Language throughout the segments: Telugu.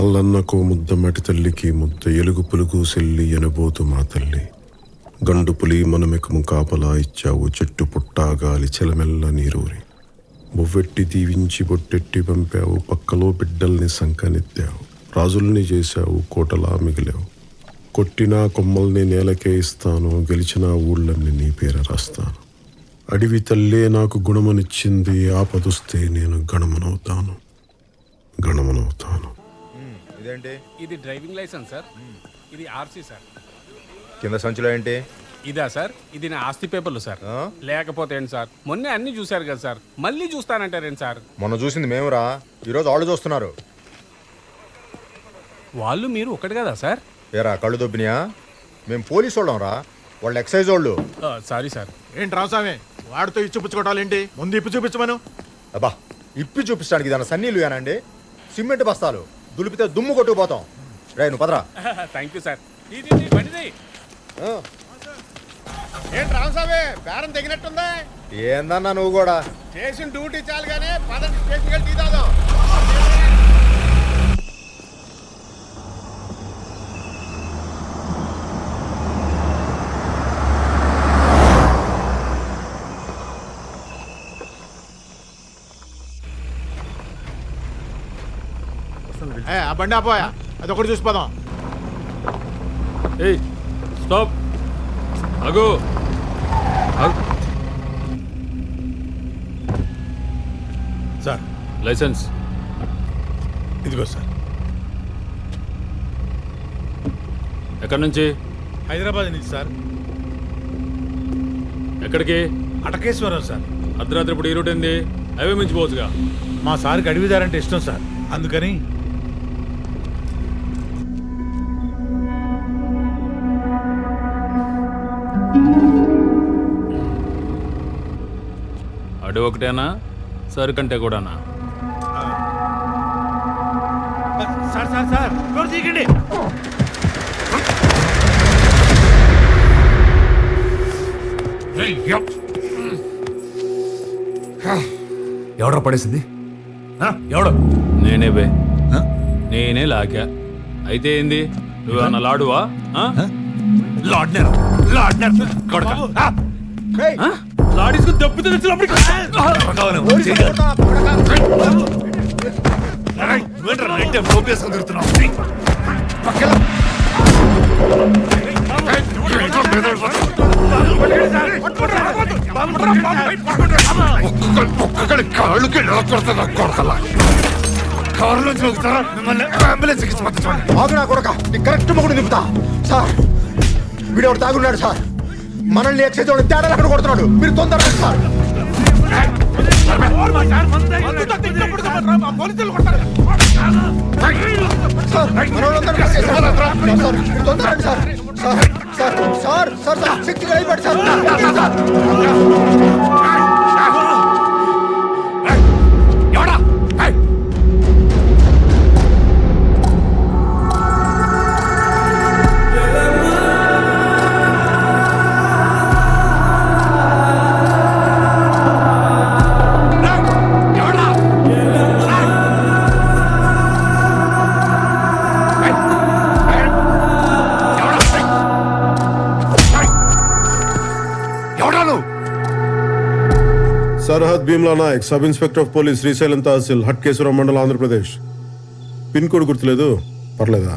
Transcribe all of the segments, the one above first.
మల్లన్నకో ముద్ద మటి తల్లికి ముద్ద ఎలుగు పులుగు సెల్లి ఎనబోతు మా తల్లి గండు పులి మనమెకము కాపలా ఇచ్చావు చెట్టు పుట్టా గాలి చెలమెల్ల నీరూరి బొవ్వెట్టి దీవించి బొట్టెట్టి పంపావు పక్కలో బిడ్డల్ని సంకనెత్తావు రాజుల్ని చేశావు కోటలా మిగిలావు కొట్టినా కొమ్మల్ని నేలకే ఇస్తాను గెలిచిన ఊళ్ళన్ని నీ పేర రాస్తాను అడివి తల్లే నాకు గుణమనిచ్చింది ఆపదొస్తే నేను గణమనవుతాను. ఇదేంటి? ఇది డ్రైవింగ్ లైసెన్స్ సార్. ఇది ఆర్సీ సార్. కింద సంచిలో ఏంటి? ఇదా సార్? ఇది నా ఆస్తి పేపర్లు సార్. లేకపోతే ఏంటి సార్, మొన్నే అన్ని చూశారు కదా సార్, మళ్ళీ చూస్తానంటారేంటి సార్? మొన్న చూసింది మేమురా, ఈరోజు వాళ్ళు చూస్తున్నారు. వాళ్ళు మీరు ఒకటి కదా సార్? ఏరా కళ్ళు దొబ్బినాయా? మేము పోలీసు వాళ్ళం రా, వాళ్ళు ఎక్సైజ్ వాళ్ళు. Sorry sir. ఏంటి రాసామే వాడితో ఇచ్చి పుచ్చుకోవటాలేంటి? ముందు ఇప్పి చూపించమను. అబ్బా, ఇప్పి చూపించడానికి దాని సన్నీళ్ళు ఏనండి, సిమెంట్ బస్తాలు దులిపితే దుమ్ము కొట్టుకుపోతాం. రే నువ్వు పదరా. Thank you sir. ఏంటి రాసామే బేరం తెగినట్టుందా? ఏందన్నా నువ్వు కూడా? చేసిన డ్యూటీ చాలు కానీ పదండి స్టేషన్కి వెళ్ళి టీ తాగుదాం. ఆ బండి ఆపోయా, అది ఒకటి చూసిపోదాం. ఏయ్ స్టాప్, ఆగు. సార్ లైసెన్స్ ఇదిగో సార్. ఎక్కడి నుంచి? హైదరాబాద్ నుంచి సార్. ఎక్కడికి? అటకేశ్వరం సార్. అర్ధరాత్రి ఇప్పుడు ఈ రూట్ ఏంది? హైవే మించిపోవచ్చుగా. మా సార్కి అడవిదారంటే ఇష్టం సార్, అందుకని. అడవి ఒకటేనా, సరుకంటే కూడానా? సార్ సార్ సార్ డోర్ తీయకండి. ఎవడో పడేసింది? ఎవడో? నేనే బే, నేనే లాగా. అయితే ఏంది, నువ్వేమన్నా లాడువా? లాడీస్కు దెబ్బ తెలిసినప్పుడు కాళ్ళకి కారులో చూపుతారా? మిమ్మల్ని అంబులెన్స్ పంపించండి. ఆగునా కొడక, నీ కరెక్ట్ మొగుడు నింపుతా. సార్ వీడెవడు తాగున్నాడు సార్, మనల్ని ఎక్సైజ్ వాళ్ళు తేడా అక్కడ కొడుతున్నాడు. మీరు తొందరగా సార్. శక్తిగా అయిపోయాడు సార్. सरहद Bheemla Nayak sub inspector of police Srisailam tehsil Hatakeswaram mandal Andhra Pradesh pin code गुर्तुलेदु पर्लेदा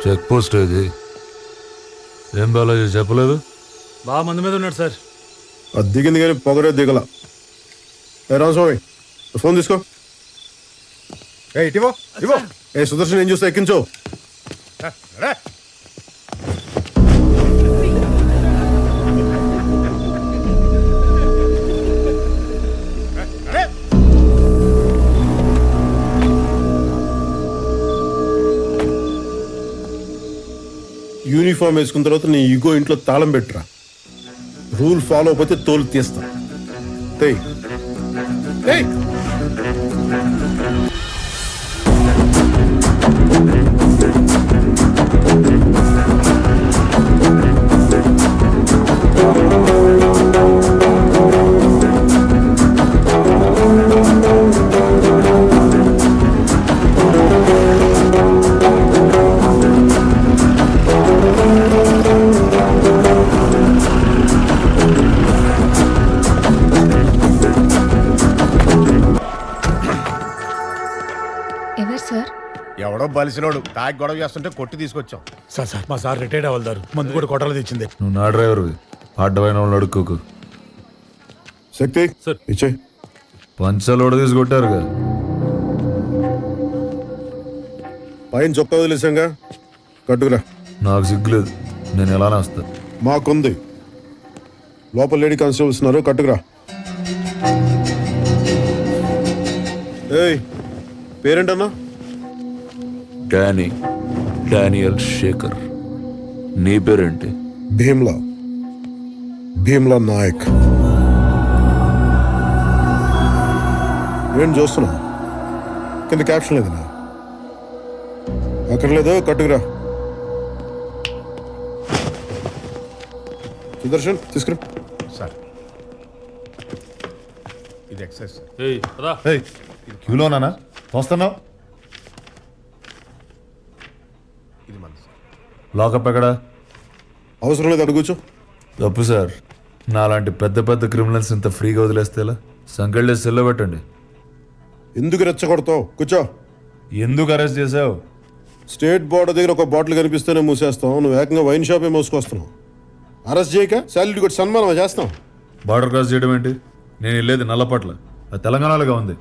చెక్ పోస్ట్ ఇది ఏం బాలాజీ చెప్పలేదు? బాగా మంది మీద ఉన్నాడు సార్. అది దిగింది కానీ పొగరే దిగల. ఏ రామస్వామి ఫోన్ తీసుకో. ఇటివో ఇవో. ఏ సుదర్శన్ ఏం చూస్తే ఎక్కించు. యూనిఫామ్ వేసుకున్న తర్వాత నీ ఈగో ఇంట్లో తాళం పెట్టరా. రూల్ ఫాలో అయిపోతే తోలు తీస్తా. ఎవడో బలిసినోడు తాగి గొడవ చేస్తుంటే కొట్టి తీసుకొచ్చాం. సార్ మా సార్ రిటైర్డ్ అవ్వదారు మందు కూడా కొట్టాలి తెచ్చింది. నువ్వు నా డ్రైవర్వి అడ్డమైన వాళ్ళు అడుక్కోకు. శక్తి సార్. ఇచ్చే పంచలోడ తీసుకొట్టారుగా. పైన చొక్కా వదిలేసాంగా, కట్టుకురా. నాకు సిగ్గులేదు, నేను ఎలానే వస్తా. మాకుంది. లోపల లేడీ కానిస్టేబుల్స్ ఉన్నారు, కట్టుకురా. ఏయ్, పేరేంటన్నా? డానియల్ శేఖర్. నీ పేరేంటి? భీమ్లా నాయక్. ఏం చూస్తున్నా? కింద క్యాప్షన్ లేదన్నా? అక్కడ లేదు, కట్టుకురా. సుదర్శన్ తీసుకురా. సార్ ఇది ఎక్సైజ్ సార్. ఏయ్ పదా. క్యూలోనా వస్తున్నావు? ఇది మంది సార్. లాకప్ ఎక్కడా? అవసరం లేదు, అడుగు కూర్చో. తప్పు సార్. నాలాంటి పెద్ద పెద్ద క్రిమినల్స్ ఇంత ఫ్రీగా వదిలేస్తే ఎలా? సంకెళ్ళేసి సెల్లో పెట్టండి. ఎందుకు రెచ్చగొడతావు? కూర్చో. ఎందుకు అరెస్ట్ చేసావు? స్టేట్ బోర్డర్ దగ్గర ఒక బాటిల్ కనిపిస్తేనే మూసేస్తాం. నువ్వు ఏకంగా వైన్ షాపే మోసుకొస్తున్నావు. అరెస్ట్ చేయక శాలరీ కూడా సన్మానం చేస్తాం. బార్డర్ క్రాస్ చేయడం ఏంటి? నేను వెళ్ళేది నల్లపట్ల, అది తెలంగాణలోగా ఉంది.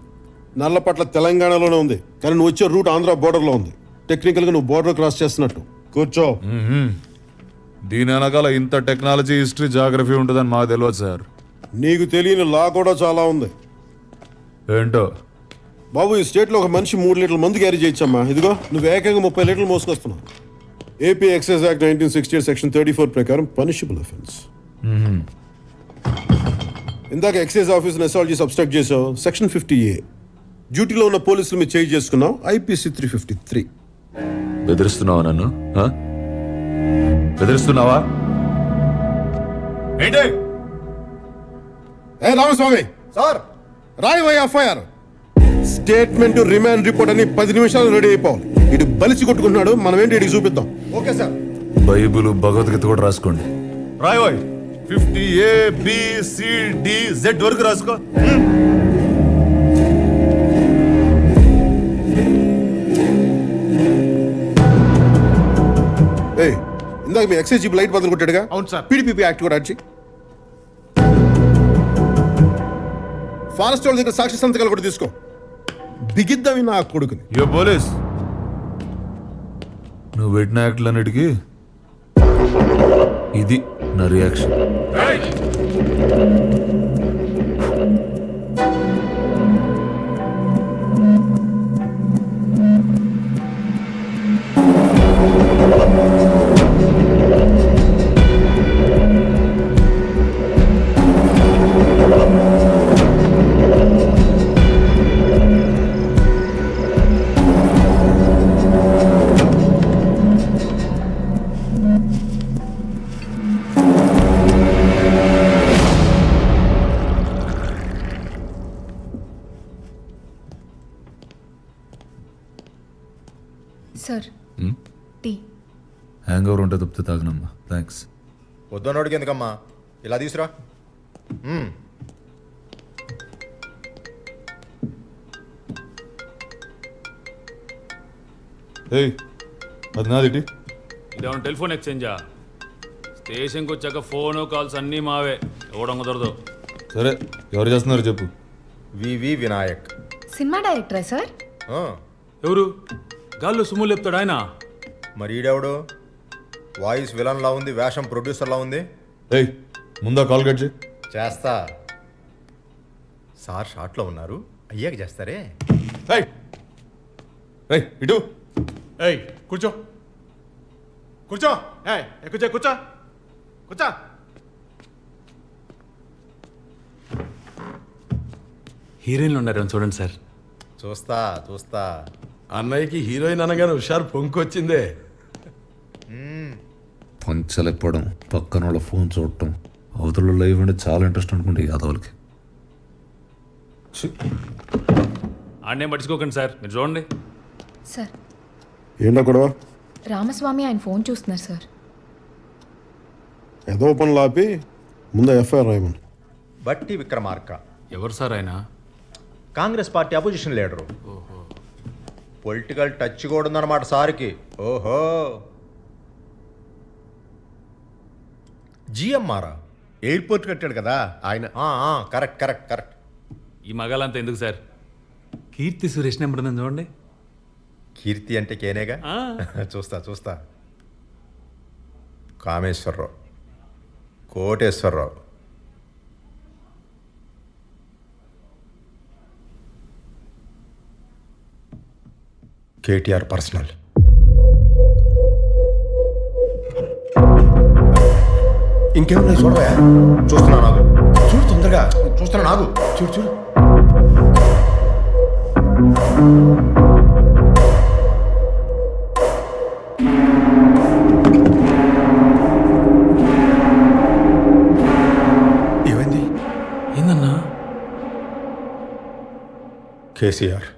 నల్లపట్ల తెలంగాణలోనే ఉంది, కానీ నువ్వు వచ్చే రూట్ ఆంధ్ర బోర్డర్లో ఉంది. టెక్నికల్గా నువ్వు బోర్డర్ క్రాస్ చేస్తున్నట్టు. కూర్చో. దీని వెనకాల ఇంత టెక్నాలజీ, హిస్టరీ, జాగ్రఫీ ఉంటుందని మాకు తెలియదు సార్. నీకు తెలియని లా కూడా చాలా ఉంది. ఏంటో? బాబు, ఈ స్టేట్లో ఒక మనిషి 3 లీటర్ల మందు క్యారీ చేయొచ్చమ్మా. ఇదిగో నువ్వు ఏకంగా 30 లీటర్లు మోసుకొస్తున్నావు. ఏపీ ఎక్సైజ్ యాక్ట్ 1968 సెక్షన్ 34 ప్రకారం పనిషబుల్ అఫెన్స్. ఇందాక ఎక్సైజ్ ఆఫీసర్ అసాల్ట్ చేసి అబ్స్ట్రాక్ట్ చేసావు, సెక్షన్ 50A. డ్యూటీలో ఉన్న పోలీసులు మీరు చేంజ్ చేసుకున్నావు, ఐపీసీ 353. బెదిరిస్తున్నావా నన్ను? బెదిరిస్తున్నావా ఏంటి? ఏ రామస్వామి సార్ రాయవయ్య ఎఫ్ఐఆర్. స్టేట్మెంట్, రిమాండ్ రిపోర్ట్ అని 10 నిమిషాలు రెడీ అయిపోవాలి. ఇటు బలిసి కొట్టుకుంటున్నాడు, మనం ఏంటి ఇటు చూపిద్దాం. Okay sir. బైబిల్, భగవద్గీత కూడా రాసుకోండి. రాయవాయ్ 50ABCDZ వరకు రాసుకో. ఏయ్, ఇందాక మీ ఎక్సైజ్ జీప్ లైట్ బదులు కొట్టాడుగా? అవును సార్. పీడీపీ యాక్ట్ కూడా వచ్చి ఫారెస్ట్ వాళ్ళ దగ్గర సాక్షి సంతకాలు కూడా తీసుకో. బిగిద్దామి నా కొడుకుని. యో పోలీస్, నువ్వు పెట్టిన యాక్ట్లన్నిటికీ ఇది నా reaction. Sir tea. Hangover ఉంటే తప్పితే తాగనమ్మా. థ్యాంక్స్. పొద్దున్నోడికి ఎందుకమ్మా, ఇలా తీసురా. ఏయ్, అది నాది. ఇదేమన్నా టెలిఫోన్ ఎక్స్చేంజా? స్టేషన్కి వచ్చాక ఫోను కాల్స్ అన్నీ మావే, ఇవ్వడం కుదరదు. సరే, ఎవరు చేస్తున్నారు చెప్పు. వివి వినాయక్. సినిమా డైరెక్టరా సార్? ఆ, ఎవరు? గాల్లో సుమ్ము లేపుతాడు ఆయన. మరి ఈడెవడు? వాయిస్ విలన్ లా ఉంది, వేషం ప్రొడ్యూసర్ లా ఉంది. ఏయ్, ముందా కాల్ కట్ చేయి. చేస్తా సార్. షార్ట్లో ఉన్నారు, అయ్యాక చేస్తారే. ఏయ్, ఏయ్, ఇటు. ఏయ్ కూర్చో కూర్చో. ఏయ్ కూర్చో కూర్చో కూర్చో. హీరోయిన్లు ఉన్నారు చూడండి సార్. చూస్తా చూస్తా. అన్నయ్యకి హీరోయిన్ అనగానే హుషారు పొంకొచ్చిందే. పంచలేపడం, పక్కన వాళ్ళ ఫోన్ చూడటం, అవతల లైవ్ అంటే చాలా ఇంట్రెస్ట్ అనుకుంటే యాదవులకి. ఆడనే పట్టించుకోకండి సార్, మీరు చూడండి. సార్ ఏంటో గొడవ? రామస్వామి ఆయన ఫోన్ చూస్తున్నారు సార్. ఏదో పనులు ఆపి ముందు ఎఫ్ఐఆర్ రాయమని. బట్టి విక్రమార్క ఎవరు సార్ ఆయన? Congress party opposition leader. Political touch కూడా ఉందన్నమాట సార్కి. ఓహో, జిఎంఆర్ ఎయిర్పోర్ట్ కట్టాడు కదా ఆయన. Correct correct correct. ఈ మగాలంతా ఎందుకు సార్? కీర్తి సురేష్ నెంబర్ ఉందని చూడండి. కీర్తి అంటే కేనేగా. చూస్తా చూస్తా. కామేశ్వరరావు, కోటేశ్వరరావు, కేటీఆర్ పర్సనల్. ఇంకేమున్నాయి చూడవా? చూస్తున్నా నాగు, చూడు తొందరగా చూస్తున్నా నాగు, చూడు చూడు. ఏమైంది? ఏందన్నా? కేసీఆర్.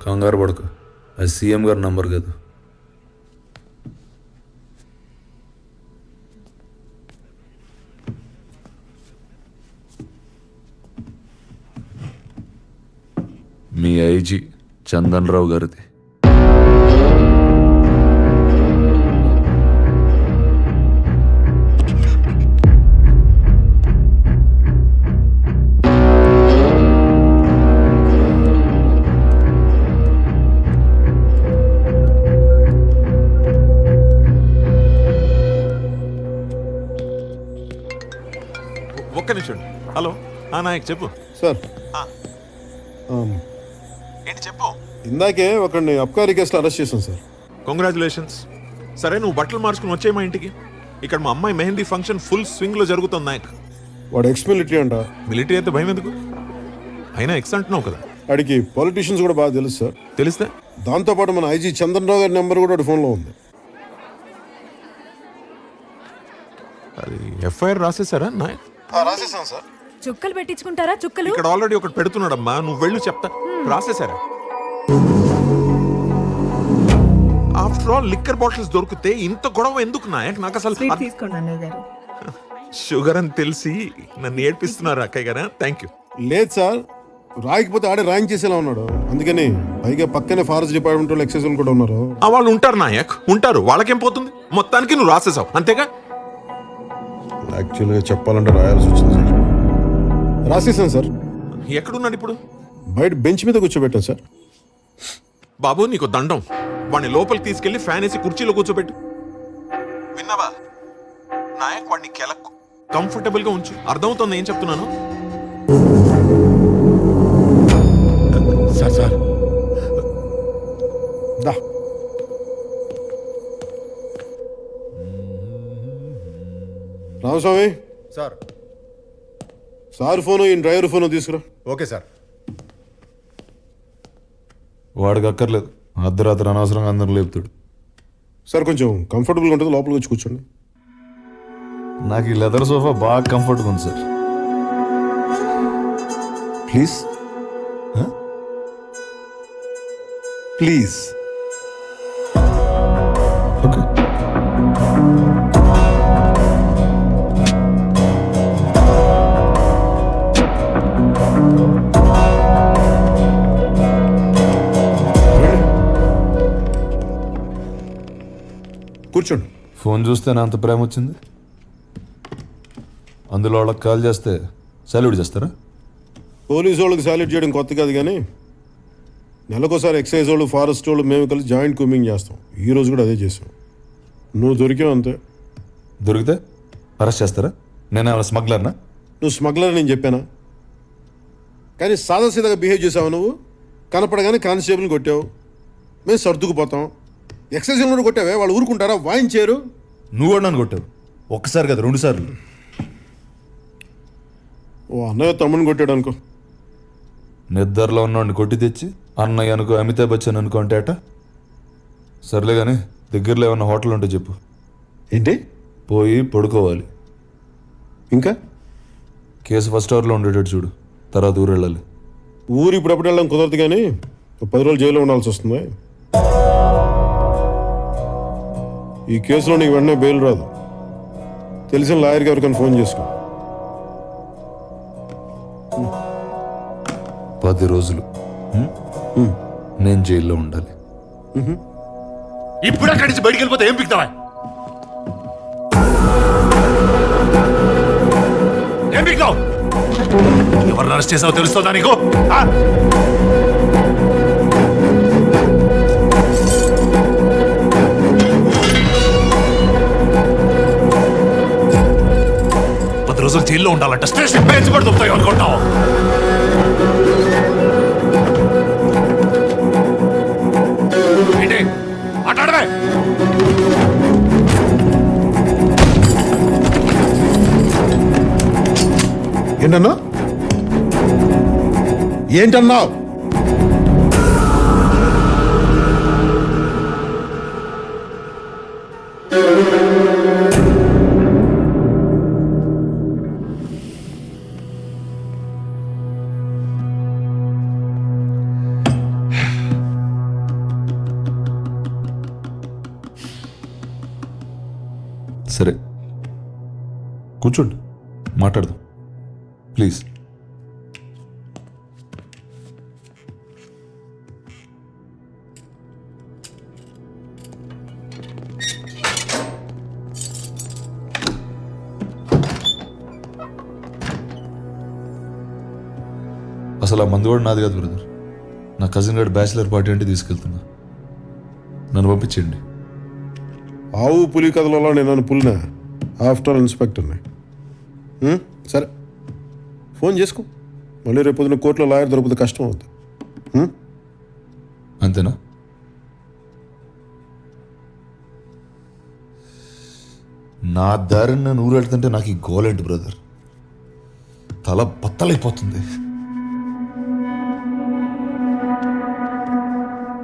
కంగారు పడకు, అది సీఎం గారి నంబర్ కాదు. మీ ఐజీ చందన్ రావు గారిది. ఒక్క నిమిషం. హలో నాయక్ చెప్పు. సార్ ఏంటి చెప్పు. ఇందాకే ఒకరిని అబ్కారీ కేసులో అరెస్ట్ చేశాం సార్. కంగ్రాచులేషన్స్. సరే నువ్వు బట్టలు మార్చుకుని వచ్చే మా ఇంటికి. ఇక్కడ మా అమ్మాయి మెహందీ ఫంక్షన్ ఫుల్ స్వింగ్ లో జరుగుతుంది నాయక్. వాడు ఎక్స్ మిలిటరీ అంట. మిలిటరీ అయితే భయం ఎందుకు? అయినా ఎక్స్ అంటున్నావు కదా. వాడికి పొలిటీషియన్స్ కూడా బాగా తెలుసు సార్. తెలిస్తే దాంతోపాటు మన ఐజీ చంద్రరావు గారి నెంబర్ కూడా వాడి ఫోన్లో ఉంది. అది ఎఫ్ఐఆర్ రాసేసారా నాయక్? రాసేసాం సార్. చుక్కలు పెట్టించుకుంటారా? చుక్కలు ఇక్కడ ఆల్రెడీ ఒకటి పెడుతున్నాడమ్మా, నువ్వు వెళ్ళు చెప్తా. రాసేసారా? ఆఫ్టర్ ఆల్ లిక్కర్ బాటిల్స్ దొరికితే ఇంత గొడవ ఎందుకు నాయక్? నాకు అసలు షుగర్ అని తెలిసి నన్ను ఏడ్పిస్తున్నారు అక్కయ్య గారా. Thank you. లేదు సార్, రాయకపోతే ఆడే ర్యాంక్ చేసేలా ఉన్నాడు. అందుకని పైగా పక్కనే ఫారెస్ట్ డిపార్ట్మెంట్ వాళ్ళు ఎక్సైజ్ వాళ్ళు కూడా ఉన్నారు. వాళ్ళు ఉంటారు నాయక్, ఉంటారు. వాళ్ళకేం పోతుంది? మొత్తానికి నువ్వు రాసేసావు అంతేగా? యాక్చువల్గా చెప్పాలంటే రాయాల్సి వచ్చింది సార్. రాసేసాను సార్. ఎక్కడున్నాడు ఇప్పుడు? బయట బెంచ్ మీద కూర్చోబెట్టాను సార్. బాబు నీకు దండం. వాడిని లోపలికి తీసుకెళ్లి ఫ్యాన్ వేసి కుర్చీలో కూర్చోబెట్టు. విన్నావా నాయక్? వాడిని కంఫర్టబుల్ గా ఉంచు. అర్థమవుతుంది ఏం చెప్తున్నాను? సార్ సార్ దా. రామస్వామి సార్. సార్ ఫోను ఈ డ్రైవర్ ఫోను తీసుకురా. Okay sir. వాడికి అక్కర్లేదు, అర్ధరాత్రి అనవసరంగా అందరూ లేపుతాడు. సార్ కొంచెం కంఫర్టబుల్గా ఉంటుంది, లోపలికి వచ్చి కూర్చోండి. నాకు ఈ లెదర్ సోఫా బాగా కంఫర్ట్గా ఉంది సార్. Please please. ఓకే. కూర్చోండి. ఫోన్ చూస్తే నా అంత ప్రేమ వచ్చింది. అందులో వాళ్ళకి కాల్ చేస్తే సాల్యూట్ చేస్తారా? పోలీసు వాళ్ళకి సాల్యూట్ చేయడం కొత్త కాదు, కానీ నెలకోసారి ఎక్సైజ్ వాళ్ళు, ఫారెస్ట్ వాళ్ళు మేము కలిసి జాయింట్ కూమింగ్ చేస్తాం. ఈ రోజు కూడా అదే చేసాం. నువ్వు దొరికావు అంతే. దొరికితే అరెస్ట్ చేస్తారా? నేను ఏమైనా స్మగ్లర్నా? నువ్వు స్మగ్లర్ నేను చెప్పానా? కానీ సాదాసీదాగా బిహేవ్ చేసావు నువ్వు. కనపడగానే కానిస్టేబుల్ని కొట్టావు, మేము సర్దుకుపోతాం. ఎక్సైజ్ కూడా కొట్టావే, వాళ్ళు ఊరుకుంటారా? వాయించారు. నువ్వు కూడా నన్ను కొట్టావు. ఒక్కసారి కదా, 2 సార్లు. ఓ అన్నయ్య తమ్ముని కొట్టాడు అనుకో. నిద్రలో ఉన్నవాడిని కొట్టి తెచ్చి అన్నయ్య అనుకో, అమితాబ్ బచ్చన్ అనుకో అంటే అట. సర్లే కానీ దగ్గరలో ఏమన్నా హోటల్ ఉంటే చెప్పు. ఏంటి? పోయి పడుకోవాలి. ఇంకా కేసు ఫస్ట్ అవర్లో ఉండేటట్టు చూడు, తర్వాత ఊరు వెళ్ళాలి. ఊరు ఇప్పుడప్పుడు వెళ్ళడం కుదరదు కానీ 10 రోజులు జైల్లో ఉండాల్సి వస్తుంది. ఈ కేసులో నీకు వెంటనే బెయిల్ రాదు. తెలిసిన లాయర్కి ఎవరికైనా ఫోన్ చేసుకో. 10 రోజులు నేను జైల్లో ఉండాలి. ఇప్పుడు అక్కడి నుంచి బయటికి వెళ్ళిపోతే ఏం పిక్తావా? ఏం పిక్తావు? ఎవరిని అరెస్ట్ చేసావో తెలుస్తుందా నీకు? ఆ? పది రోజులు జైల్లో ఉండాలంట. స్టేషన్ బెంచ్ కూడా దొరుకుతాయి అనుకుంటావు? ఏంటి మాట్లాడవే? ఏంటన్నా? ఏంటన్నావు? సరే కూర్చోండి, మాట్లాడదాం ప్లీజ్. అసలు ఆ మందు కూడా నాది కాదు బ్రదర్. నా కజిన్ గారి బ్యాచిలర్ పార్టీ అంటే తీసుకెళ్తున్నా. నన్ను పంపించేయండి. ఆవు పులి కథలలో నేను నన్ను పులినా. ఆఫ్టర్ ఇన్స్పెక్టర్ని. సరే ఫోన్ చేసుకో. మళ్ళీ రేపు పొద్దున కోర్టులో లాయర్ దొరికితే కష్టం అవుతుంది. అంతేనా? నా దారిని నేను ఊరెళ్తుంటే నాకు ఈ గోలేంటి బ్రదర్? తల బత్తలైపోతుంది.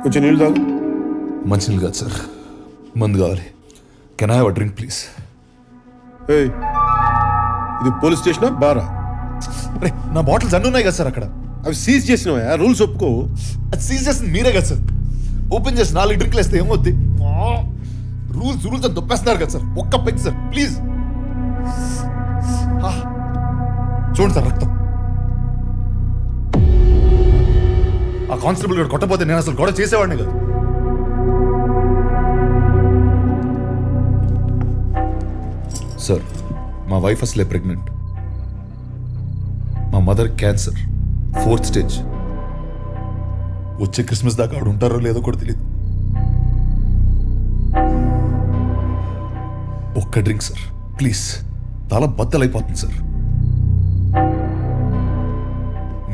కొంచెం నీళ్ళు తాగు. మంచినీళ్ళు కాదు సార్, మందు కావాలి. Can I have a drink please? ఏయ్, ఇది పోలీస్ స్టేషనా బారా? అరే నా బాటిల్స్ అన్నీ ఉన్నాయి కదా సార్ అక్కడ. అవి సీజ్ చేసినవా? రూల్స్ ఒప్పుకో. అది సీజ్ చేసింది మీరే కదా సార్. ఓపెన్ చేసి 4 డ్రింక్లు వేస్తే ఏమవుద్ది? రూల్స్ రూల్స్ అని దొప్పేస్తున్నారు కదా సార్. ఒక్క పెగ్ సార్ ప్లీజ్. చూడండి సార్ రక్తం. ఆ కానిస్టేబుల్ గారు కొట్టపోతే నేను అసలు గొడవ చేసేవాడిని కాదు. సార్ మా వైఫ్ అసలే ప్రెగ్నెంట్. మా మదర్ క్యాన్సర్ 4th స్టేజ్. వచ్చే క్రిస్మస్ దాకా ఆవిడ ఉంటారో లేదో కూడా తెలియదు. ఒక్క డ్రింక్ సార్ ప్లీజ్. తల బద్దలైపోతుంది సార్.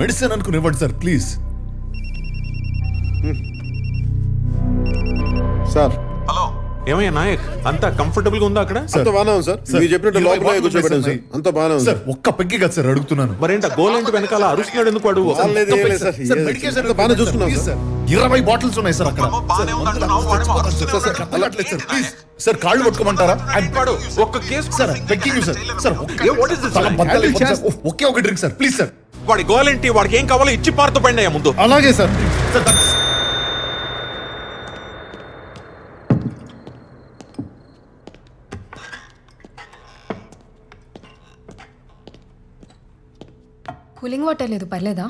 మెడిసిన్ అనుకుని ఇవ్వండి సార్ ప్లీజ్. సార్ హలో, ఏమయ్యా నాయక్, అంతా కంఫర్టబుల్ గా ఉందా అక్కడ? అంత బాగానే ఉంది సార్. మీరు చెప్పినట్టు లోపల కూర్చోబెట్టాను సార్. అంత బాగానే ఉంది సార్. ఒక్క పెగ్గి కదా సార్ అడుగుతున్నాను. మరేంట గోలంటి వెనకాల అరుస్తున్నాడు ఎందుకు వాడు? లేదు, ఏం లేదు సార్. సార్ మెడికేషన్ అంత బాగానే చూసుకున్నాం సార్. 20 బాటిల్స్ ఉన్నాయి సార్ అక్కడ. ఏమో బాగానే ఉందంటున్నావు, వాడేమో అరుస్తున్నాడు. సార్ అర్థం కావట్లేదు సార్ ప్లీజ్. సార్ కాళ్ళు పట్టుకోమంటారా? వాడు ఒక్క case sir begging sir. Sir తల బద్దలైపోతుంది సార్. ఒకే ఒక డ్రింక్ సార్ ప్లీజ్ సార్. వాడి గోలంటి, వాడికి ఏం కావాలో ఇచ్చి పారుతూ పండి అయ్యా ముందు. అలాగే సార్. సార్ కూలింగ్ వాటర్ లేదు, పర్లేదా?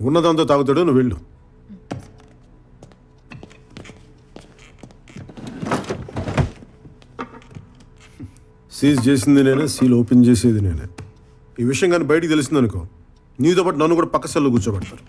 ఉన్నదంతా తాగుతాడు, నువ్వు వెళ్ళు. సీజ్ చేసింది నేనే, సీల్ ఓపెన్ చేసేది నేనే. ఈ విషయం కానీ బయటికి తెలిసిందనుకో, నీతో పాటు నన్ను కూడా పక్క సెల్లో కూర్చోబెడతారు.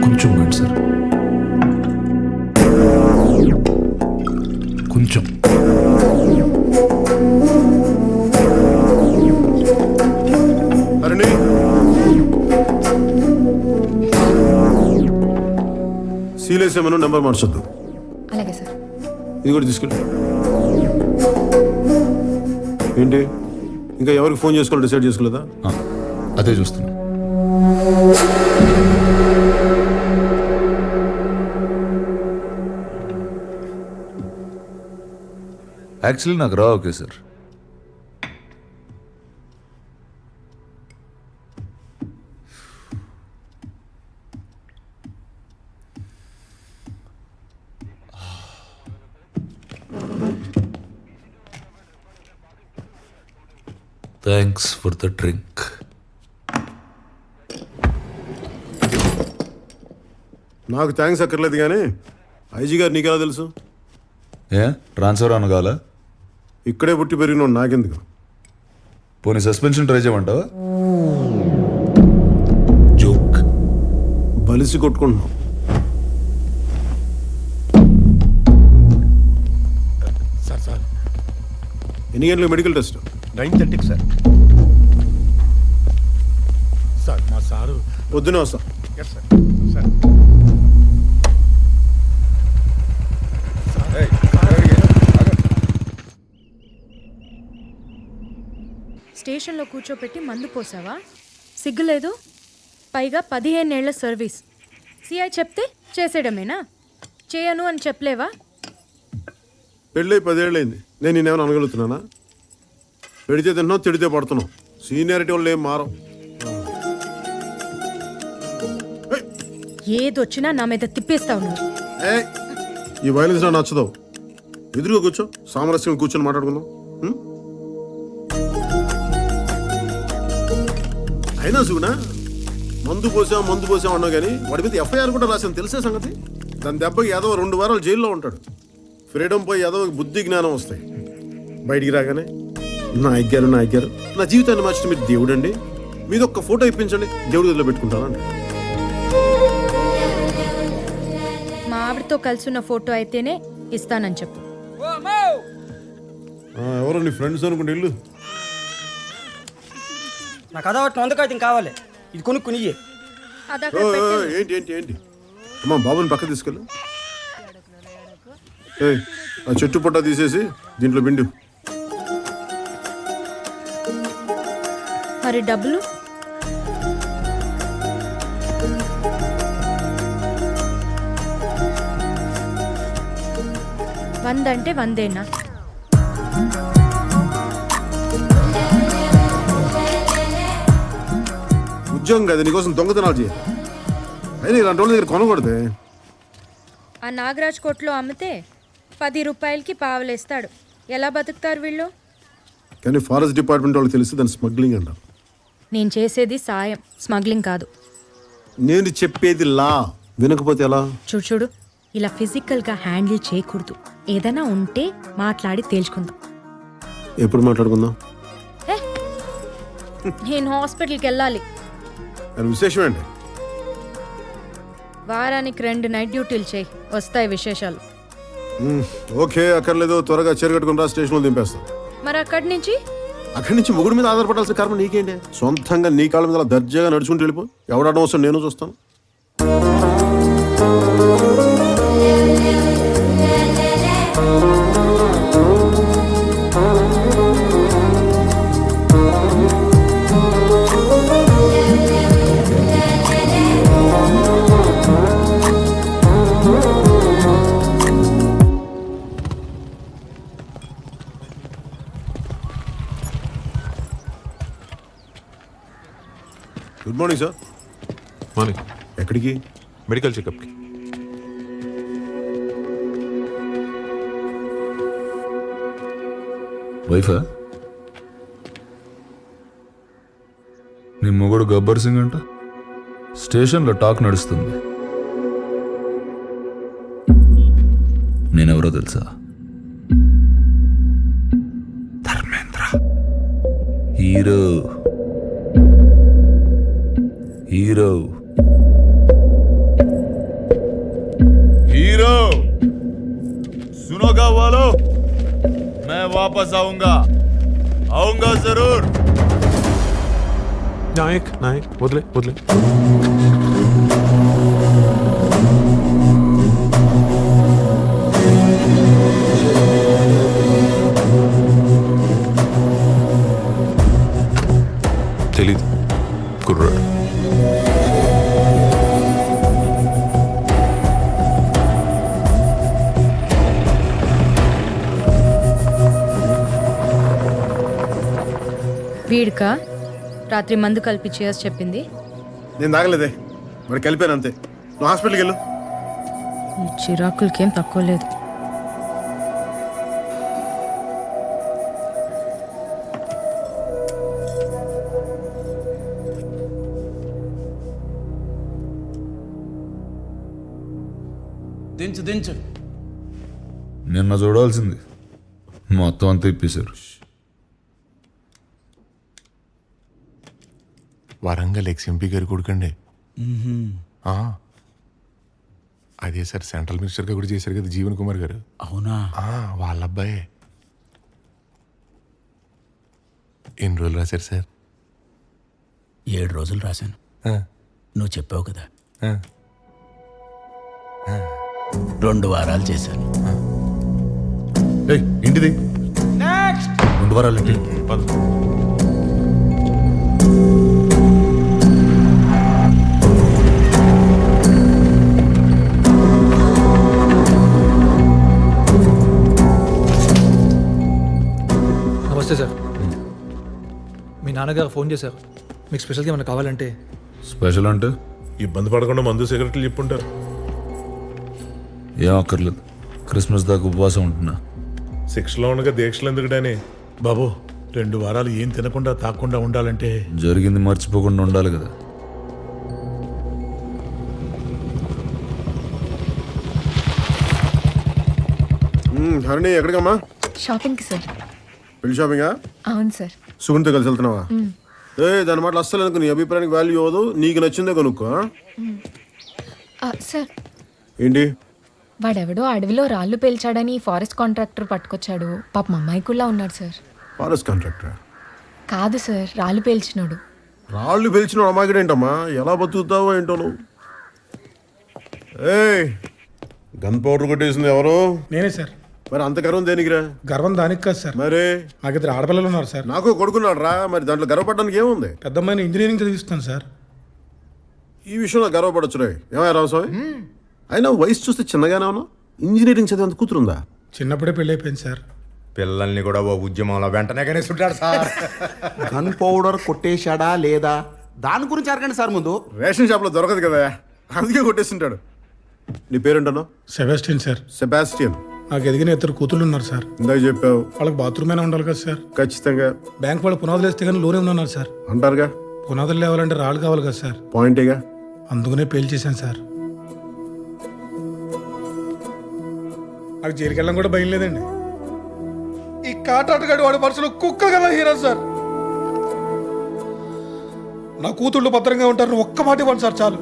కొంచెం రండి సార్. వదిలేసామను నెంబర్ మార్చొద్దు. అలాగే సార్. ఇది కూడా తీసుకెళ్ళి. ఏంటి ఇంకా ఎవరికి ఫోన్ చేసుకోవాలి డిసైడ్ చేసుకోలేదా? అదే చూస్తున్నా. యాక్చువల్లీ నాకు రా okay sir. Thanks for the drink. నాకు థ్యాంక్స్ అక్కర్లేదు కానీ ఐజీ గారు నీకెలా తెలుసు? ఏ ట్రాన్స్ఫర్ అనగాల? ఇక్కడే పుట్టి పెరిగినాడు నాకెందుకు? పోనీ సస్పెన్షన్ ట్రై చేయమంటావా? జోక్. బలిసి కొట్టుకుంటున్నాం. సార్ ఎన్ని గంటలకు మెడికల్ టెస్ట్? 9:30కి సార్. సార్ మా సారు పొద్దునే వస్తా. Yes sir. సార్ స్టేషన్లో కూర్చోపెట్టి మందు పోసావా? సిగ్గులేదు? పైగా 15 ఏళ్ల సర్వీస్. సిఐ చెప్తే చేసేయడమేనా? చేయను అని చెప్పలేవా? పెళ్ళై 10 ఏళ్ళైంది. నేను నేనేమైనా అనగలుగుతున్నానా? పెడితే తింటున్నావు, తిడితే పడుతున్నావు. సీనియారిటీ వాళ్ళు ఏం మారం. ఏదొచ్చినా నా మీద తిప్పేస్తావు నువ్వు. ఈ వైలెన్స్ నాకు నచ్చదు. ఎదురుగా కూర్చో, సామరస్యం కూర్చొని మాట్లాడుకుందాం. అయినా సుగునా మందు పోసాం అన్నావు కానీ వాడి మీద ఎఫ్ఐఆర్ కూడా రాశాను, తెలిసే సంగతి. దాని దెబ్బకి ఏదో 2 వారాలు జైల్లో ఉంటాడు. ఫ్రీడమ్ పోయి ఏదో బుద్ధి జ్ఞానం వస్తాయి. బయటికి రాగానే నా అయ్యారు నా జీవితాన్ని మార్చిన మీరు దేవుడు అండి, మీద ఒక్క ఫోటో ఇప్పించండి, దేవుడి గదిలో పెట్టుకుంటానండి. మా ఆవిడతో కలిసి ఉన్న ఫోటో అయితేనే ఇస్తానని చెప్పు. ఎవరో నీ ఫ్రెండ్స్ అనుకుంటే ఇల్లు. నాకు అదొకటి వందకాయతం కావాలి, ఇది కొనుక్కుని. ఏంటి ఏంటి ఏంటి అమ్మా, బాబుని పక్క తీసుకెళ్ళు. ఆ చెట్టు పొట్ట తీసేసి దీంట్లో పిండు. మరి డబ్బులు? వందంటే 100ఏనా? ఉద్యోగం కదా, నీకోసం దొంగతనాలు చేయాలి. అయినా ఇలాంటి వాళ్ళ దగ్గర కొనకూడదే. ఆ నాగరాజ్ కొట్లో అమ్మితే 10 రూపాయలకి పావలేస్తాడు. ఎలా బతుకుతారు వీళ్ళు? కానీ ఫారెస్ట్ డిపార్ట్మెంట్ వాళ్ళు తెలిసి దాన్ని స్మగ్లింగ్ అంటారు. నేను చేసేది సాయం, స్మగ్లింగ్ కాదు. నేను చెప్పేది లా, వినకపోతే ఎలా? చూడు, ఇలా ఫిజికల్గా హ్యాండిల్ చేయకూడదు. ఏదైనా ఉంటే మాట్లాడి తేల్చుకుందాం. ఎప్పుడు మాట్లాడుకుందాం? నేను హాస్పిటల్కి వెళ్ళాలి. అది విశేషం అండి. వారానికి 2 నైట్ డ్యూటీలు చేయి, వస్తాయి విశేషాలు. ఓకే, అక్కర్లేదు. త్వరగా చెరగట్టుకుని రా, స్టేషన్లో దింపేస్తాం. మరి అక్కడి నుంచి మొగుడు మీద ఆధారపడాల్సిన కర్మ నీకేంటి? సొంతంగా నీ కాళ్ళ మీద దర్జాగా నడుచుకుంటూ వెళ్ళిపో. ఎవడడం వస్తాను నేను చూస్తాను. Good morning sir. మార్నింగ్. ఎక్కడికి? మెడికల్ చెకప్కి. వైఫా? నీ మొగుడు గబ్బర్ సింగ్ అంట. స్టేషన్లో టాక్ నడుస్తుంది. నేనెవరో తెలుసా? ధర్మేంద్ర. హీరో. सुनोगा वालों, मैं वापस आऊंगा जरूर. నాయక్ వదిలే. కుర్రాడు. వీడికా రాత్రి మందు కలిపి చేసి చెప్పింది. నేను తాగలేదే, మరి కలిపాను అంతే. నువ్వు హాస్పిటల్కి వెళ్ళు. ఈ చిరాకులకేం తక్కువ లేదు. దించు దించు. నిన్న చూడాల్సింది మొత్తం అంతా ఇప్పేశారు. వరంగల్ ఎక్స్ఎంపీ గారి కొడుకండి. అదే సార్, సెంట్రల్ మినిస్టర్గా కూడా చేశారు కదా జీవన్ కుమార్ గారు. అవునా? వాళ్ళ అబ్బాయే. ఎన్ని రోజులు రాశారు సార్? 7 రోజులు రాశాను. నువ్వు చెప్పావు కదా, 2 వారాలు చేశాను. ఏంటిది 2 వారాలు ఏంటి? నమస్తే సార్. మీ నాన్నగారు ఫోన్ చేశారు. మీకు స్పెషల్గా ఏమైనా కావాలంటే. స్పెషల్ అంటే ఇబ్బంది పడకుండా మందు సిగరెట్లు చెప్పుంటారు. ఏం అక్కర్లేదు, క్రిస్మస్ దాకా ఉపవాసం ఉంటున్నా. శిక్షలో ఉండగా దీక్షలు ఎందుకుడానే బాబు. 2 వారాలు ఏం తినకుండా తాకుండా ఉండాలంటే జరిగింది మర్చిపోకుండా ఉండాలి కదా. హరిణి ఎక్కడికమ్మా? షాపింగ్కి సార్. పెళ్లి షాపింగా? అవును సార్. సుగుణితో కలిసి వెళ్తున్నావా? దాని మాటలు అస్సలు అనుకో. నీ అభిప్రాయానికి వాల్యూ ఇవ్వదు. నీకు నచ్చిందే కొనుక్కో. సార్, ఏంటి? వాడెవడో అడవిలో రాళ్ళు పేల్చాడని ఫారెస్ట్ కాంట్రాక్టర్ పట్టుకొచ్చాడు. పాపం అమ్మాయికుల్లా ఉన్నాడు సార్. ఫారెస్ట్ కాంట్రాక్టర్ కాదు సార్, రాళ్ళు పేల్చినాడు. రాళ్ళు పిలిచిన అమ్మాయికి ఏంటమ్మా? ఎలా బతుకుతావో ఏంటో నువ్వు. గన్ పౌడర్ కొట్టేసింది ఎవరు? నేనే సార్. మరి అంత గర్వం దేనికిరా? గర్వం దానికి కాదు సార్, మరి నాకు 2 ఆడపిల్లలు ఉన్నారు సార్. నాకు కొడుకున్నాడు రా. మరి దాంట్లో గర్వపడడానికి ఏముంది? పెద్దమ్మాయిని ఇంజనీరింగ్ చదివిస్తాను సార్. ఈ విషయంలో గర్వపడచ్చు రే. ఏమయ్య రామస్వామి, అయినా వయసు చూస్తే చిన్నగానే ఉన్నావు. ఇంజనీరింగ్ చదివేంత కూతురుందా? చిన్నప్పుడే పెళ్ళి అయిపోయింది సార్. పిల్లల్ని కూడా ఓ ఉద్యమంలో వెంటనే కనేస్తుంటాడు సార్. గన్ పౌడర్ కొట్టేశాడా లేదా దాని గురించి అడగండి సార్ ముందు. రేషన్ షాప్లో దొరకదు కదా, అందుకే కొట్టేస్తుంటాడు. నీ పేరేంటన్నావు? Sebastian sir. సెబాస్టియన్. నాకు ఎదిగిన 2 కూతుళ్ళు ఉన్నారు సార్. ఇందాక చెప్పావు. వాళ్ళకి బాత్రూమ్ అయినా ఉండాలి కదా సార్. ఖచ్చితంగా. బ్యాంక్ వాళ్ళు పునాదులు వేస్తే కానీ లోనే ఉన్నారు సార్. అంటారుగా, పునాదులు లేవాలంటే రాళ్ళు కావాలి కదా సార్. పాయింటేగా. అందుకనే పెళ్లి చేశాను సార్. నాకు జైలుకి వెళ్ళడం కూడా భయం లేదండి. ఈ కాటాటగాడి వాడి మనసులో కుక్క కదా హీరో సార్. నా కూతుళ్ళు భద్రంగా ఉంటారు, ఒక్క మాట ఇవ్వండి సార్ చాలు.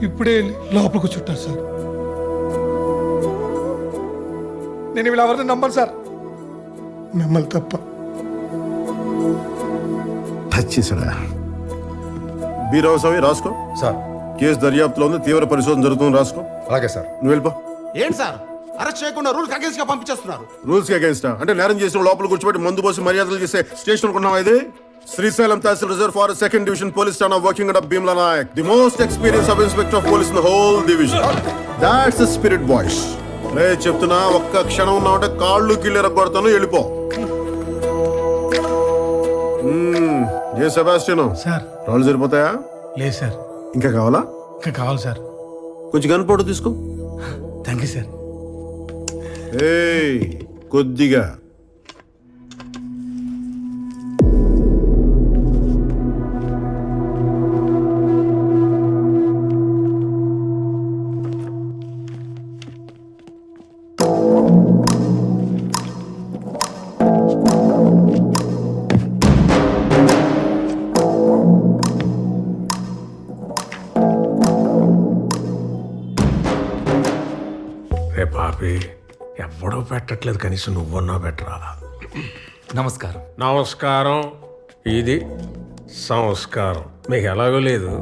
ఇప్పుడే వెళ్ళి లోపలికి చుట్టారు సార్. నేను వీళ్ళు ఎవరిని నమ్మను సార్, మిమ్మల్ని తప్ప. టచ్ చేశాడా? బి రామస్వామి రాసుకో సార్. కేసు దర్యాప్తులో ఉంది, తీవ్ర పరిశోధన జరుగుతుంది. రాసుకో. అలాగే సార్. నువ్వు వెళ్ళిపో. ఏంటి సార్ అరెస్ట్ చేయకుండా రూల్స్ అగేన్స్ట్ గా పంపించేస్తున్నారు? రూల్స్ కి అగేన్స్ట్ అంటే నేరం చేసిన లోపల కూర్చోబెట్టి మందు పోసి మర్యాదలు చేసే స్టేషన్ అనుకున్నావా ఇది? Srisailam tehsil reserve forest 2nd division police station working and Bheemla Nayak, the most experience sub inspector of police in the whole division. That's the spirit boys. రే చెప్తున్నా, ఒక్క క్షణం ఉన్నావంటే కాళ్ళు కిళ్ళు ఎరగొడతాను. వెళ్ళిపో. ఏ సెబాస్టియన్ సార్, రాళ్ళు సరిపోతాయా? లేదు సార్. ఇంకా కావాలా? ఇంకా కావాలి సార్. కొంచెం గన్ పౌడర్ తీసుకో. Thank you sir. కొద్దిగా. రే పాపి, ఎవ్వడో పెట్టట్లేదు, కనీసం నువ్వన్నా పెట్టరా. నమస్కారం. నమస్కారం. ఇది సంస్కారం. మీకు ఎలాగో లేదు,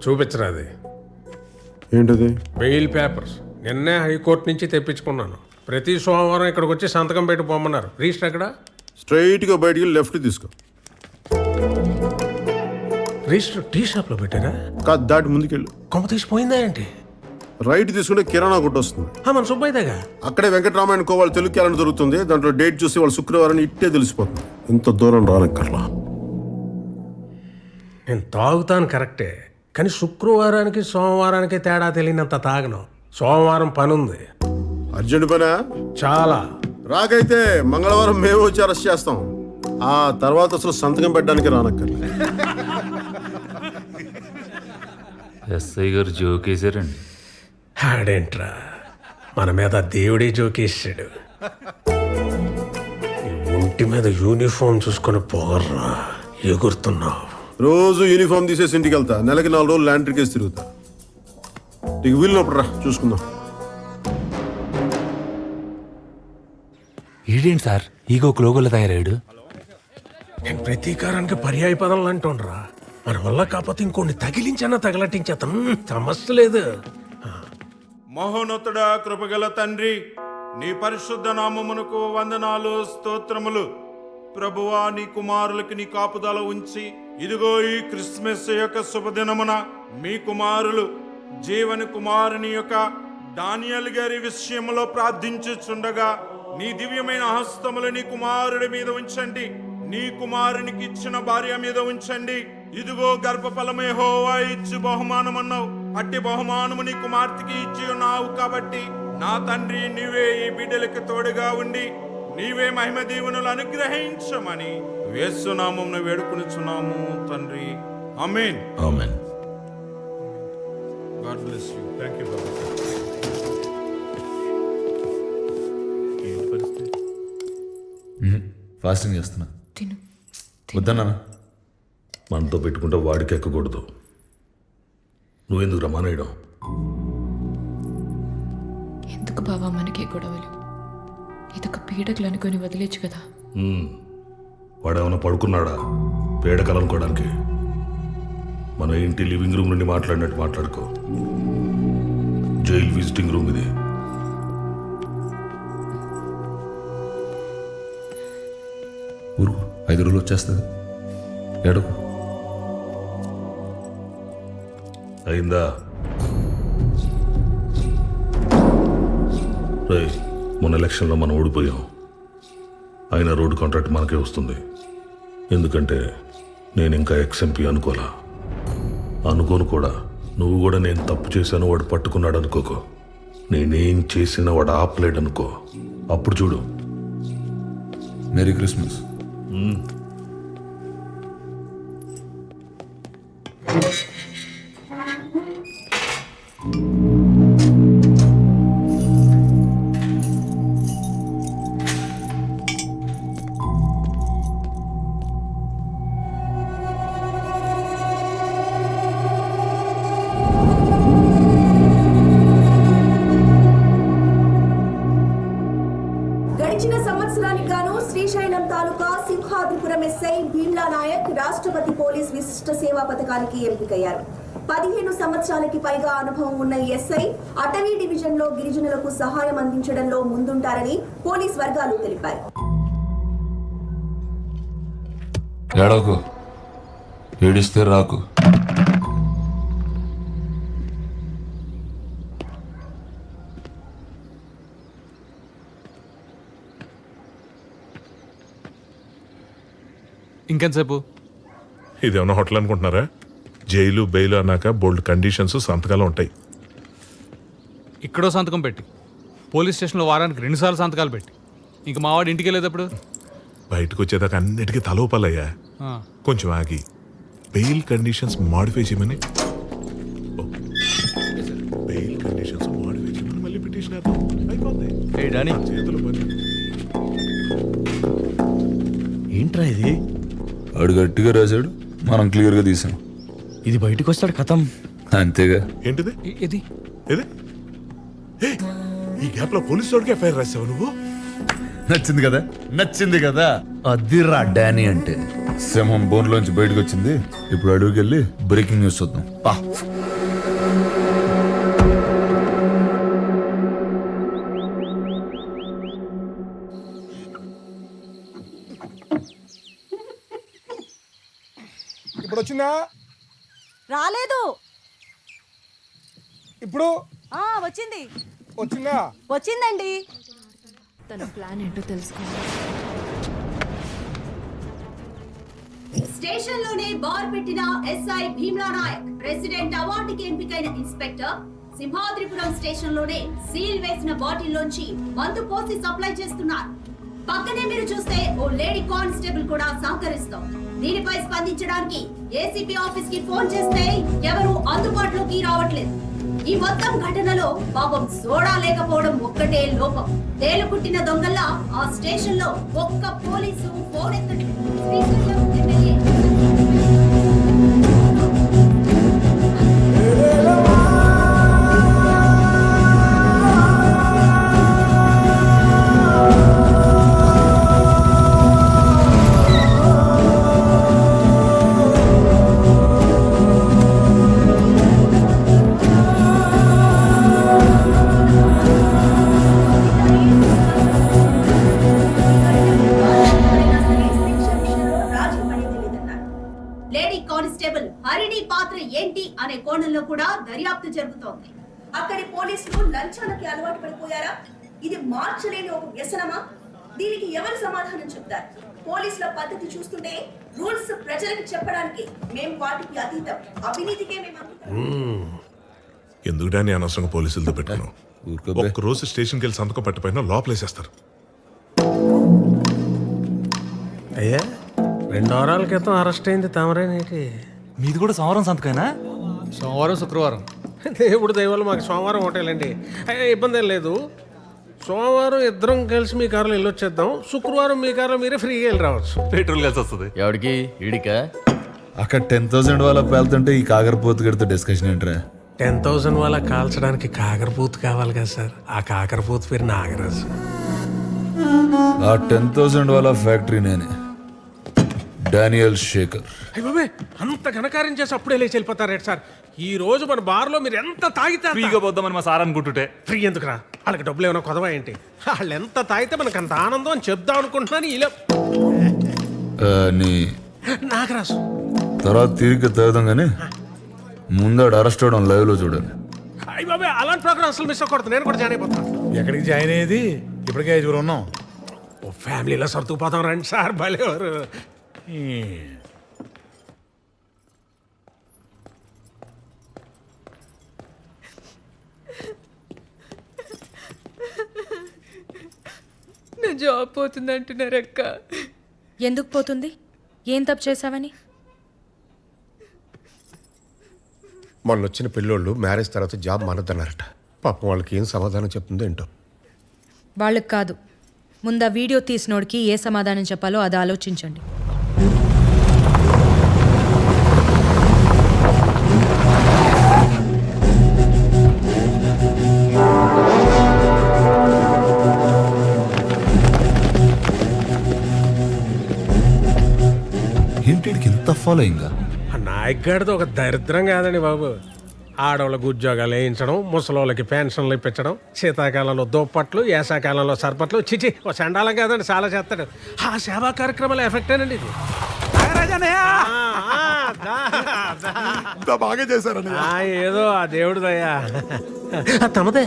చూపించరా అది. ఏంటది? బెయిల్ పేపర్స్ నిన్నే హైకోర్టు నుంచి తెప్పించుకున్నాను. ప్రతి సోమవారం ఇక్కడికి వచ్చి సంతకం పెట్టి పోమన్నారు. రిజిస్టర్ ఎక్కడ? స్ట్రైట్ గా బయటికి లెఫ్ట్ తీసుకో. రిజిస్టర్ టీ షాప్ లో పెట్టారా? కాదు, దాటి ముందుకెళ్ళు. కొమ్మ తీసిపోయిందా ఏంటి? రైట్ తీసుకుంటే కిరాణా కొట్టు వస్తుంది. మన సుబ్బయ్యదేగా. అక్కడే వెంకటరామాయణ కో వాళ్ళు తెలుగు క్యాలెండర్ దొరుకుతుంది. దాంట్లో డేట్ చూసి వాళ్ళు శుక్రవారం ఇట్టే తెలిసిపోతుంది. ఇంత దూరం రానక్కర్లా. నేను తాగుతాను కరెక్టే, కానీ శుక్రవారానికి సోమవారానికి తేడా తెలియనంత తాగను. సోమవారం పని ఉంది. అర్జెంట్ పనా? చాలా. రాకైతే మంగళవారం మేము వచ్చి అరెస్ట్ చేస్తాం. ఆ తర్వాత అసలు సంతకం పెట్టడానికి రానక్కర్లే. ఎస్ఐ గారు జోకేశారండి. ఆడేంట్రా, మన మీద దేవుడే జోకేసాడు. ఈ ఒంటి మీద యూనిఫామ్ చూసుకొని పోగర్రా, ఎగురుతున్నావు. రోజు యూనిఫామ్ తీసేసి ఇంటికి వెళ్తా. నెలకి 4 రోజులు ల్యాండ్ కేసు తిరుగుతా. నీకు వీలునప్పుడు రా, చూసుకుందాం. ఈడేంటి సార్ ఈగో క్లోగోలో తయారాడు? నేను ప్రతీకారానికి పర్యాయ పదం అంటుండ్రా. మన వల్ల కాకపోతే ఇంకోటి తగిలించన్నా తగలటించేతను సమస్య లేదు. మహోన్నతుడా, కృపగల తండ్రి, నీ పరిశుద్ధ నామమునకు వందనాలు, స్తోత్రములు. ప్రభువా, నీ కుమారులకి నీ కాపుదల ఉంచి ఇదిగో ఈ క్రిస్మస్ యొక్క శుభదినమున మీ కుమారులు జీవన కుమారుని యొక్క డానియల్ గారి విషయంలో ప్రార్థించుచుండగా నీ దివ్యమైన హస్తములు నీ కుమారుడి మీద ఉంచండి. నీ కుమారునికి ఇచ్చిన భార్య మీద ఉంచండి. ఇదిగో గర్భఫలమే యెహోవా ఇచ్చు బహుమానమన్నావు. అట్టి బహుమానము నీ కుమార్తెకి ఇచ్చి ఉన్నావు కాబట్టి నా తండ్రి, నీవే ఈ బిడ్డలకు తోడుగా ఉండి నీవే మహిమ దీవెనలు అనుగ్రహించమని యేసునామమున వేడుకొనుచున్నాము తండ్రి. ఆమేన్. ఆమేన్. God bless you. Thank you. Fasting చేస్తున్నా. తిను. వద్దన్నా. మనతో పెట్టుకుంటే వాడికి ఎక్కకూడదు. నువ్వెందుకు రమానేయడం? ఎందుకు బావా మనకే గొడవలు? ఇదొక పీడకలు అనుకొని వదిలేచ్చు కదా. వాడేమైనా పడుకున్నాడా పేడకలనుకోవడానికి? మన ఇంటి లివింగ్ రూమ్ నుండి మాట్లాడినట్టు మాట్లాడుకో. జైలు విజిటింగ్ రూమ్ ఇది. ఊరు 5 రోజులు వచ్చేస్తుంది. ఏడకు. అయిందా? రేయ్, మొన్న ఎలక్షన్లో మనం ఓడిపోయాం. అయినా రోడ్డు కాంట్రాక్ట్ మనకే వస్తుంది. ఎందుకంటే నేను ఇంకా ఎక్స్ఎంపీ అనుకోను కూడా. నువ్వు కూడా నేను తప్పు చేశాను వాడు పట్టుకున్నాడు అనుకోకో. నేనేం చేసినా వాడు ఆపలేడు అనుకో. అప్పుడు చూడు. Merry Christmas. గడిచిన సంవత్సరానికి గాను శ్రీశైలం తాలూకా సింహాద్రిపురం ఎస్ఐ భీమ్లా నాయక్ రాష్ట్రపతి పోలీస్ విశిష్ట సేవా పథకానికి ఎంపికయ్యారు. 15 సంవత్సరాలకి పైగా అనుభవం ఉన్న ఎస్ఐ అటవీ డివిజన్ లో గిరిజనులకు సహాయం అందించడంలో ముందుంటారని పోలీస్ వర్గాలు తెలిపారు. ఏడవకు, ఏడిస్తే రాకు. ఇంకెంతసేపు? ఇదేమన్నా హోటల్ అనుకుంటున్నారా? జైలు బెయిల్ అన్నాక బోల్డ్ కండిషన్స్, సంతకాలు ఉంటాయి. ఇక్కడో సంతకం పెట్టి, పోలీస్ స్టేషన్లో వారానికి 2 సార్లు సంతకాలు పెట్టి, ఇంక మావాడు ఇంటికి వెళ్ళేటప్పుడు బయటకు వచ్చేదాకా అన్నిటికీ తలోపాలయ్యా. కొంచెం ఆగి బెయిల్ కండిషన్స్ మాడిఫై చేయమని బెయిల్ కండిషన్స్ మాడిఫై చేయమని మళ్ళీ పిటిషన్ అయిపోతాయి. చేతులు పని. ఏంట్రా ఇది? వాడు గట్టిగా రాశాడు, మనం క్లియర్గా తీసాం. ఇది బయటకు వస్తాడు కథం. అంతేగా. ఏంటిది? ఇది ఏది? ఈ గ్యాప్ లో పోలీసు వాడికి ఎఫ్ఐఆర్ రాసావు నువ్వు? నచ్చింది కదా, నచ్చింది కదా. అదిరా డానీ అంటే. సింహం బోన్లోంచి బయటకు వచ్చింది. ఇప్పుడు అడుగుకి వెళ్ళి బ్రేకింగ్ న్యూస్ చూద్దాం. పా. ఇప్పుడు వచ్చిందా? రాలేదు. ఇప్పుడు వచ్చింది. వచ్చిందా? వచ్చిందండి. తన ప్లాన్ ఏంటో తెలుసుకోవాలి. స్టేషన్ లోనే బార్ పెట్టిన ఎస్ఐ భీమ్లా నాయక్, ప్రెసిడెంట్ అవార్డుకి ఎంపికైన ఇన్స్పెక్టర్ సింహాద్రిపురం స్టేషన్ లోనే సీల్ వేసిన బాటిల్ లోంచి మందు పోసి సప్లై చేస్తున్నారు. పక్కనే మీరు చూస్తే ఓ లేడీ కానిస్టేబుల్ కూడా సహకరిస్తాం. దీనిపై స్పందించడానికి ఏసీపీ ఆఫీస్ కి ఫోన్ చేస్తే ఎవరు అందుబాటులోకి రావట్లేదు. ఈ మొత్తం ఘటనలో పాపం సోడా లేకపోవడం ఒక్కటే లోపం. తేలుకుట్టిన దొంగల్లా ఆ స్టేషన్ లో ఒక్క పోలీసు ఫోన్ ఎత్తట్లేదు. Srisailam MLA lady constable Harini పాత్ర ఏంటి అనే కోణంలో కూడా దర్యాప్తు జరుగుతోంది. అక్కడి పోలీసులు లంచాలకి అలవాటు పడిపోయారా? ఇది మార్చలేని ఒక వ్యసనమా? దీనికి ఎవరు సమాధానం చెప్తారు? పోలీసుల పద్ధతి చూస్తుంటే రూల్స్ ప్రజలకు చెప్పడానికి మేము వాటికి అతీతం, అవినీతికే మేము ఎందుకు డాని అనవసరంగా పోలీసులతో పెట్టాను? ఒక్కరోజు స్టేషన్కి వెళ్ళి సంతకం పట్టిపోయినా లోపలేసేస్తారు. అయ్యా 2 వారాల క్రితం అరెస్ట్ అయింది తమరేనేటి? మీది కూడా సోమవారం సంతకైనా? సోమవారం శుక్రవారం. దేవుడు దయవల్ల మాకు సోమవారం హోటలండి. అయ్యా ఇబ్బంది ఏం లేదు. సోమవారం ఇద్దరం కలిసి మీ కారులో వెళ్ళొచ్చేద్దాం. శుక్రవారం మీ కారులో మీరే ఫ్రీగా వెళ్ళి రావచ్చు. పెట్రోల్ కలిసి వస్తుంది. ఎవడికి ఈడికా? అక్కడ 10,000 వాళ్ళ పేలుతుంటే ఈ కాకరపోతు గడితో డిస్కషన్ ఏంట్రా? 10,000 వాళ్ళ కాల్చడానికి కాకరపూత్ కావాలి కదా సార్. ఆ కాకరపూత్ పేరు నాగరాజు. ఆ 10,000 వాళ్ళ ఫ్యాక్టరీ నేనే, డానియల్ శేఖర్. అయ్య బాబే, అంత ఘనకార్యం చేసి అప్పుడే లేచి వెళ్ళిపోతారేంటి సార్? ఈ రోజు మన బార్లో మీరు ఎంత తాగితే ఫ్రీగా పోద్దామని మా సార్ అనుకుంటుంటే. ఫ్రీ ఎందుకురా? వాళ్ళకి డబ్బులు ఏమైనా కొదవా ఏంటి? వాళ్ళు ఎంత తాగితే మనకు అంత ఆనందం అని చెప్దాం అనుకుంటున్నాను. ఇలా నీ నాగరాజు తర్వాత తిరిగి తాగుదాం కానీ ముందాడు అరెస్ట్ అవడం లైవ్ లో చూడండి. అయ్య బాబే, అలాంటి ప్రోగ్రామ్ అసలు మిస్ అవ్వకూడదు. నేను కూడా జాయిన్ అయిపోతాను. ఎక్కడికి జాయిన్ అయ్యేది? ఇప్పటికే 5 ఉన్నాం. ఓ ఫ్యామిలీలో సర్దుకుపోతాం రండి సార్. భలేవారు. నా జాబ్ పోతుంది అంటున్నారు అక్క. ఎందుకు పోతుంది? ఏం తప్పు చేసావని? మొన్న వచ్చిన పిల్లోళ్ళు మ్యారేజ్ తర్వాత జాబ్ మానద్దన్నారట. పాపం వాళ్ళకి ఏం సమాధానం చెప్తుందో ఏంటో. వాళ్ళకి కాదు, ముందు ఆ వీడియో తీసినోడికి ఏ సమాధానం చెప్పాలో అది ఆలోచించండి. ఏంటికి ఇంత ఫాలోయింగ్? ఆ నాయక్ గారితో ఒక దరిద్రం కాదండి బాబు. ఆడవాళ్ళకు ఉద్యోగాలు వేయించడం, ముసలోళ్ళకి పెన్షన్లు ఇప్పించడం, శీతాకాలంలో దుప్పట్లు, వేసాకాలంలో సర్పట్లు. చిచి ఓ చండాలం కాదండి, చాలా చేస్తాడు. ఆ సేవా కార్యక్రమాల ఎఫెక్టేనండి ఇది. బాగా చేశారని ఏదో ఆ దేవుడు దయ్యా. తమదే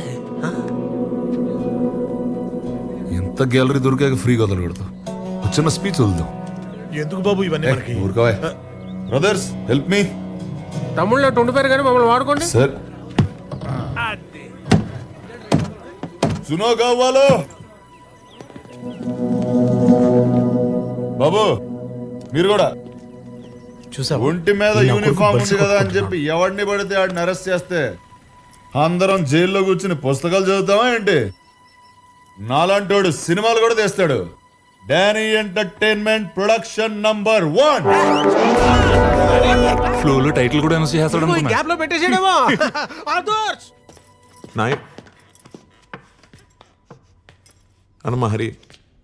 ఎంత గ్యాలరీ దొరికాక ఫ్రీగా వదలకూడదు. చిన్న స్పీచ్ వదులుదాం. ఎందుకు బాబు ఇవన్నీ మనకి? ఊరుకోవా. Brothers help me. తమ్ముళ్ళు ఉండిపోయారు కానీ మమ్మల్ని వాడుకోండి సార్. సునో కావాలో బాబు, మీరు కూడా చూసా. ఒంటి మీద యూనిఫామ్ ఉంది కదా అని చెప్పి ఎవడిని పడితే ఆడిని అరెస్ట్ చేస్తే అందరం జైల్లో కూర్చుని పుస్తకాలు చదువుతామా ఏంటి? నాలాంటోడు సినిమాలు కూడా తీస్తాడు. Danny entertainment production number 1. ఫ్లోలో టైటిల్ కూడా అనౌన్స్ చేస్తాడు. గ్యాప్ లో పెట్టేసేయడమో. నాయక్ అన్నమా హరి,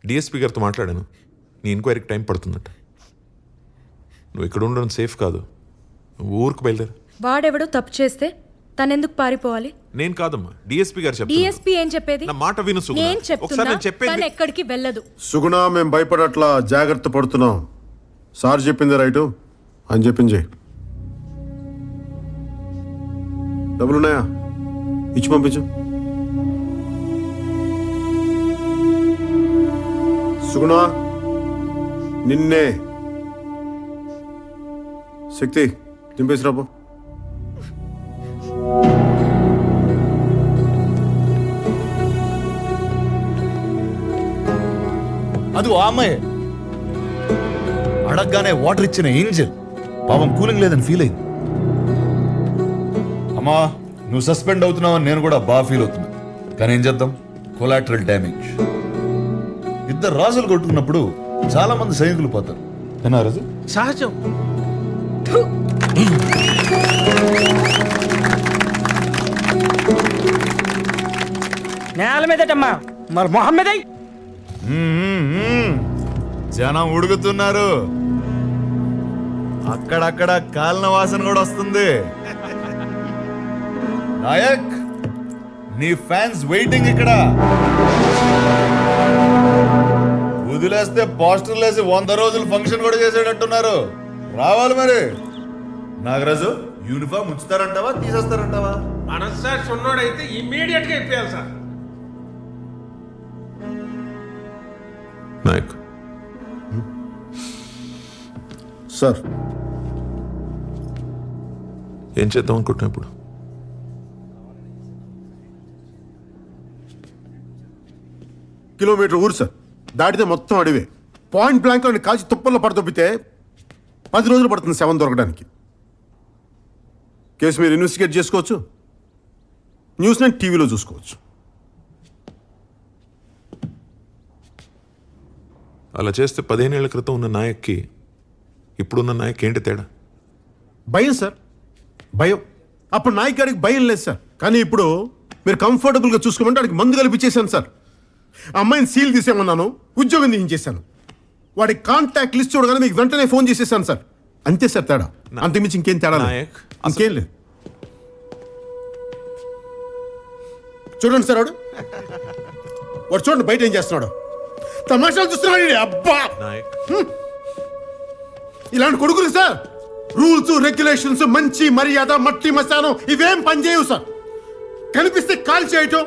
డిఎస్పీ గారితో మాట్లాడాను. నీ ఎంక్వైరీకి టైం పడుతుందట. నువ్వు ఇక్కడ ఉండడం సేఫ్ కాదు. నువ్వు ఊరికి బయలుదేరు. వాడెవడో తప్పు చేస్తే తనెందుకు పారిపోవాలి? నేను కాదమ్మా, డిఎస్పీ గారు చెప్తారు. డిఎస్పీ ఏం చెప్పేది? నా మాట విను సుగుణ. నేను ఒకసారి చెప్తున్నా, నేను చెప్పేది తను ఎక్కడికి వెళ్ళదు. సుగుణ, మేము భయపడట్లా, జాగ్రత్త పడుతున్నాం. సార్ చెప్పింది రైటు. అని చెప్పింది చేయి. డబ్బులున్నాయా? ఇచ్చి పంపించు. సుగుణ, నిన్నే. శక్తి దింపేసి రాబో. అది ఆ అమ్మాయి అడగగానే వాటర్ ఇచ్చిన ఏంజల్ పాపం కూలింగ్ లేదని ఫీల్ అయింది. అమ్మా నువ్వు సస్పెండ్ అవుతున్నావని నేను కూడా బాగా ఫీల్ అవుతున్నా. కానీ ఏం చేద్దాం, కొలాటరల్ డ్యామేజ్. ఇద్దరు రాజులు కొట్టుకున్నప్పుడు చాలా మంది సైనికులు పోతారు. ఏనా రాజు? సహజం. నేల మీదటమ్మా, మరి మొహం మీద జనం ఉడుకుతున్నారు. అక్కడక్కడ కాలిన వాసన కూడా వస్తుంది. నాయక్, నీ ఫ్యాన్స్ వెయిటింగ్ ఇక్కడ. వదిలేస్తే పోస్టర్లు వేసి 100 రోజులు ఫంక్షన్ కూడా చేసేటట్టున్నారు. రావాలి మరి. నాగరాజు, యూనిఫామ్ ఉంచుతారంటావా తీసేస్తారంటావా? మనస్సాక్షి ఉన్నోడైతే ఇమ్మీడియట్ గా ఇప్పేయాలి సార్. నాయక్ సార్, ఏం చేద్దాం అనుకుంటున్నా ఇప్పుడు? కిలోమీటర్ ఊరు సార్, దాటితే మొత్తం అడివే. పాయింట్ బ్లాంక్ అని కాల్చి తుప్పల్లో పడతొప్పితే 10 రోజులు పడుతుంది శవం దొరకడానికి. కేసు మీరు ఇన్వెస్టిగేట్ చేసుకోవచ్చు, న్యూస్ నేను టీవీలో చూసుకోవచ్చు. అలా చేస్తే 15 ఏళ్ల క్రితం ఉన్న నాయక్కి ఇప్పుడున్న నాయక్ ఏంటి తేడా? భయం సార్, భయం. అప్పుడు నాయక్ గారికి భయం లేదు సార్. కానీ ఇప్పుడు మీరు కంఫర్టబుల్గా చూసుకోమంటే వాడికి మందు కలిపించేశాను సార్. ఆ అమ్మాయిని సీల్ తీసేమన్నాను, ఉద్యోగం తీయించేశాను. వాడి కాంటాక్ట్ లిస్ట్ చూడగానే మీకు వెంటనే ఫోన్ చేసేసాను సార్. అంతే సార్ తేడా, అంతకుమించి ఇంకేం తేడా లేదు. ఇంకేం లేదు. చూడండి సార్, వాడు చూడండి బయట ఏం చేస్తున్నాడు. తమాషాలు చూస్తున్నాడు. అబ్బా, ఇలాంటి కొడుకులు సార్ రూల్స్ రెగ్యులేషన్స్, మంచి మర్యాద, మట్టి మశానం ఇవేం పనిచేయవు సార్. కనిపిస్తే కాల్ చేయటం,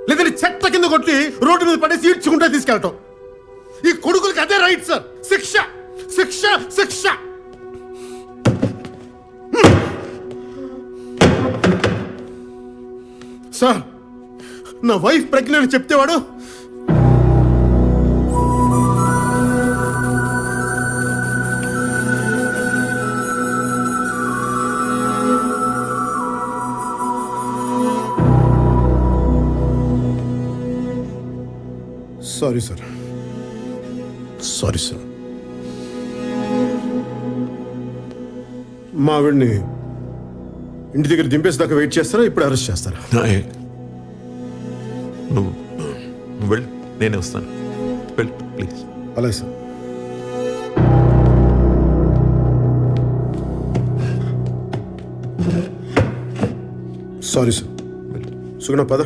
లేదంటే చెత్త కింద కొట్టి రోడ్డు మీద పడేసి ఈడ్చుకుంటే తీసుకెళ్ళటం. ఈ కొడుకులకి అదే రైట్ సార్. శిక్ష శిక్ష శిక్ష. సార్, నా వైఫ్ ప్రెగ్నెంట్ చెప్తే వాడు సారీ సార్, సారీ సార్. మా ఆవిడ్ని ఇంటి దగ్గర దింపేసేదాకా వెయిట్ చేస్తారా, ఇప్పుడు అరెస్ట్ చేస్తారా? నాయక్ నువ్వు వెళ్ళు, నేనే వస్తాను. వెళ్ళు ప్లీజ్. అలాగే సార్. Sorry sir. సుగుణ పద.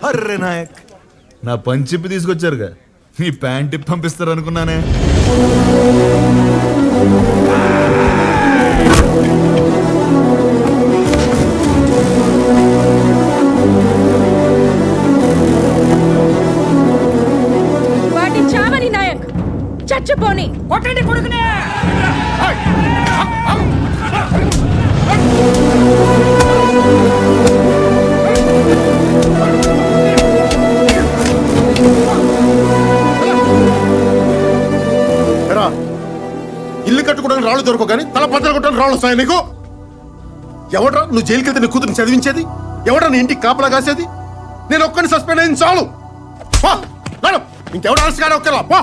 అర్రే నాయక్, నా పంచిప్పి తీసుకొచ్చారుగా, నీ ప్యాంట్ ఇప్పి పంపిస్తారు అనుకున్నానే. వాటి చావని నాయక్, చచ్చిపోని కొట్టండి కొడుకునే. ఇల్లు కట్టుకోవడానికి రాళ్ళు దొరకవు కానీ తల పద్దలు కొట్టడానికి రాళ్ళు వస్తాయి నీకు. ఎవడ్రా నువ్వు జైలుకి వెళ్తే నీ కూతురు చదివించేది? ఎవడ్రా నీ ఇంటికి కాపలా కాసేది? నేను ఒక్కడిని సస్పెండ్ అయింది చాలు. ఇంకెవడు ఆలస్య కాడ ఒక్కరా పో.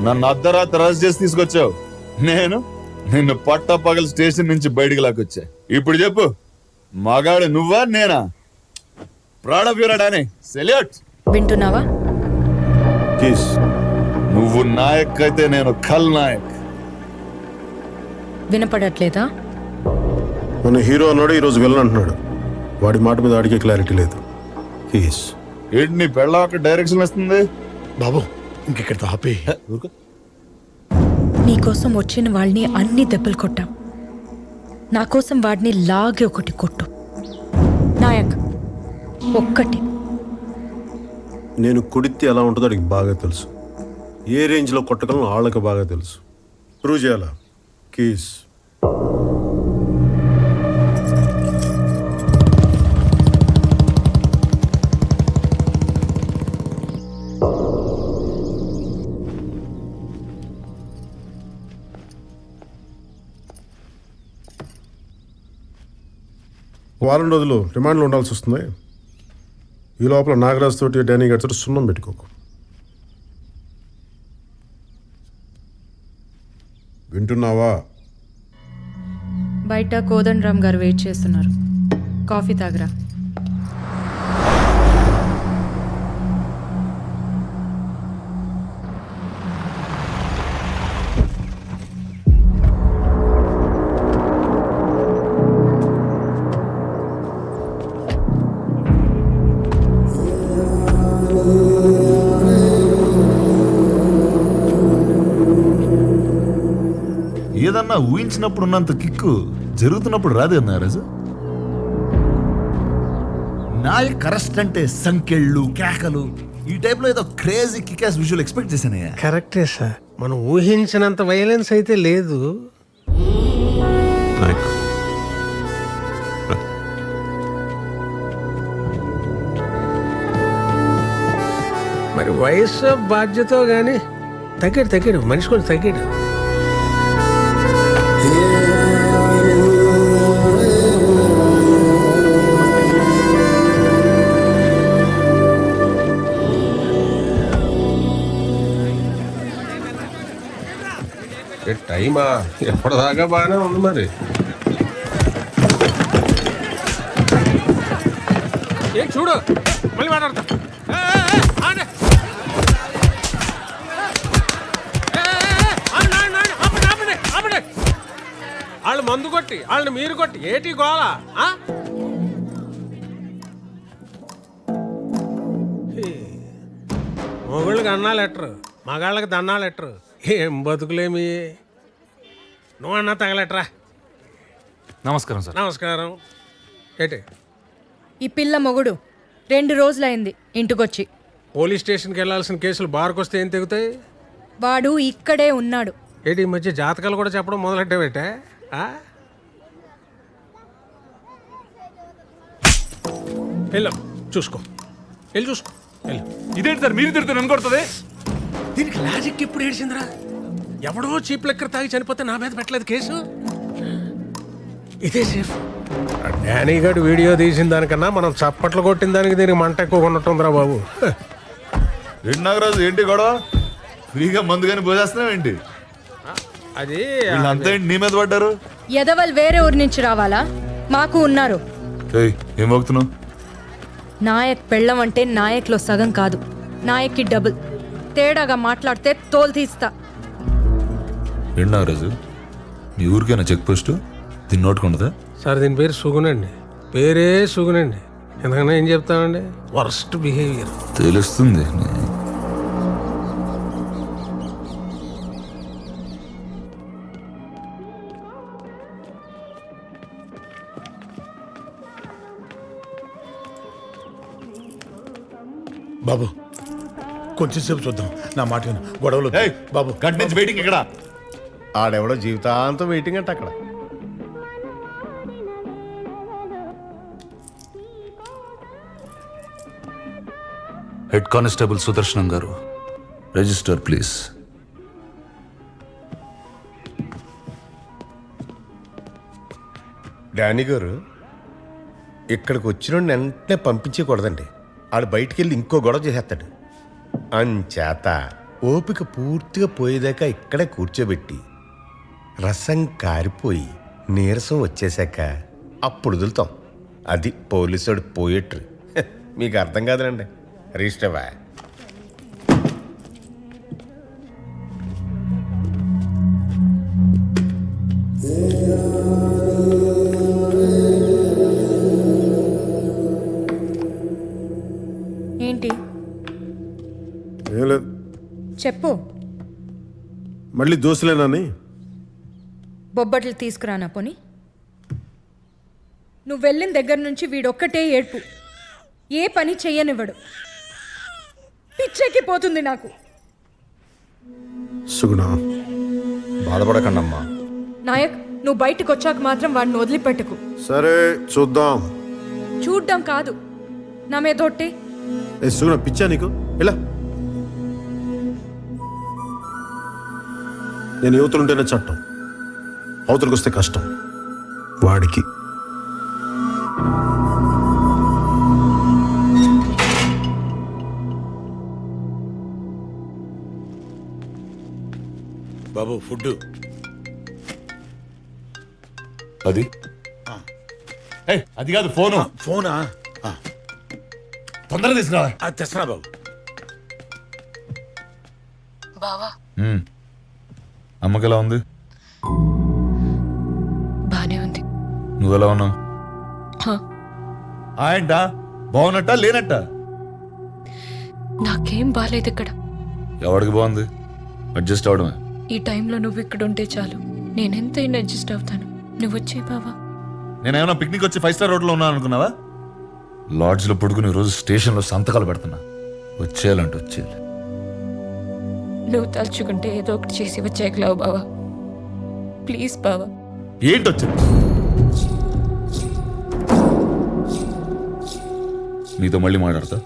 నన్ను అర్ధరాత్రి అరెస్ట్ చేసి తీసుకొచ్చావు. నేను నిన్ను పట్టపగల స్టేషన్ నుంచి బయటికి లాక్కొచ్చా. ఇప్పుడు చెప్పు, మగాడు నువ్వా నేనా? Proud of your Danny, salute. వింటున్నావా? కీస్. నువ్వు నాయక్ అయితే నేను ఖల్ నాయక్. వినపడట్లేదా? మన హీరో అన్నాడు, ఈరోజు విలన్ అంటున్నాడు. వాడి మాట మీద వాడికి క్లారిటీ లేదు. కీస్. ఏంటి నీ పెళ్ళ ఒక డైరెక్షన్ వస్తుంది? బాబు ఇంకెక్కడ ఆపే. నీకోసం వచ్చిన వాళ్ళని అన్ని దెబ్బలు కొట్టాం. నా కోసం వాడిని లాగి ఒకటి కొట్టు. నాయక్, ఒక్కటి. నేను కొడితే ఎలా ఉంటుందో వాడికి బాగా తెలుసు. ఏ రేంజ్లో కొట్టగలను వాళ్ళకి బాగా తెలుసు. ప్రూవ్ చేయాలా? కీస్. వారం రోజులు రిమాండ్లో ఉండాల్సి వస్తుంది. ఈ లోపల నాగరాజ్ తోటి డానీ గారి తోటి సున్నం పెట్టుకోకు. వింటున్నావా? బయట కోదండరామ్ గారు వెయిట్ చేస్తున్నారు. కాఫీ తాగరా. ఏదన్నా ఊహించినప్పుడు ఉన్నంత కిక్కు జరుగుతున్నప్పుడు రాదు నారాజు. నాయక్ అరెస్ట్ అంటే సంకెళ్ళు, కేకలు, ఈ టైప్ లో ఏదో క్రేజీ కికాస్ విజువల్ ఎక్స్పెక్ట్ చేశానయ్యా. కరెక్టే సార్, మనం ఊహించినంత వైలెన్స్ అయితే లేదు. నాయక్ మరి వయసు బాధ్యత గానీ తగ్గాడు మనిషి కూడా తగ్గాడు. టైమా ఎప్పటిదాకా బాగానే ఉంది. మరి ఏం చూడు, మళ్ళీ మాట్లాడతా. వాళ్ళు మందు కొట్టి వాళ్ళని మీరు కొట్టి ఏటి గోలా? మొగుళ్ళకి అన్నా లెటరు, మగాళ్ళకి దన్నా లెటరు. ఏం బతుకులేమి. నువ్వు అన్నా తగలెట్రా. నమస్కారం సార్. నమస్కారం. ఏటి ఈ పిల్ల మొగుడు 2 రోజులైంది ఇంటికొచ్చి. పోలీస్ స్టేషన్కి వెళ్ళాల్సిన కేసులు బార్కు వస్తే ఏం తెగుతాయి? వాడు ఇక్కడే ఉన్నాడు. ఏంటి ఈ మధ్య జాతకాలు కూడా చెప్పడం మొదలెట్టావేటే? వెళ్ళు చూసుకో, వెళ్ళి చూసుకో, వెళ్ళు. ఇదేంటి సార్ మీరు తిడుతున్నారు, నన్ను కొడుతుంది? దీనికి లాజిక్ ఎప్పుడు ఏడ్చిందిరా? ఎవడో చీప్ లెక్కర్ తాగి చనిపోతే నా మీద పెట్టలేదు కేసు. ఇదే సేఫ్. డానీ గారు వీడియో తీసిన దానికన్నా మనం చప్పట్లు కొట్టిన దానికి దీనికి మంట ఎక్కువ ఉన్నట్టుందిరా బాబు. ఏంటి నాగరాజు, ఏంటి గొడవ? ఫ్రీగా మందు కానీ పోసేస్తున్నావు ఏంటి? అది అంతా ఏంటి నీ మీద పడ్డారు? ఎదవల్ వేరే ఊరి నుంచి రావాలా? మాకు ఉన్నారు. ఏం మోగుతున్నావు? నాయక్ పెళ్ళం అంటే నాయక్లో సగం కాదు, నాయక్కి డబుల్. తేడాగా మాట్లాడితే తోలు తీస్తా. ఏంటి నాగరాజు, మీ ఊరికైనా చెక్ పోస్ట్ దీన్ని నోటుకుండదా? సార్ దీని పేరు సుగునండి. పేరే సుగునండి. ఎందుకన్నా ఏం చెప్తామండి, వర్స్ట్ బిహేవియర్. తెలుస్తుంది. బాబు కొంచెం సేపు చూద్దాం, నా మాట విను. గొడవలు బాబు. గంట నుంచి వెయిటింగ్ ఇక్కడ. ఆడెవడో జీవితాంతం వెయిటింగ్ అంటే అక్కడ. హెడ్ కానిస్టేబుల్ సుదర్శనం గారు, రిజిస్టర్ ప్లీజ్. డానీ గారు, ఇక్కడికి వచ్చిన వెంటనే పంపించకూడదండి. ఆడు బయటికి వెళ్ళి ఇంకో గొడవ చేసేస్తాడు. అంచేత ఓపిక పూర్తిగా పోయేదాకా ఇక్కడే కూర్చోబెట్టి రసం కారిపోయి నీరసం వచ్చేసాక అప్పుడు వదులుతాం. అది పోలీసుడు పోయేట్రు. మీకు అర్థం కాదులండి. రిజిస్టర్వా? ఏంటి ఏం లేదు, చెప్పు. మళ్ళీ దోశలేనని. బొబ్బట్లు తీసుకురానా పోని? నువ్వు వెళ్ళిన దగ్గర నుంచి వీడొక్కటే ఏడ్పు. ఏ పని చెయ్యనివ్వడు. పిచ్చెక్కిపోతుంది నాకు. సుగుణ, బాధపడకండమ్మా. నాయక్, నువ్వు బయటకు వచ్చాక మాత్రం వాడిని వదిలిపెట్టకు. సరే చూద్దాం. చూడ్డం కాదు, నా మీద ఒట్టే. ఏ సుగుణ, పిచ్చా నీకు? ఇలా నేను యువతులుంటేనే చట్టం, అవతలకు వస్తే కష్టం. వాడికి బాబు ఫుడ్ అది అది కాదు ఫోను. ఫోనా? తొందరగా తీసుకురా. తెస్తున్నా బాబు. బావా, అమ్మకి ఎలా ఉంది? బానే ఉంది. నువ్వెలా ఉన్నావు? ఏంట బాగున్నట్ట లేనట్ట? నాకేం బాలేదు ఇక్కడ. ఎవరికి బాగుంది? అడ్జస్ట్ అవడమే. ఈ టైంలో నువ్వు ఇక్కడ ఉంటే చాలు. నేనెంతైనా అడ్జస్ట్ అవుతాను. నువ్వు వచ్చే బావా. నేనేమన్నా పిక్నిక్ వచ్చి 5 స్టార్ హోటల్లో ఉన్నాను అనుకున్నావా? లాడ్జ్లో పడుకుని రోజు స్టేషన్లో సంతకాలు పెడుతున్నా. వచ్చేయాలంటే వచ్చేయాలి. నువ్వు తలుచుకుంటే ఏదో ఒకటి చేసి వచ్చేయగలవు బావా. ప్లీజ్ బావా. ఏంటి వచ్చింది? నీతో మళ్ళీ మాట్లాడతా.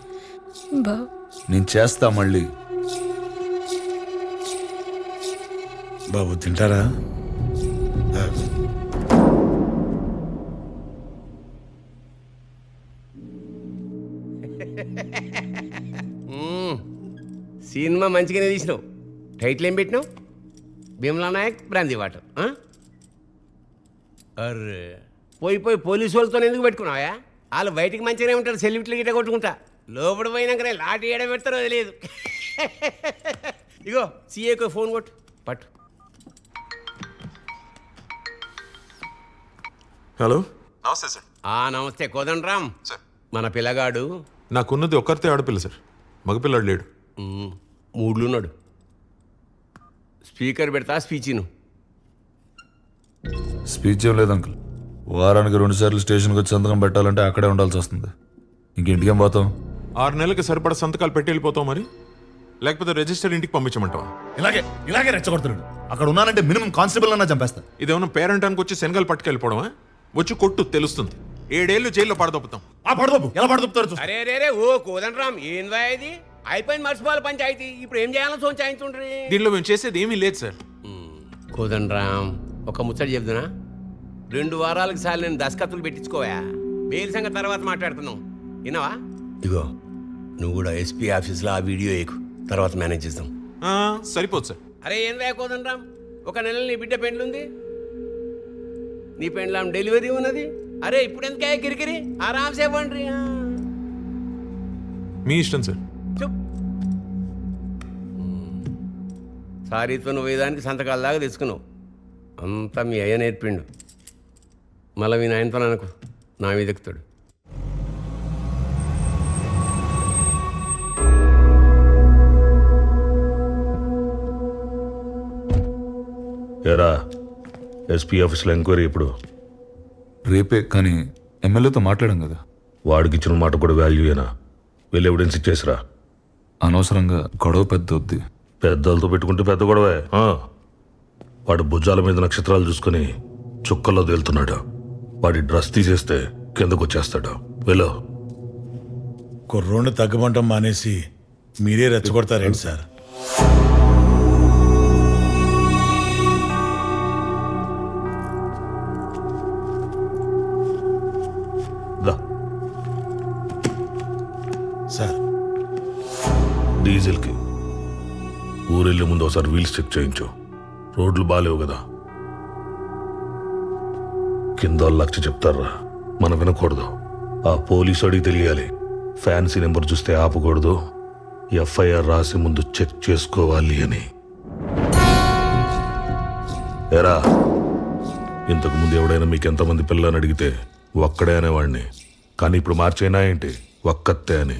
బావా, నేను చేస్తా మళ్ళీ. బాబు తింటారా? సినిమా మంచిగానే తీసినావు. టైటిల్ ఏం పెట్టినావు? Bheemla Nayak brandy water. అర్రే, పోయి పోలీసు వాళ్ళతో ఎందుకు పెట్టుకున్నావా? వాళ్ళు బయటికి మంచిగానే ఉంటారు, సెల్యూట్లు గిట్ట కొట్టుకుంటా. లోపల పోయినాకనే లాటి ఏడ పెడతారో తెలియదు. ఇగో సీఏకు ఫోన్ కొట్టు. పట్టు. హలో, నమస్తే సార్. నమస్తే కోదండరామ్ సార్. మన పిల్లగాడు నాకున్నది ఒక్కరితే ఆడపిల్ల సార్, మగపిల్లాడు లేడు. మూడ్లున్నాడు. స్పీకర్ పెడతా స్పీచిను. స్పీచ్ ఏం లేదు అంకుల్. వారానికి 2 సార్లు స్టేషన్కి వచ్చి సంతకం పెట్టాలంటే అక్కడే ఉండాల్సి వస్తుంది. ఇంకేం పోతాం? 6 నెలలకి సరిపడా సంతకాలు పెట్టి వెళ్ళిపోతాం మరి, లేకపోతే రిజిస్టర్ ఇంటికి పంపించమంటావా? ఇలాగే రెచ్చగొడుతున్నాడు. అక్కడ ఉన్నానంటే మినిమం కానిస్టేబుల్ అన్నా చంపేస్తా. ఇదేమన్నా పేరెంటానికి వచ్చి శనగలు పట్టుకెళ్ళిపోవడమా? వచ్చి కొట్టు తెలుస్తుంది. 7 ఏళ్ళు జైల్లో పడదొప్పుతాం. ఎలా పడదొప్పుతారు? అరే రే ఓ కోదండరామ్, ఏందా ఇది? అయిపోయింది మర్చిపోవాలి పంచాయతీ. ఇప్పుడు ఏం చేయాలో సోంచాయించుండ్రి. దీనిలో మేము చేసేది ఏమీ లేదు సార్. కోదండరామ్, ఒక ముచ్చట చెప్తున్నా. 2 వారాలకు సార్లు నేను దస్కత్తులు పెట్టించుకోవా. బెయిల్ సంగతి తర్వాత మాట్లాడుతున్నాం. విన్నావా? ఇగో నువ్వు కూడా ఎస్పీ ఆఫీస్లో ఆ వీడియో ఎక్కు, తర్వాత మేనేజ్ చేద్దాం. సరిపోదు సార్. అరే ఏం కోదండరామ్, 1 నెల నీ బిడ్డ పెండ్లుంది, నీ పెండ్లాం డెలివరీ ఉన్నది. అరే ఇప్పుడు ఎందుకే కిరికిరి? ఆరామ్సే పండ్రి. మీ ఇష్టం సార్. సారీతో నువ్వు వేదానికి సంతకాల దాకా తెచ్చుకున్నావు. అంతా మీ అయ్య నేర్పిండు. మళ్ళీ మీ నాయనతో అనుకో, నా మీద ఎక్కుతాడు. ఎరా, ఎస్పీ ఆఫీస్లో ఎంక్వైరీ ఇప్పుడు రేపే. కానీ ఎమ్మెల్యేతో మాట్లాడాం కదా. వాడికి ఇచ్చిన మాట కూడా వాల్యూయేనా? వెళ్ళి ఎవిడెన్స్ ఇచ్చేసిరా. అనవసరంగా గొడవ పెద్ద వద్ది. పెద్దలతో పెట్టుకుంటే పెద్ద గొడవే. వాడు భుజాల మీద నక్షత్రాలు చూసుకుని చుక్కల్లో తేలుతున్నాడు. వాడి డ్రెస్ తీసేస్తే కిందకు వచ్చేస్తాడు. వెళ్ళు. కుర్రోని తగ్గమంటం మానేసి మీరే రెచ్చగొడతారేంటి సార్? సార్, డీజిల్కి ఊరెళ్ళే ముందు ఒకసారి వీల్స్ చెక్ చేయించు. రోడ్లు బాగాలేవు కదా, కింద లక్ష చెప్తారా, మనం వినకూడదు. ఆ పోలీసు అడిగి తెలియాలి. ఫ్యాన్సీ నెంబర్ చూస్తే ఆపకూడదు, ఎఫ్ఐఆర్ రాసి ముందు చెక్ చేసుకోవాలి అని. ఎరా, ఇంతకు ముందు ఎవడైనా మీకు ఎంతమంది పిల్లని అడిగితే ఒక్కడే అనేవాడిని, కానీ ఇప్పుడు మార్చైనా ఏంటి ఒక్కతే అని.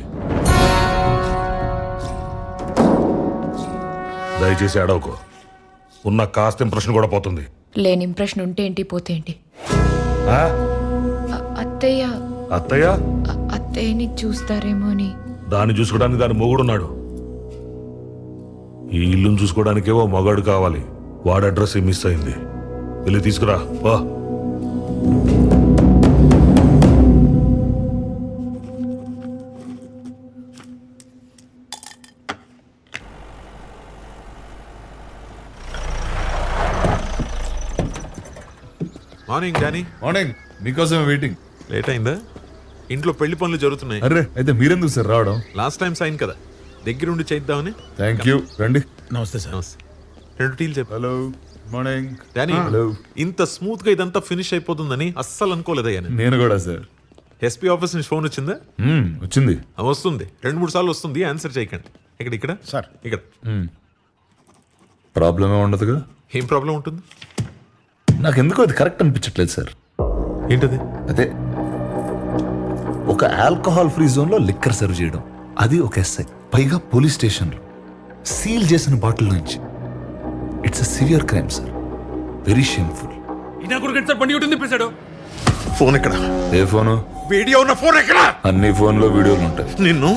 దయచేసి అడవకో, ఉన్న కాస్త ఇంప్రెషన్ కూడా పోతుంది. లేని ఇంప్రెషన్ ఉంటే ఏంటి పోతే ఏంటి. ఆ? అత్తయ్య అత్తయ్య అత్తయ్యని చూస్తారేమో అని. దాన్ని చూసుకోవడానికి దాని మొగుడున్నాడు. ఈ ఇల్లును చూసుకోవడానికే ఓ మగాడు కావాలి. వాడి అడ్రస్ మిస్ అయింది. వెళ్ళి తీసుకురా. వా. Morning Danny. మార్నింగ్. మీకోసం వెయిటింగ్. లేట్ అయిందా? ఇంట్లో పెళ్లి పనులు జరుగుతున్నాయి. అరే, అయితే మీరెందుకు సార్ రావడం? లాస్ట్ టైం సైన్ కదా, దగ్గరుండి చేద్దామని. Thank you. రండి. నమస్తే సార్. నమస్తే. 2 టీలు చెప్పు. హలో. మార్నింగ్. Danny, hello. ఇంత స్మూత్ గా ఇదంతా ఫినిష్ అయిపోతుందని అస్సలు అనుకోలేదయ్యా నేను. నేను కూడా సార్. ఎస్పీ ఆఫీస్ నుంచి ఫోన్ వచ్చిందా? వచ్చింది. వస్తుంది, 2-3 సార్లు వస్తుంది. ఆన్సర్ చేయకండి. ఇక్కడ సార్. ఇక్కడ ప్రాబ్లం ఏమి ఉండదుగా? ఏం ప్రాబ్లం ఉంటుంది? నాకు ఎందుకో అది కరెక్ట్ అనిపించట్లేదు సార్. ఏంటది? అదే ఒక ఆల్కహాల్ ఫ్రీ జోన్ లో లిక్కర్ సర్వ్ చేయడం, అది ఒక ఎస్ఐ, పైగా పోలీస్ స్టేషన్లో సీల్ చేసిన బాటిల్ నుంచి. It's a severe crime sir. Very shameful. Phone ఎక్కడ? ఏ ఫోను? వీడియో ఉన్న ఫోన్ ఎక్కడ? అన్ని ఫోన్లో వీడియోలు ఉంటాయి. నిన్ను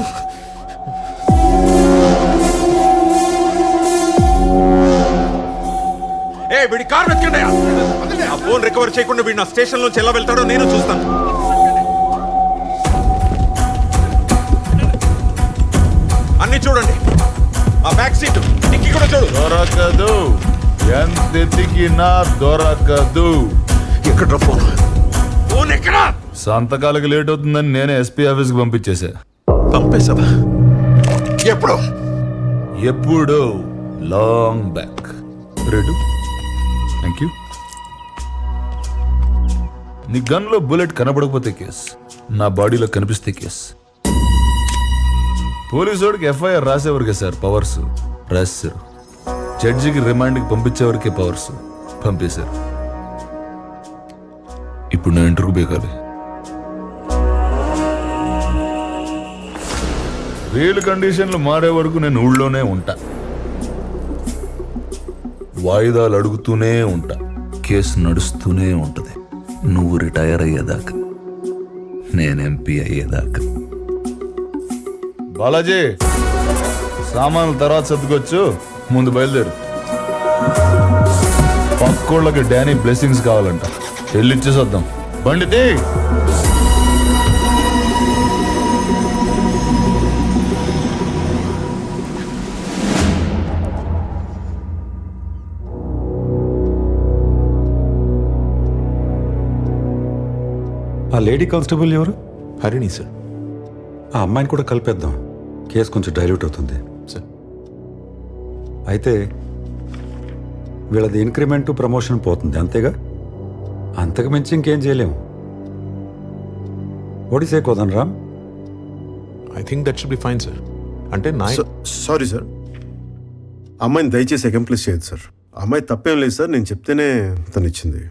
వీడి కార్ వెతకండి. ఆ ఫోన్ రికవర్ చేయకుండా వీడు నా స్టేషన్ నుంచి ఎలా వెళ్తాడో నేను చూస్తాను. అన్ని చూడండి. ఆ బ్యాక్ సీట్ డిక్కీ కూడా చూడు. దొరకదు, ఎంత ఎతికినా దొరకదు. ఎక్కడ ఫోన్? ఫోన్ ఎక్కడ? సంతకాలకు లేట్ అవుతుందని నేనే ఎస్పీ ఆఫీస్కి పంపించేశా. పంపేసావా? ఎప్పుడు? ఎప్పుడు? Long back. Ready? Thank you. నీ గన్లో బుల్లెట్ కనబడకపోతే కేస్, నా బాడీలో కనిపిస్తే కేస్. పోలీసోడికి ఎఫ్ఐఆర్ రాసేవరకే సార్ పవర్స్, రాశారు. జడ్జికి రిమాండ్కి పంపించేవరకే పవర్స్, పంపేశారు. ఇప్పుడు నా ఇంటర్వ్యూ బేకాలి. వీలు కండిషన్లు మారే వరకు నేను ఊళ్ళోనే ఉంటా. వాయిదాలు అడుగుతూనే ఉంటా. కేసు నడుస్తూనే ఉంటది. నువ్వు రిటైర్ అయ్యేదాకా, నేను ఎంపీ అయ్యేదాకా. బాలాజీ, సామాన్లు తర్వాత సర్దుకొచ్చు, ముందు బయలుదేరు. పక్కోళ్ళకి డానీ బ్లెస్సింగ్స్ కావాలంట, వెళ్ళి ఇచ్చేసొద్దాం. బండి తీ. ఆ లేడీ కానిస్టేబుల్ ఎవరు? హరిణి సార్. ఆ అమ్మాయిని కూడా కలిపేద్దాం, కేసు కొంచెం డైల్యూట్ అవుతుంది సార్. అయితే వీళ్ళది ఇంక్రిమెంట్ ప్రమోషన్ పోతుంది, అంతేగా? అంతకు మించి ఇంకేం చేయలేము. ఒడిసే Kodan Ram. I think that should be fine sir. అంటే సారీ సార్, అమ్మాయిని దయచేసి అకంప్లిష్ చేయదు సార్. అమ్మాయి తప్పేం లేదు సార్, నేను చెప్తేనే తను ఇచ్చింది.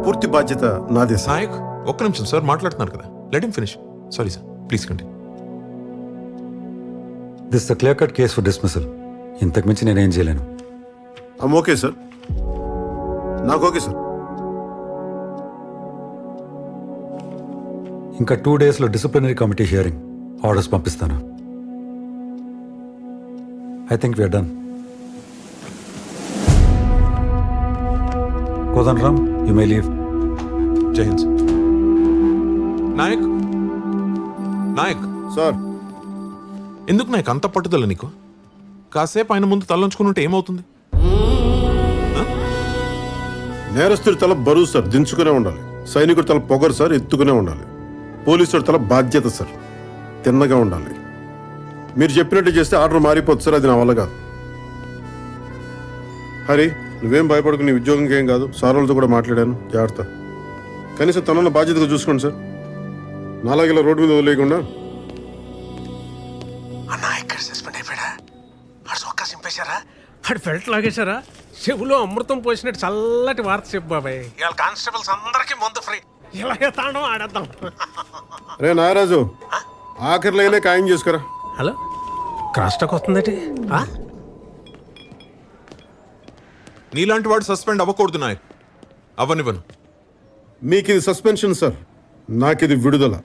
పూర్తి బాధ్యత నాదే సార్. నాయక్, ఒక్క నిమిషం సార్, మాట్లాడుతున్నారు కదా, let him finish. Sorry sir, please continue. This the clear cut case for dismissal. ఇంతకు మించి నేనేం చేయలేను. ఓకే సార్, నాకు ఓకే సార్. ఇంకా 2 డేస్లో డిసిప్లినరీ కమిటీ హియరింగ్ ఆర్డర్స్ పంపిస్తాను. I think we are done. Kodan Ram, you may leave. Jai Hind. Naik, Naik sir. ఎందుకు నాయక్ అంత పట్టుదల నీకు? కాసేపు ఆయన ముందు తలంచుకుని ఉంటే ఏమవుతుంది? నేరస్తుడి తల బరువు సార్, దించుకునే ఉండాలి. సైనికుడి తల పొగరు సార్, ఎత్తుకునే ఉండాలి. పోలీసుడి తల బాధ్యత సార్, తిన్నగా ఉండాలి. మీరు చెప్పినట్టు చేస్తే ఆర్డర్ మారిపోతుంది సార్, అది నా వల్ల కాదు. హరి, నువ్వేం భయపడకు, నీ ఉద్యోగంకి ఏం కాదు. సార్ వాళ్ళతో కూడా మాట్లాడాను, జాగ్రత్త. కనీసం తనన్న బాధ్యతగా చూసుకోండి సార్. నాలాగే ఇలా రోడ్డు మీద వదిలేయకుండా. అన్నా ఇక్కడ సస్పెండ్ అయిపోయాడా? ఆడు చొక్కా చింపేశారా? ఆడు బెల్ట్ లాగేశారా? చెవులో అమృతం పోసినట్టు చల్లటి వార్త చెప్పు బాబాయ్. ఇవాళ కానిస్టేబుల్స్ అందరికీ ముందు ఫ్రీ. ఇలాగే తాండం ఆడేద్దాం. రే నాగరాజు, ఆఖరి లైనే ఖాయం చేసుకురా. హలో, క్రాస్ టాక్ వస్తుందటి. నీలాంటి వాడు సస్పెండ్ అవ్వకూడదు నాయక్. అవ్వనివ్వను. మీకు ఇది సస్పెన్షన్ సార్, నాకు ఇది విడుదల.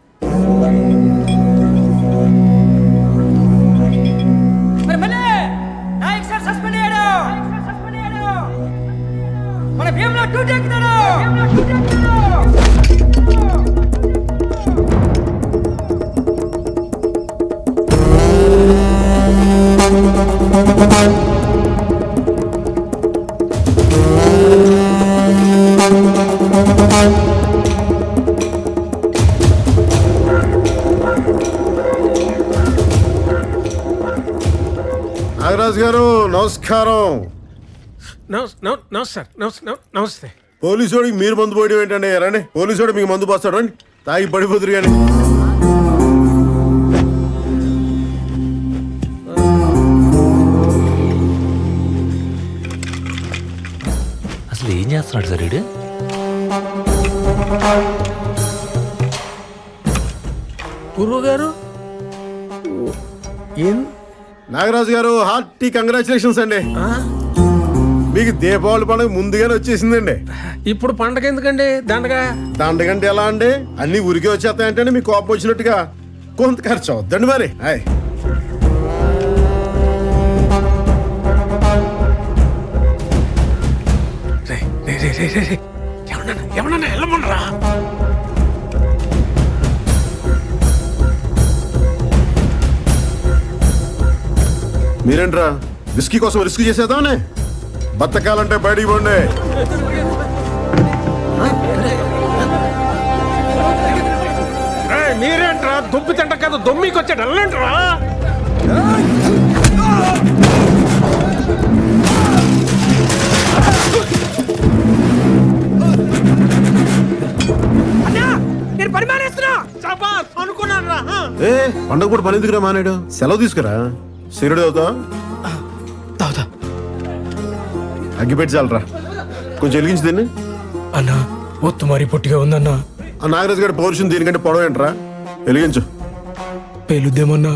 నాగరాజు గారు నమస్కారం. నమస్తే. పోలీసు వాడికి మీరు మందు పోయడం ఏంటండి? రండి, పోలీసు వాడు మీకు మందు పోస్తాడు, రండి, తాగి పడిపోతురు కానీ. అసలు ఏం చేస్తున్నాడు సార్ వీడు? గురువు గారు ఏం? నాగరాజు గారు హార్టీ కంగ్రాచులేషన్స్ అండి. మీకు దీపావళి పండుగ ముందుగానే వచ్చేసిందండి. ఇప్పుడు పండగ ఎందుకండి? దండగంటే ఎలా అండి? అన్ని ఉరికి వచ్చేస్తాయంటే మీకు కోపం వచ్చినట్టుగా కొంత ఖర్చు అవుద్దండి మరి. ఎవరన్నా వెళ్ళమనరా? మీరేంట్రా విస్కీ కోసం రిస్క్ చేసేదానే? బతకాలంటే బయటికి పోండి. మీరేంట్రా దుబ్బి తింట కదా దొమ్మికి వచ్చాడు వెళ్ళంట్రా. నేను పని మానేస్తున్నా అనుకున్నాను రా. పండగ కూడా పని ఎందుకురా మానేడు? సెలవు తీసుకురా. సిగరెట్ అవుతా అగ్గిపెట్టి చాలరా, కొంచెం వెలిగించి దీన్ని. అన్నా ఒత్తు మరి పొట్టిగా ఉందన్నా. ఆ నాగరాజు గారి పౌరుషం దీనికంటే పొడవేంట్రా? వెలిగించు. పేలుద్దేమన్నా?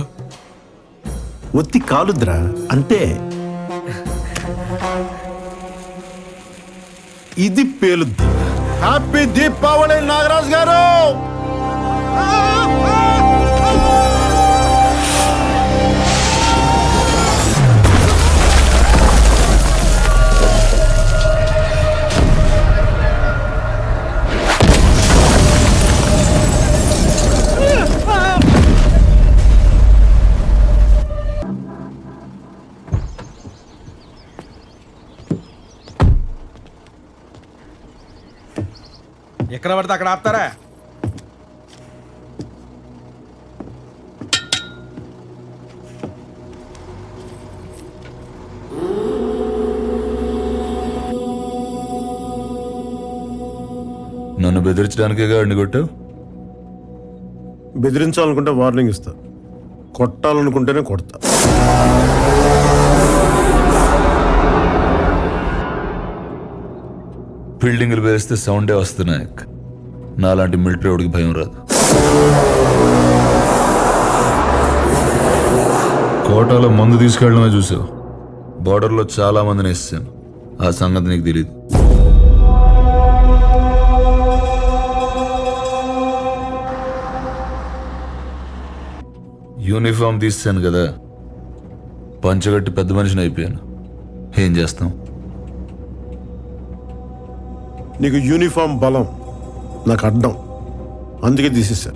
ఒత్తి కాలుద్రా అంతే. ఇది పేలుద్ది. హ్యాపీ దీపావళి నాగరాజు గారు. ఎక్కడ పడితే అక్కడ ఆపుతారా? నన్ను బెదిరించడానికేగా అడ్డు కొట్టావు? బెదిరించాలనుకుంటే వార్నింగ్ ఇస్తా, కొట్టాలనుకుంటేనే కొడతా. బిల్డింగ్లు వేస్తే సౌండే వస్తున్నాయి. నాలాంటి మిలిటరీ వాడికి భయం రాదు. కోటాలో మందు తీసుకెళ్ళడమే చూసావు. బార్డర్లో చాలా మందిని వేసాను. ఆ సంగతి నీకు తెలియదు. యూనిఫామ్ తీసాను కదా, పంచగట్టి పెద్ద మనిషిని అయిపోయాను. ఏం చేస్తాం? నీకు యూనిఫామ్ బలం, నాకు అడ్డం, అందుకే తీసేసా.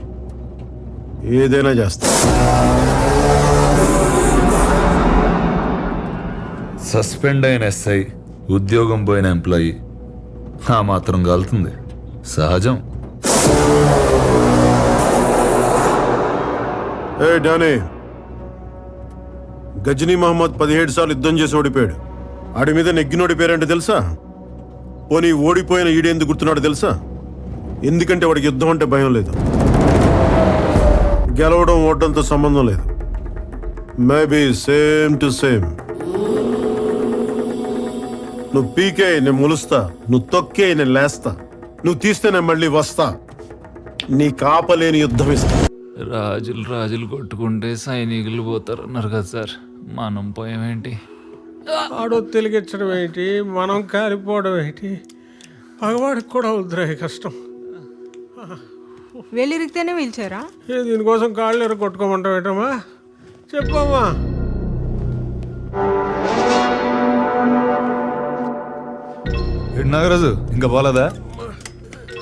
ఏదైనా చేస్తా. సస్పెండ్ అయిన ఎస్ఐ, ఉద్యోగం పోయిన ఎంప్లాయీ ఆ మాత్రం కాలుతుంది, సహజం. ఏ డానీ, గజనీ మహమ్మద్ 17 సార్లు యుద్ధం చేసి ఓడిపోయాడు. ఆడి మీద నెగ్గినోడి పేరేంటో తెలుసా? పోనీ ఓడిపోయిన ఈడేందుకు గుర్తున్నాడు తెలుసా? ఎందుకంటే వాడికి యుద్ధం అంటే భయం లేదు. గెలవడం ఓడడంతో సంబంధం లేదు. Maybe same to same. నువ్వు పీకే నేను ములుస్తా, నువ్వు తొక్కే నేను లేస్తా, నువ్వు తీస్తే నేను మళ్ళీ వస్తా. నీ కాపలేని యుద్ధం ఇస్తా. రాజులు కొట్టుకుంటే సైనికులు పోతారు అన్నారు కదా సార్, మనం పోయామేంటి? ఆడో తెలిగించడం ఏంటి, మనం కాలిపోవడం ఏంటి? పగవాడికి కూడా వద్దురా కష్టం. వెళ్ళిరిగితేనే పిలిచారా? దీనికోసం కాళ్ళు ఎర కొట్టుకోమంటావు ఏంటమ్మా? చెప్పమ్మా. నాగరాజు ఇంకా పోలేదా?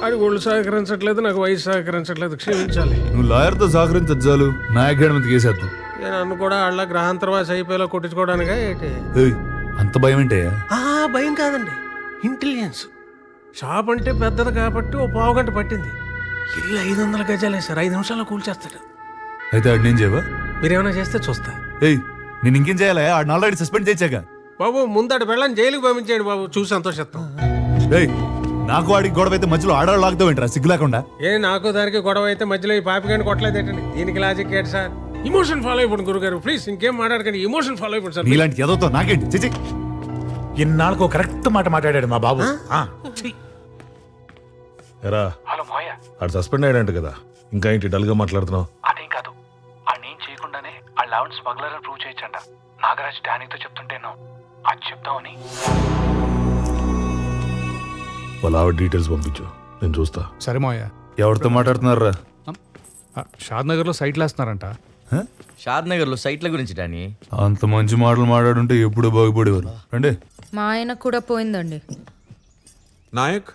ఆడి ఒళ్ళు సహకరించట్లేదు, నాకు వయసు సహకరించట్లేదు, క్షమించాలి. నువ్వు లాయర్తో సహకరించదు చాలు, నా అకాడమీకి కేసేద్దాం. నన్ను కూడా వాళ్ళ గ్రహాంతరవాసి అయిపోయేలా కొట్టించుకోవడానికా ఏంటి? అంత భయం ఏంటే? భయం కాదండి, ఇంటెలిజెన్స్. షాప్ అంటే పెద్దది కాబట్టి ఓ పావు గంట పట్టింది. ఇల్లు 500 గజాలే సార్, 5 నిమిషాల్లో కూల్చేస్తాడు. అయితే ఆడు నేను చేయవా? మీరేమైనా చేస్తే చూస్తా. నేను ఇంకేం చేయాలా? ఆడిని ఆల్రెడీ సస్పెండ్ చేశాక. బాబు ముందడు వెళ్ళని జైలుకి పంపించేయండి బాబు, చూసి సంతోషిస్తాం. నాకు వాడికి గొడవ అయితే మధ్యలో ఆడవాళ్ళు లాగుతావు ఏంట్రా సిగ్గు లేకుండా? నాకు దానికి గొడవ అయితే మధ్యలో ఈ పాపిగాని కొట్టలేదు ఏంటండి? దీనికి లాజిక్ ఏంటి సార్? ఇమోషన్ ఫాలో అయిపోండి గురుగారు, ప్లీజ్ ఇంకేం మాట్లాడకండి. ఇమోషన్ ఫాలో అయిపోండి సార్. ఇలాంటి ఎదవుతో నాకేంటి? చిచి, ఇన్నాళ్ళకు కరెక్ట్ మాట మాట్లాడాడు మా బాబు. ఎరా హలో మోయ, ఆడు సస్పెండ్ అయ్యాడంట కదా, ఇంకా ఏంటి డల్గా మాట్లాడుతున్నావు? అదేం కాదు, ఆడేం చేయకుండానే ఆ లెవెన్ స్మగ్లర్ ప్రూవ్ చేయొచ్చంట. నాగరాజ్ డానీతో చెప్తుంటేనో అది చెప్తామని. వాళ్ళ ఆవిడ డీటెయిల్స్ పంపించు, నేను చూస్తా. సరే మోయ. ఎవరితో మాట్లాడుతున్నారా? షాద్ నగర్లో సైట్లు వేస్తున్నారంట. షాద్ నగర్లో సైట్ల గురించి డానీ. అంత మంచి మాటలు మాట్లాడుంటే ఎప్పుడు బాగుపడేవారు. రండి. మా ఆయన కూడా పోయిందండి. నాయక్,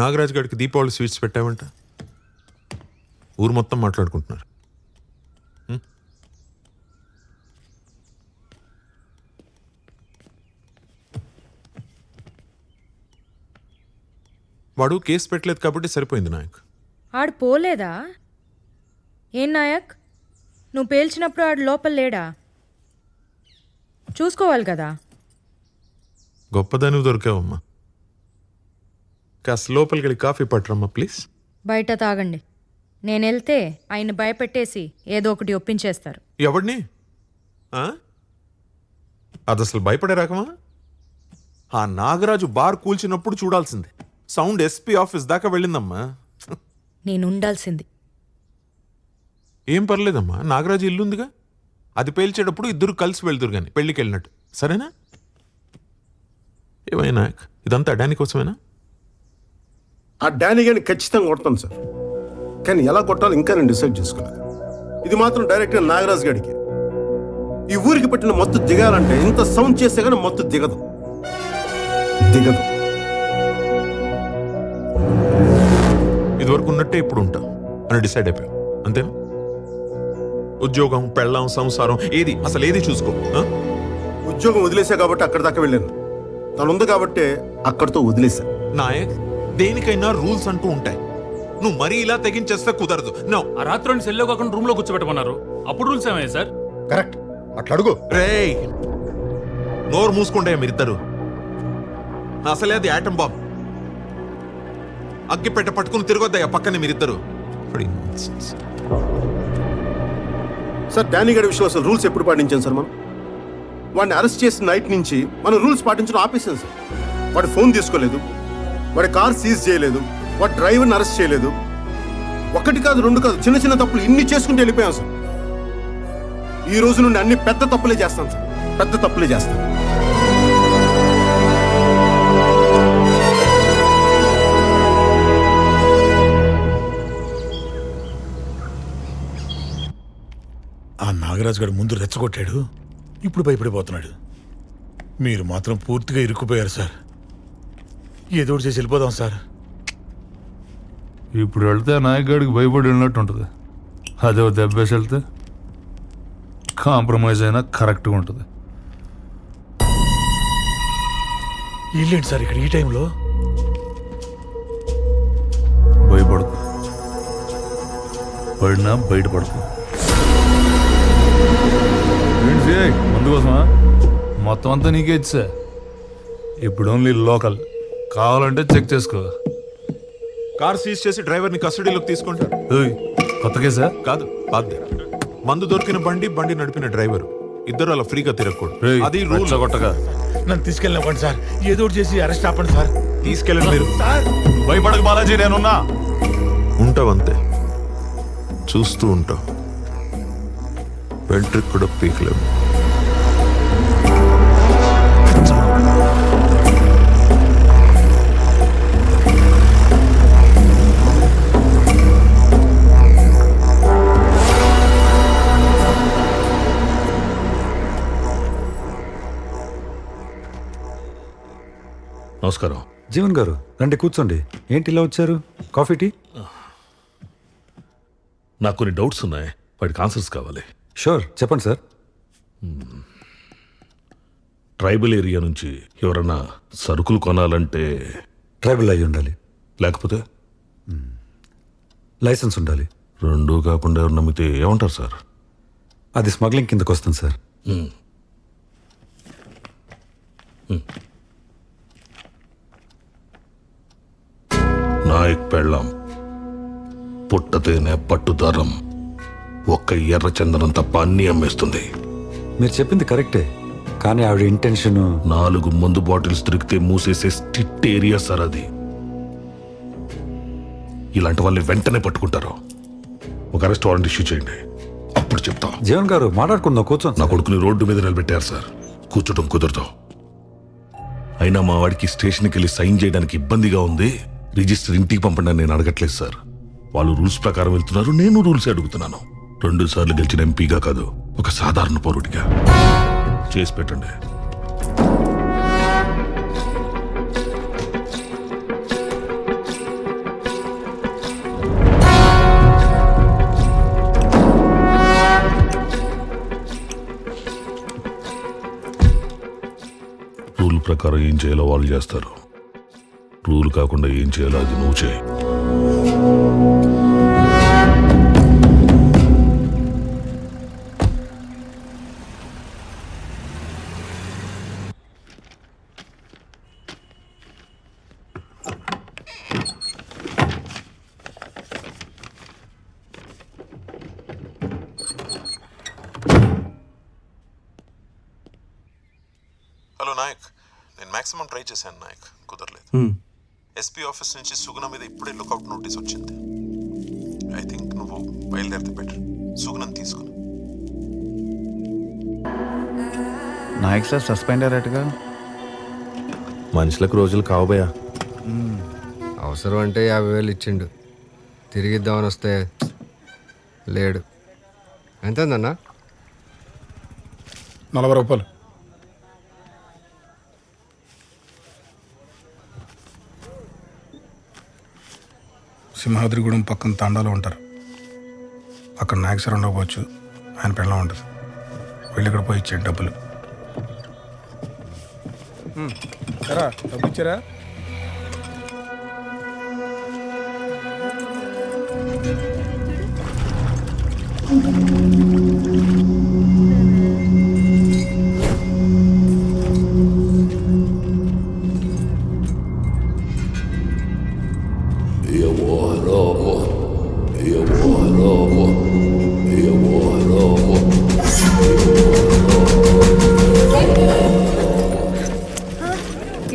నాగరాజ్ గారికి దీపావళి స్వీట్స్ పెట్టావంట. ఊరు మొత్తం మాట్లాడుకుంటున్నారు. వాడు కేసు పెట్టలేదు కాబట్టి సరిపోయింది నాయక్. ఆడు పోలేదా? ఏం నాయక్, నువ్వు పేల్చినప్పుడు ఆడు లోపల లేడా? చూసుకోవాలి కదా. గొప్పదాని దొరికావమ్మా. కాస్త లోపలికి వెళ్ళి కాఫీ పట్టరమ్మా ప్లీజ్. బయట తాగండి. నేను వెళ్తే ఆయన భయపెట్టేసి ఏదో ఒకటి ఒప్పించేస్తారు. ఎవడిని? అది అసలు భయపడే రకమా? ఆ నాగరాజు బార్ కూల్చినప్పుడు చూడాల్సిందే. సౌండ్ ఎస్పీ ఆఫీస్ దాకా వెళ్ళిందమ్మా. నేను ఉండాల్సింది. ఏం పర్లేదమ్మా, నాగరాజు ఇల్లుందిగా, అది పేల్చేటప్పుడు ఇద్దరు కలిసి వెళ్తురు కానీ పెళ్ళికి వెళ్ళినట్టు. సరేనా? ఏమైనా ఇదంతా డానీ కోసమేనా? ఆ డానీ గాని ఖచ్చితంగా కొడతాను సార్, కానీ ఎలా కొట్టాలో ఇంకా నేను డిసైడ్ చేసుకోలేదు. ఇది మాత్రం డైరెక్ట్గా నాగరాజ్ గారికి. ఈ ఊరికి పెట్టిన మొత్తం దిగాలంటే ఇంత సౌండ్ చేస్తే కానీ మొత్తం దిగదు. ఇదివరకు ఉన్నట్టే ఇప్పుడు ఉంటా అని డిసైడ్ అయిపోయాం, అంతేనా? ఉద్యోగం, పెళ్ళాం, సంసారం ఏది అసలు ఏది చూసుకో. ఉద్యోగం వదిలేసా కాబట్టి అక్కడి దాకా వెళ్ళాను. తను ఉంది కాబట్టి అక్కడితో వదిలేసా. నాయక్, దేనికైనా రూల్స్ అంటూ ఉంటాయి. నువ్వు మరీ ఇలా తెగించేస్తే కుదరదు. నో. ఆ రాత్రి సెల్లో కాకుండా రూమ్ లో కూర్చోబెట్టమన్నారు, అప్పుడు రూల్స్ ఏమయ్యాయి సార్? కరెక్ట్, అట్లా అడుగు. రేయ్, నోరు మూసుకుంటే మీరిద్దరు. అసలే అది యాటం బాంబ్. అగ్గిపెట్ట పట్టుకుని తిరగొద్దయ్యా పక్కనే మీరిద్దరు. సార్ డానీ గారి విషయంలో అసలు రూల్స్ ఎప్పుడు పాటించాను సార్? మనం వాడిని అరెస్ట్ చేసిన నైట్ నుంచి మనం రూల్స్ పాటించడం ఆపేసాం సార్. వాడి ఫోన్ తీసుకోలేదు, వాడి కార్ సీజ్ చేయలేదు, వాడి డ్రైవర్ని అరెస్ట్ చేయలేదు. ఒకటి కాదు, రెండు కాదు, చిన్న చిన్న తప్పులు ఇన్ని చేసుకుంటూ వెళ్ళిపోయాం సార్. ఈ రోజు నుండి అన్ని పెద్ద తప్పులే చేస్తాం సార్, పెద్ద తప్పులే చేస్తాం. ఆ నాగరాజు గారు ముందు రెచ్చగొట్టాడు, ఇప్పుడు భయపడిపోతున్నాడు. మీరు మాత్రం పూర్తిగా ఇరుక్కుపోయారు సార్. ఏదో ఒకటి చేసి వెళ్ళిపోదాం సార్. ఇప్పుడు వెళ్తే నాయకుడికి భయపడి వెళ్ళినట్టు ఉంటుంది. అదే దెబ్బేసి వెళ్తే కాంప్రమైజ్ అయినా కరెక్ట్గా ఉంటుంది. ఇల్లేంటి సార్ ఇక్కడ ఈ టైంలో? భయపడకు, పడినా బయటపడతాం. ముందు కోసమా మొత్తం అంతా నీకే ఇచ్చా. ఇప్పుడు ఓన్లీ లోకల్, కావాలంటే చెక్ చేసుకో. కార్ సీజ్ చేసి డ్రైవర్ని కస్టడీలోకి తీసుకుంటారు. కొత్త కేసా? కాదు, బాధ్య. మందు దొరికిన బండి నడిపిన డ్రైవర్ ఇద్దరు అలా ఫ్రీగా తిరగకూడదు. అది రూల్. కొట్టగా నన్ను తీసుకెళ్ళినవ్వండి సార్, ఏదో ఒకటి చేసి అరెస్ట్ ఆపండి సార్. తీసుకెళ్ళండి మీరు. భయపడక బాలాజీ, నేనున్నా. ఉంటావంతే, చూస్తూ ఉంటావు. వెంట్రుకు కూడా పీకలేము. నమస్కారం. జీవన్ గారు రండి, కూర్చోండి. ఏంటి ఇలా వచ్చారు? Coffee, tea? నాకు కొన్ని డౌట్స్ ఉన్నాయి, వాటికి ఆన్సర్స్ కావాలి. షూర్, చెప్పండి సార్. ట్రైబల్ ఏరియా నుంచి ఎవరన్నా సరుకులు కొనాలంటే ట్రైబల్ అయి ఉండాలి, లేకపోతే లైసెన్స్ ఉండాలి. రెండూ కాకుండా ఎవరు నమ్మితే ఏమంటారు సార్? అది స్మగ్లింగ్ కిందకు వస్తుంది సార్. నాయక్ పెళ్ళాం, పుట్టతేనే పట్టుదారం, ఒక్క ఎర్ర చందనం తప్ప అన్నీ అమ్మేస్తుంది. మీరు చెప్పింది కరెక్టే, కానీ ఆవిడ ఇంటెన్షన్ 4 మందు బాటిల్స్ దొరికితే మూసేసే స్ట్రిక్ట్ ఏరియా సార్ అది. ఇలాంటి వాళ్ళని వెంటనే పట్టుకుంటారు. ఒక అరెస్ట్ వారెంట్ ఇష్యూ చేయండి, అప్పుడు చెప్తా. జీవన్ గారు మాట్లాడుకుందాం, కూర్చోండి. నా కొడుకుని రోడ్డు మీద నిలబెట్టారు సార్, కూర్చోటం కుదరదు. అయినా మా వాడికి స్టేషన్కి వెళ్ళి సైన్ చేయడానికి ఇబ్బందిగా ఉంది. రిజిస్టర్ ఇంటికి పంపండి అని నేను అడగట్లేదు సార్. వాళ్ళు రూల్స్ ప్రకారం వెళ్తున్నారు, నేను రూల్స్ అడుగుతున్నాను. 2 సార్లు గెలిచిన ఎంపీగా కాదు, ఒక సాధారణ పౌరుడిగా చేసి పెట్టండి. రూల్ ప్రకారం ఏం చేయాలో వాళ్ళు చేస్తారు. రూల్ కాకుండా ఏం చేయాలో అది నువ్వు చేయి. హలో నాయక్, నేను మాక్సిమం ట్రై చేశాను నాయక్, కుదరలేదు. ఎస్పీ ఆఫీస్ నుంచి సుగుణ మీద ఇప్పుడే లుకౌట్ నోటీస్ వచ్చింది. ఐ థింక్ నువ్వు బయలుదేరితే బెటర్. సుగుణని తీసుకుని. నాయక్ సార్ సస్పెండ్ అయ్యారటగా. మనుషులకు రోజులు కావబోయా. అవసరం అంటే 50,000 ఇచ్చిండు, తిరిగిద్దామని వస్తే లేడు. ఎంతన్నా? 40 రూపాయలు. సింహాద్రిగూడెం పక్కన తాండాలో ఉంటారు. అక్కడ నాయక్ సార్ ఉండకపోవచ్చు, ఆయన పెళ్ళం ఉంటుంది. వెళ్ళి ఇక్కడ పోయి ఇచ్చేయండి డబ్బులు. డబ్బు ఇచ్చారా?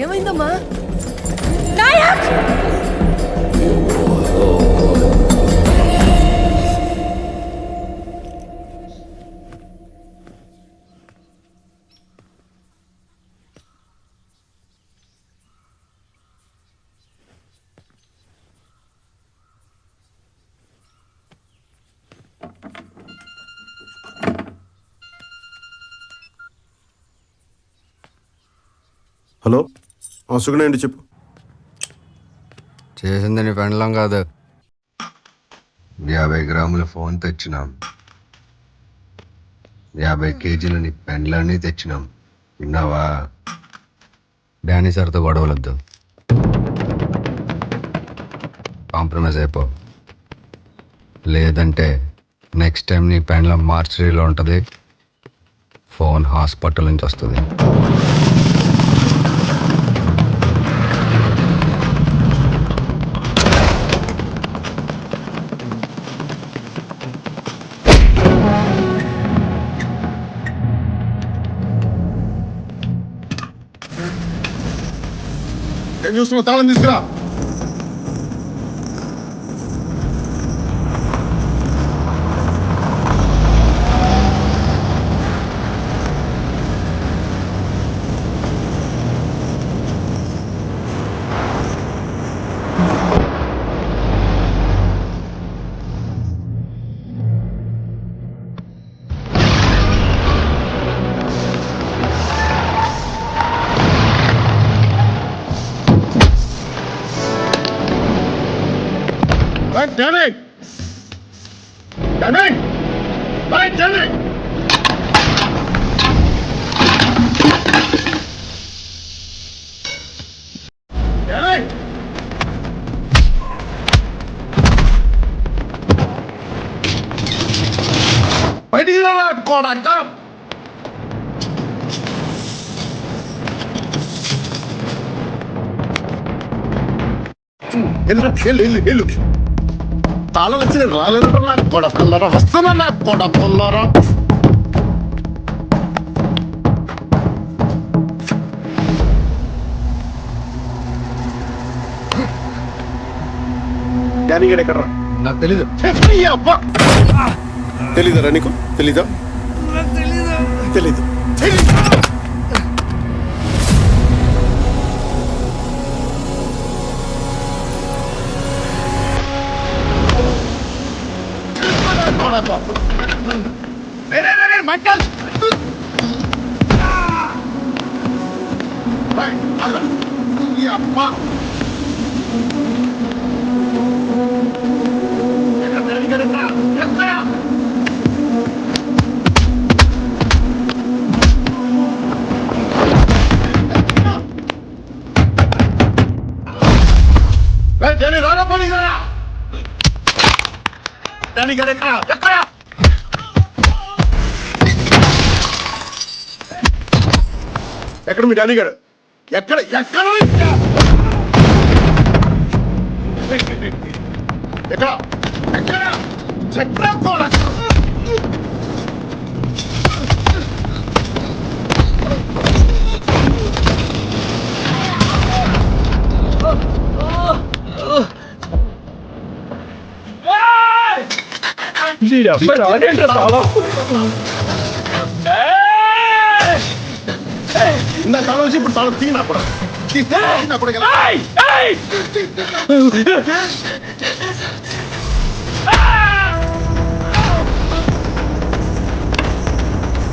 ఏమైందమ్మా? హలో, సుగుణ ఏంటి చెప్పు. చేసింది నీ పెండలం కాదు, 50 గ్రాముల ఫోన్ తెచ్చినాం, 50 కేజీల నీ పెండ్లన్నీ తెచ్చినాం. విన్నావా? డానీ సార్తో గొడవలొద్దు, కాంప్రమైజ్ అయిపో, లేదంటే నెక్స్ట్ టైం నీ పెన్లో మార్చరీలో ఉంటుంది, ఫోన్ హాస్పిటల్ నుంచి వస్తుంది. ఏం చూస్తున్నావు? తాళం తీసుకురా. Right, Danny! Danny! Right, Danny! Danny! బయటికి రాకోడాక వెళ్ళు తాళం వచ్చి రాలేదు నాకు కొడకల్లరా, వస్తున్నా నాకు కొడకల్లరా. డానీగడ్ ఎక్కడ? నాకు తెలీదు. తెలీదరా నీకు? తెలీదా? తెలీదు. ఎక్కడ మీ డానీ గారు? ఎక్కడ ఎక్కడ ఎక్కడ ఎక్కడ ఇందా తాళం వచ్చి ఇప్పుడు తాళం తీనా కూడా తీనా కూడా కదా.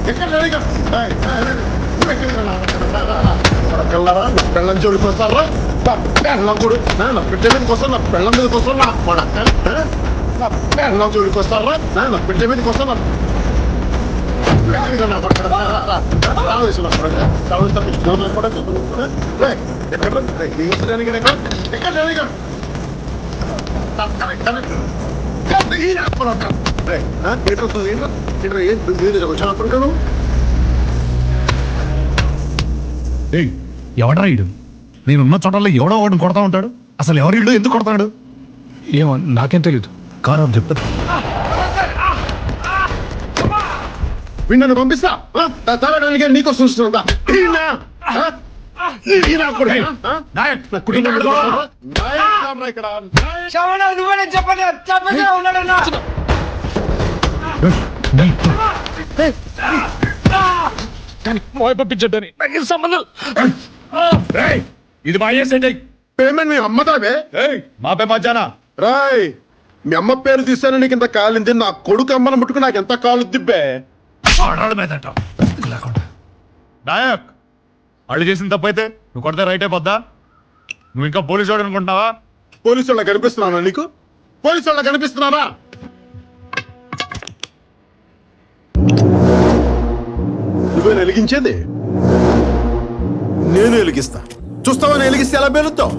ఎక్కడ పెళ్ళం చూడిపోతారా? పెళ్ళం కూడా నా బిడ్డ మీదకి వస్తాను, నా పెళ్ళం మీదకి వస్తాను, నా పెళ్ళం చూడికి వస్తారా? నా బిడ్డ మీదకి వస్తాను. ఎవడరా ఇడు? నేనున్న చోటల్లో ఎవడో వాడిని కొడతా ఉంటాడు. అసలు ఎవరి ఇల్లు ఎందుకు కొడతాడు ఏమో నాకేం తెలీదు. కారణం చెప్తా. వీళ్ళని పంపిస్తా. తాళడానికి నీకోసం వస్తుందా? పంపించండి. ఇది మా పేమెంట్ మీ అమ్మదావే? మా పే మధ్యాహ్న రాయ్, మీ అమ్మ పేరు తీసాను నీకు ఇంత కాలింది. నా కొడుకు అమ్మను ముట్టుకు నాకు ఎంత కాలు దిబ్బే. నాయక్, వాళ్ళు చేసిన తప్పైతే నువ్వు కొడితే రైట్ అయిపోద్దా? నువ్వు ఇంకా పోలీసు వాడు అనుకుంటున్నావా? పోలీసు వాళ్ళ కనిపిస్తున్నానా నీకు? పోలీసు వాళ్ళ కనిపిస్తున్నారా? నువ్వేనా వెలిగించేది? నేను వెలిగిస్తా. చూస్తావా నేను వెలిగిస్తే ఎలా పేలుతావు?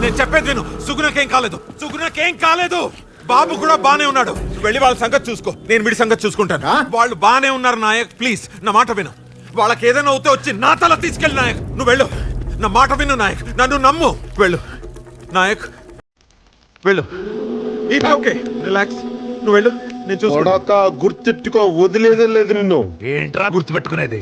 నేను చెప్పేది విను. సుగుణకేం కాలేదు, సుగుణకేం కాలేదు. బాబు కూడా బానే ఉన్నాడు. వెళ్ళి వాళ్ళ సంగతి చూసుకో, నేను వీడి సంగతి చూసుకుంటాను. వాళ్ళు బానే ఉన్నారు నాయక్, ప్లీజ్ నా మాట విను. వాళ్ళకి ఏదైనా అవుతే వచ్చి నా తల తీసుకెళ్ళి నాయక్. నువ్వు వెళ్ళు, నా మాట విను నాయక్, నన్ను నమ్ము. వెళ్ళు నాయక్, వెళ్ళు. ఓకే, రిలాక్స్, నువ్వు వెళ్ళు, నేను చూసుకుంటా. గుర్తెట్టుకో, వదిలేదే లేదు నిన్ను. ఏంట్రా గుర్తుపెట్టుకునేది?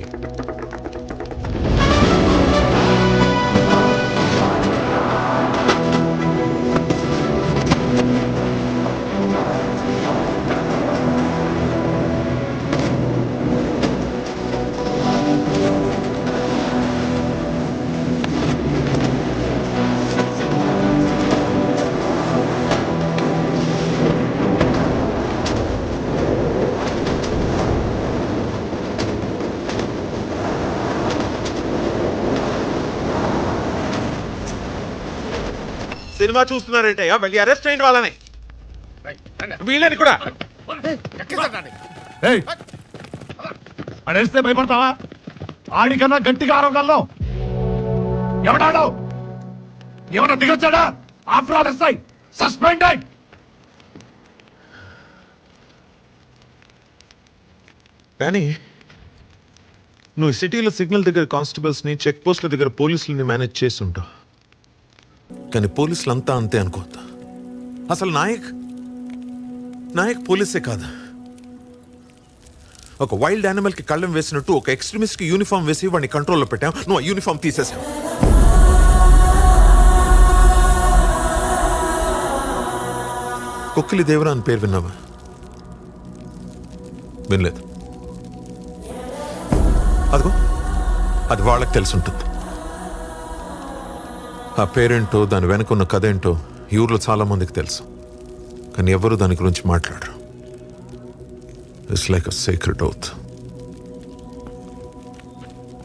సినిమా చూస్తున్నారంటే వెళ్ళి అరెస్ట్ చేయండి వాళ్ళని, వీళ్ళని కూడా. అడిస్తే భయపడతావా? ఆడికన్నా గట్టిగా ఆరోగలం ఎవడాడో ఏమన్నా దిగొచ్చాడా? After all SI suspended. కానీ నువ్వు సిటీలో సిగ్నల్ దగ్గర కానిస్టేబుల్స్ని, చెక్ పోస్ట్ల దగ్గర పోలీసులని మేనేజ్ చేస్తుంటావు. కానీ పోలీసులు అంతా అంతే అనుకోవద్దు. అసలు నాయక్ పోలీసే కాదు. ఒక వైల్డ్ యానిమల్కి కళ్ళం వేసినట్టు ఒక ఎక్స్ట్రీమిస్ట్కి యూనిఫామ్ వేసి వాడిని కంట్రోల్లో పెట్టాం. నువ్వు ఆ యూనిఫామ్ తీసేసావు. కొక్కిలి దేవరా అని పేరు విన్నావా? వినలేదు. అదిగో అది వాళ్ళకి తెలిసి ఉంటుంది. ఆ పేరేంటో, దాని వెనుకున్న కథ ఏంటో ఈ ఊర్లో చాలా మందికి తెలుసు. కానీ ఎవరు దాని గురించి మాట్లాడరు. It's like a secret oath.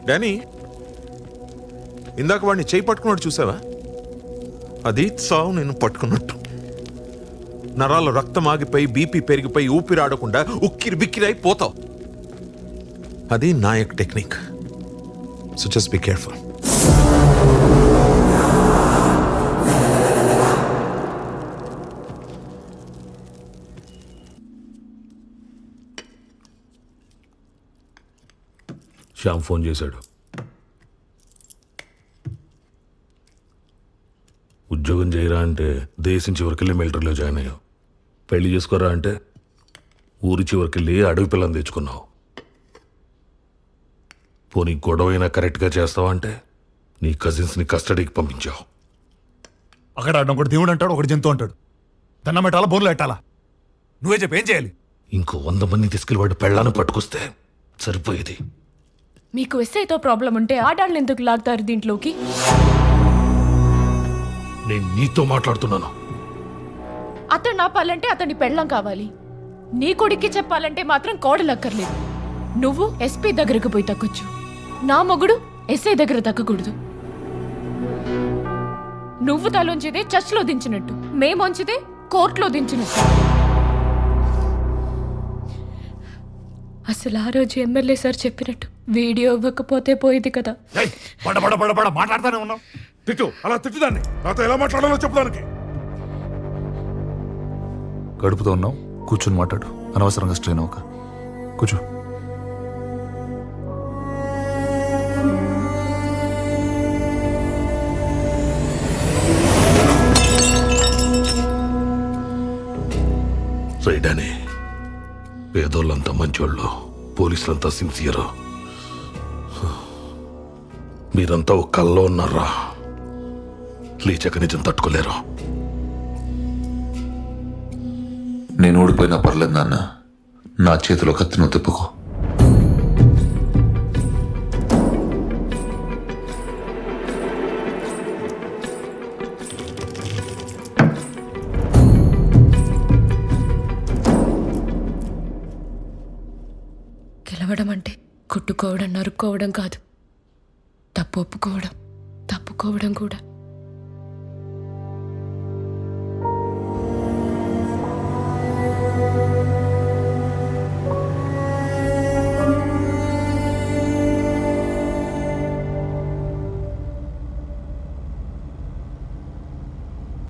Danny, ఇందాక వాడిని చేయి పట్టుకున్నాడు చూసావా? అది సావు నేను పట్టుకున్నట్టు. నరాల్లో రక్తం ఆగిపోయి, బీపీ పెరిగిపోయి, ఊపిరాడకుండా ఉక్కిరి బిక్కిరి అయిపోతావు. అది Nayak technique. So just be careful. Shyam phone చేశాడు. ఉద్యోగం చేయరా అంటే దేశం చివరికెళ్ళి మిలిటరీలో జాయిన్ అయ్యావు. పెళ్లి చేసుకోరా అంటే ఊరి చివరికెళ్ళి అడవి పిల్లని తెచ్చుకున్నావు. పోనీ గొడవ అయినా కరెక్ట్గా చేస్తావా అంటే నీ కజిన్స్ని కస్టడీకి పంపించావు. అక్కడ ఒకటి దేవుడు అంటాడు, ఒకటి జంతువు అంటాడు. దండం పెట్టాలా, బోన్లు పెట్టాలా? నువ్వే చెప్పి ఏం చేయాలి? ఇంకో 100 మంది తీసుకెళ్ళి వాడు పెళ్ళాన్ని పట్టుకొస్తే సరిపోయేది. మీకు ఎస్ఐతో ప్రాబ్లం ఉంటే ఆడాళ్ళని ఎందుకు లాగుతారు దీంట్లోకి? నేను నీతో మాట్లాడుతున్నాను. అతను ఆపాలంటే అతని పెళ్ళం కావాలి. నీ కొడుక్కి చెప్పాలంటే మాత్రం కోడలక్కర్లేదు. నువ్వు ఎస్పీ దగ్గరకు పోయి తగ్గొచ్చు, నా మొగుడు ఎస్ఐ దగ్గర తగ్గకూడదు. నువ్వు తలొంచితే చర్చ్లో దించినట్టు, మేమొంచితే కోర్టులో దించినట్టు. అసలు ఆ రోజు ఎమ్మెల్యే సార్ చెప్పినట్టు వీడియో ఇవ్వకపోతే పోయేది కదా. మాట్లాడుతూనే ఉన్నావు. తిట్టు, అలా తిట్టుదాన్ని. నాతో ఎలా మాట్లాడాలో చెప్పడానికి. గడుపుతో ఉన్నావు, కూర్చుని మాట్లాడు. అనవసరంగా స్ట్రెయిన్ అవ్వక. కూర్చో. రైడానే, పేదోళ్ళంతా మంచోళ్ళు, పోలీసులంతా సిన్సియర్. మీరంతా ఒక కల్లో ఉన్నారా? లేచక నిజం తట్టుకోలేరు. నేను ఓడిపోయినా పర్లేదు నాన్న, నా చేతిలో కత్తిను తిప్పుకో. గెలవడం అంటే కొట్టుకో ఒప్పుకోవడం నరుక్కోవడం కాదు, తప్పు ఒప్పుకోవడం తప్పుకోవడం కూడా.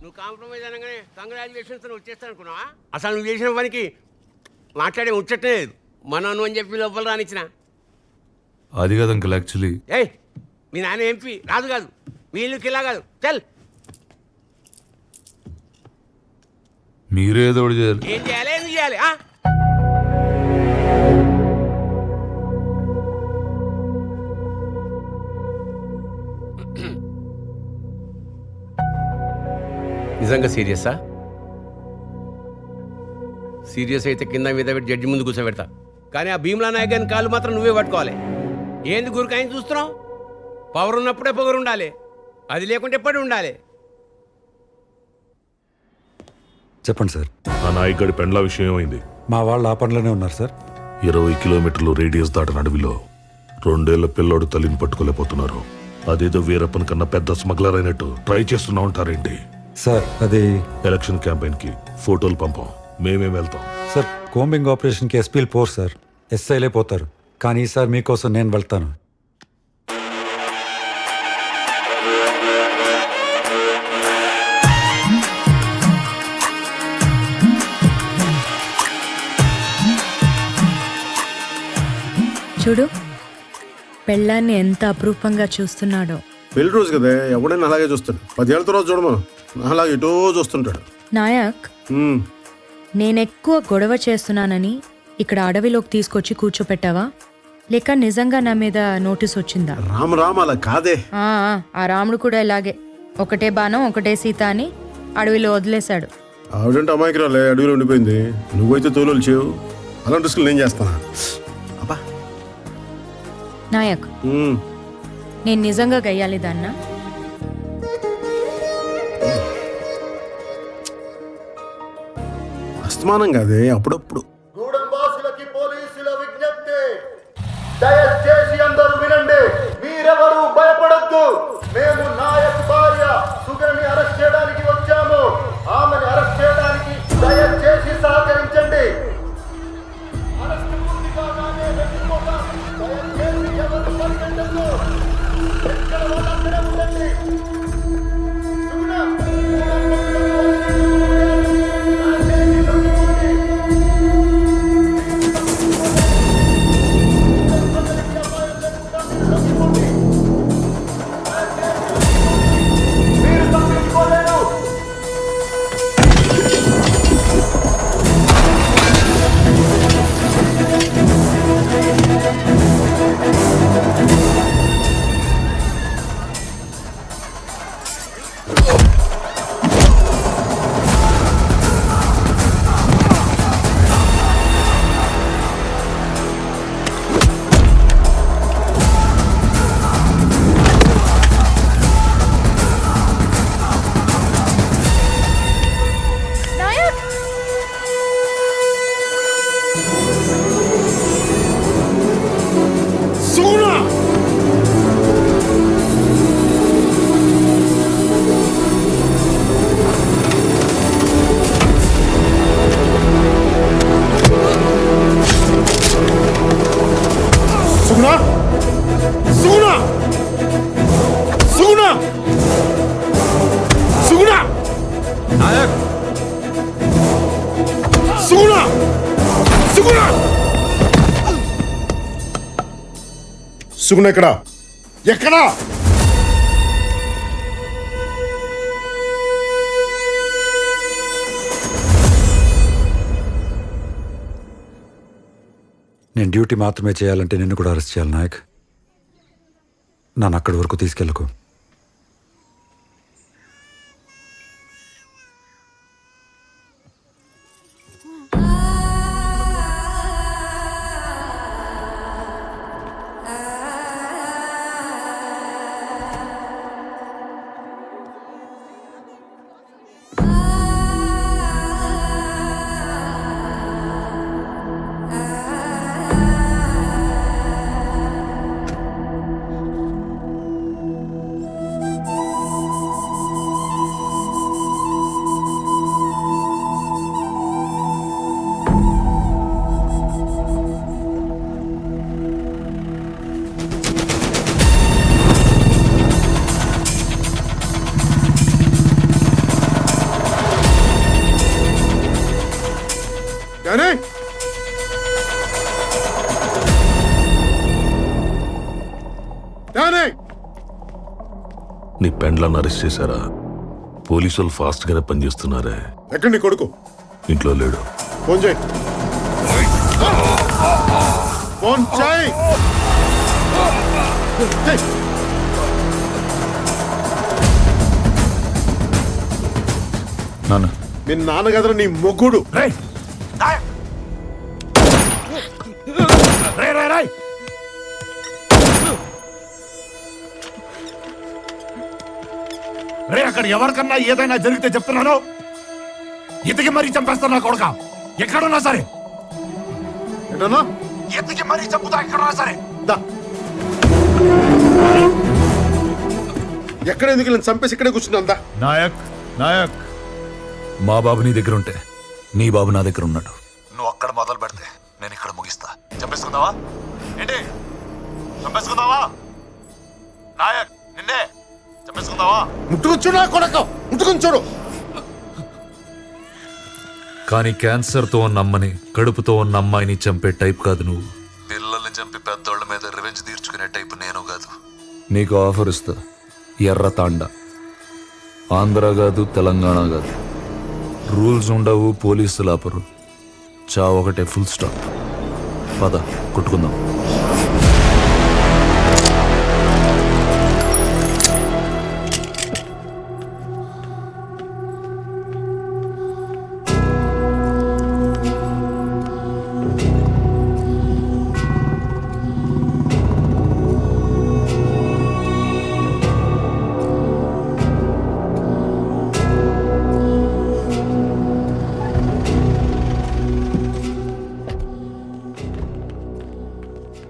నువ్వు కాంప్రమైజ్ అనగానే కంగ్రాచులేషన్స్ వచ్చేస్తాను అనుకున్నావా? అసలు నువ్వు చేసిన పనికి మాట్లాడే ముచ్చటే లేదు. మనను అని చెప్పి లోపల రానిచ్చిన. అది కాదు అంకుల్, యాక్చువల్లీ ఏయ్, మీ నాన్న ఎంపీ రాదు కాదు, మీ ఇల్లు కిలా కాదు. చల్, మీరే ఏదో ఒకటి చేయాలి. ఏం చేయాలి ఎందుకు చేయాలి? నిజంగా సీరియసా? సీరియస్ అయితే కింద మీద పెట్టి జడ్జి ముందు కూర్చోబెడతా. కానీ ఆ భీమ్లా నాయక్ గారిని కాళ్ళు మాత్రం నువ్వే పట్టుకోవాలి. ఏంది గురికాయని చూస్తున్నావు? పవర్ ఉన్నప్పుడే పొగరు ఉండాలి, అది లేకుంటే ఎప్పుడు ఉండాలి. చెప్పండి సార్. ఆ నాయకుడి పెండ్ల విషయం ఏమైంది? మా వాళ్ళు ఆ పనిలోనే ఉన్నారు సార్. 20 కిలోమీటర్లు రేడియస్ దాటిన అడవిలో 2 ఏళ్ల పిల్లోడు తల్లిని పట్టుకోలేకపోతున్నారు. అదేదో వీరప్పన్ కన్నా పెద్ద స్మగ్లర్ అయినట్టు ట్రై చేస్తున్నా ఉంటారేంటి? సార్ అది ఎలక్షన్ క్యాంపెయిన్ కి ఫోటోలు పంపాం, మేమేం వెళ్తాం. సార్ కోంబింగ్ ఆపరేషన్కి ఎస్పీలు పోరు సార్, ఎస్ఐలే పోతారు. కానీ ఈసారి మీకోసం నేను వెళ్తాను. చూడు, పెళ్ళాన్ని ఎంత అపురూపంగా చూస్తున్నాడో. పెళ్లి రోజు కదా, ఎవడైనా అలాగే చూస్తాడు. 10 ఏళ్ళ తర్వాత చూడమను, అలాగే ఎటో చూస్తుంటాడు. నాయక్, నేనెక్కువ గొడవ చేస్తున్నానని ఇక్కడ అడవిలోకి తీసుకొచ్చి కూర్చోపెట్టావా, లేక నిజంగా నా మీద నోటీస్ వచ్చిందా? రామ అలా కాదే. ఆ రాముడు కూడా ఇలాగే, ఒకటే బాణం ఒకటే సీత అని అడవిలో వదిలేశాడు. ఆవిడంటే అమాయకురాలే, అడవిలో ఉండిపోయింది. నువ్వైతే తోలు చేయవు. అలాంటి రిస్కులు నేను చేస్తానా? అబ్బా నాయక్, నేను నిజంగా గయ్యాలి దాన్నా? అస్తమానం కాదే, అప్పుడప్పుడు. గూడెంవాసులకి పోలీసుల విజ్ఞప్తి, దయచేసి అందరూ వినండి. మీరెవరూ భయపడొద్దు. మేము నాయక్ భార్య సుగని అరెస్ట్ చేయడానికి వచ్చాము. ఆమెను అరెస్ట్ చేయడానికి దయచేసి సహకరించండి. అరెస్ట్ పూర్తి కాగానే వెళ్ళిపోతాం. దయచేసి ఎవరు పరిగెత్తొద్దు. ఎక్కడ వాళ్ళు అక్కడే ఉండండి. సుగుణ ఎక్కడా? ఎక్కడా? నేను డ్యూటీ మాత్రమే చేయాలంటే నిన్ను కూడా అరెస్ట్ చేయాలి నాయక్. నన్ను అక్కడి వరకు తీసుకెళ్ళకు. నీ పెండ్లను అరెస్ట్ చేశారా? పోలీసులు ఫాస్ట్ గానే పనిచేస్తున్నారే. ఎక్కడ నీ కొడుకు? ఇంట్లో లేడు. ఫోన్ చేయి. ఫోన్ చేయి. నాన్న, మీ నాన్న కదరా నీ మొగ్గుడు. రే, అక్కడ ఎవరికన్నా ఏదైనా జరిగితే చెప్తున్నాను, ఎతికి మరీ చంపేస్తున్నా కొడుక. ఎక్కడున్నా సరే ఏంటన్నా? ఎతికి మరీ చంపుతా, ఎక్కడున్నా సరే. ఎక్కడ ఎందుకు నేను చంపేసి ఇక్కడే కూర్చున్నా? నాయక్, నాయక్, మా బాబు నీ దగ్గర ఉంటే నీ బాబు నా దగ్గర ఉన్నాడు. నువ్వు అక్కడ మొదలు పెడితే నేను ఇక్కడ ముగిస్తా. చంపేసుకుందావా ఏంటి? చంపేసుకుందావా? నాయక్, నిన్నే చంపేసుకుందావా? ముట్టుకుని చూడు నా కొడక, ముట్టుకుని చూడు. కానీ క్యాన్సర్తో ఉన్న అమ్మని, కడుపుతో ఉన్న అమ్మాయిని చంపే టైప్ కాదు నువ్వు. పిల్లల్ని చంపి పెద్దోళ్ళ మీద రివెంజ్ తీర్చుకునే టైప్ నేను కాదు. నీకు ఆఫర్ ఇస్తా. ఎర్ర తాండా. ఆంధ్ర కాదు, తెలంగాణ కాదు. రూల్స్ ఉండవు, పోలీసులు ఆపరు. చావు ఒకటే, ఫుల్ స్టాప్. పద, కొట్టుకుందాం.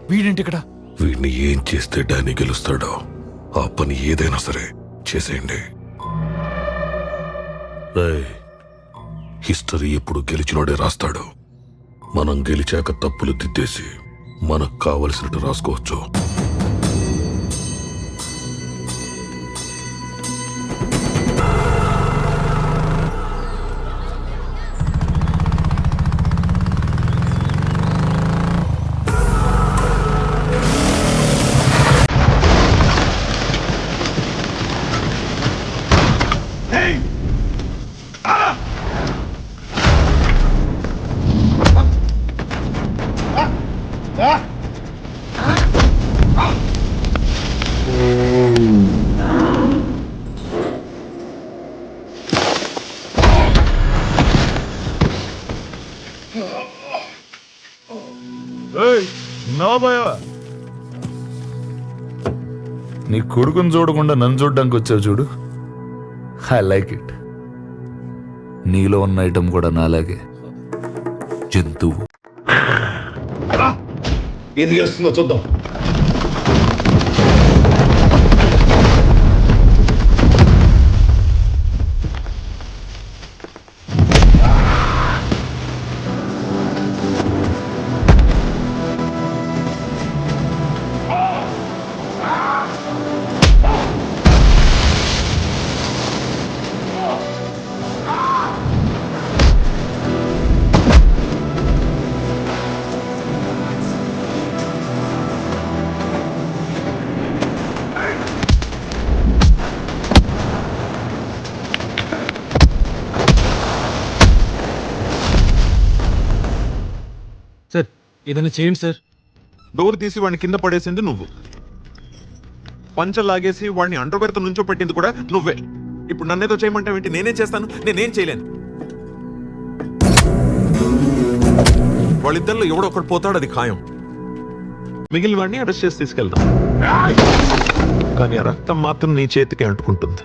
వీడేంటి ఇక్కడ? వీడిని ఏం చేస్తే డానీ గెలుస్తాడో ఆ పని ఏదైనా సరే చేసేయండి. హిస్టరీ ఎప్పుడు గెలిచినోడే రాస్తాడు. మనం గెలిచాక తప్పులు దిద్దేసి మనకు కావలసినట్టు రాసుకోవచ్చు. నీ కొడుకుని చూడకుండా నన్ను చూడడానికి వచ్చావు చూడు. I like it. నీలో ఉన్న ఐటమ్ కూడా నాలాగే జంతువు. ఏది గెలుస్తుందో చూద్దాం. సార్, ఏదైనా చేయండి సార్. డోర్ తీసి వాడిని కింద పడేసింది నువ్వు. పంచలు లాగేసి వాడిని అంటర్వేర్తో నుంచో పెట్టింది కూడా నువ్వే. ఇప్పుడు నన్నేదో చేయమంటావేంటి? నేనేం చేస్తాను? నేనేం చేయలేను. వాళ్ళిద్దరిలో ఎవడో ఒకటి పోతాడు, అది ఖాయం. మిగిలిన వాడిని అరెస్ట్ చేసి తీసుకెళ్దాం. కానీ ఆ రక్తం మాత్రం నీ చేతికి అంటుకుంటుంది.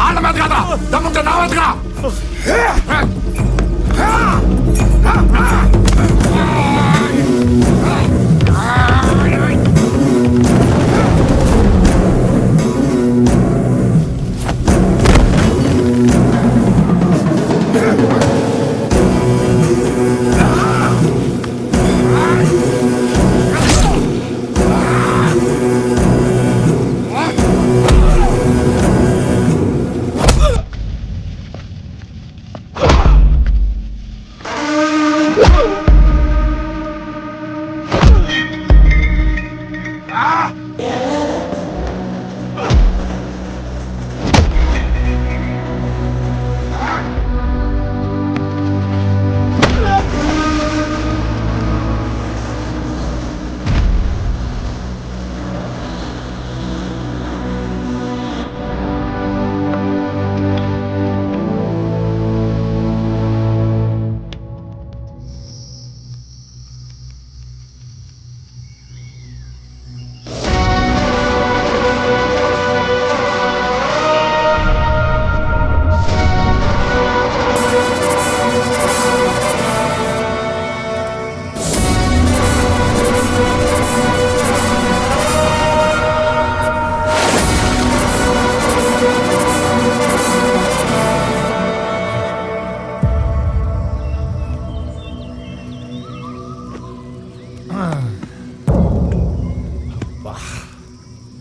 ఆళ్ళ మీద కదా దమ్ముంటే నా మీదగా.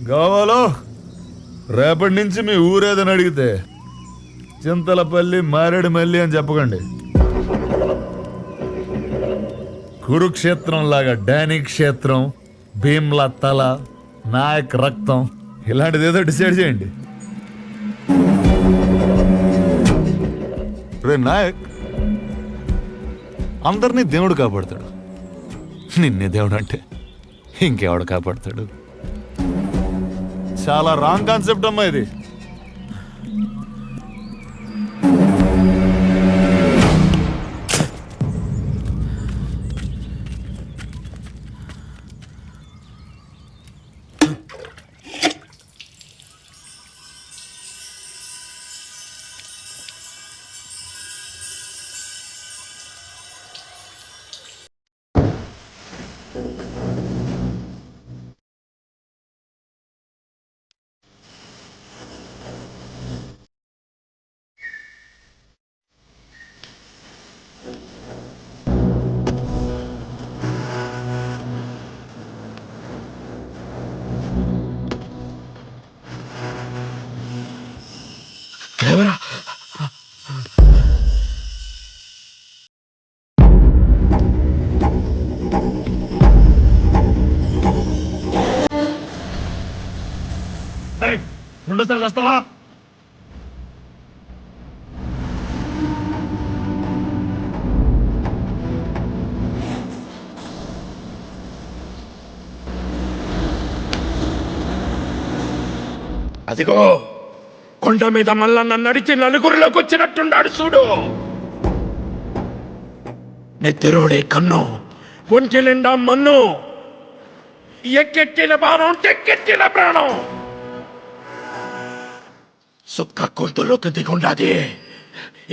గోవాలో రేపటి నుంచి మీ ఊరేదని అడిగితే చింతలపల్లి మారేడుమల్లి అని చెప్పకండి. కురుక్షేత్రం లాగా డానీ క్షేత్రం, భీమ్లా తల, నాయక్ రక్తం ఇలాంటిది ఏదో డిసైడ్ చేయండి. రే నాయక్, అందరినీ దేవుడు కాపాడతాడు, నిన్నే దేవుడు అంటే ఇంకెవడు కాపాడతాడు? చాలా రాంగ్ కాన్సెప్ట్ అమ్మా ఇది. రెండోసారి వస్తావా? అదిగో కొండ మీద మల్లన్న నడిచి నలుగురిలోకి వచ్చినట్టున్నాడు చూడు. నెత్తిరోడే కన్ను, ఒంటి నిండా మన్ను, ఎక్కెట్టిన బాణం తెక్కెట్టిన ప్రాణం. సుక్క గొంతులోకి దిగుండాది.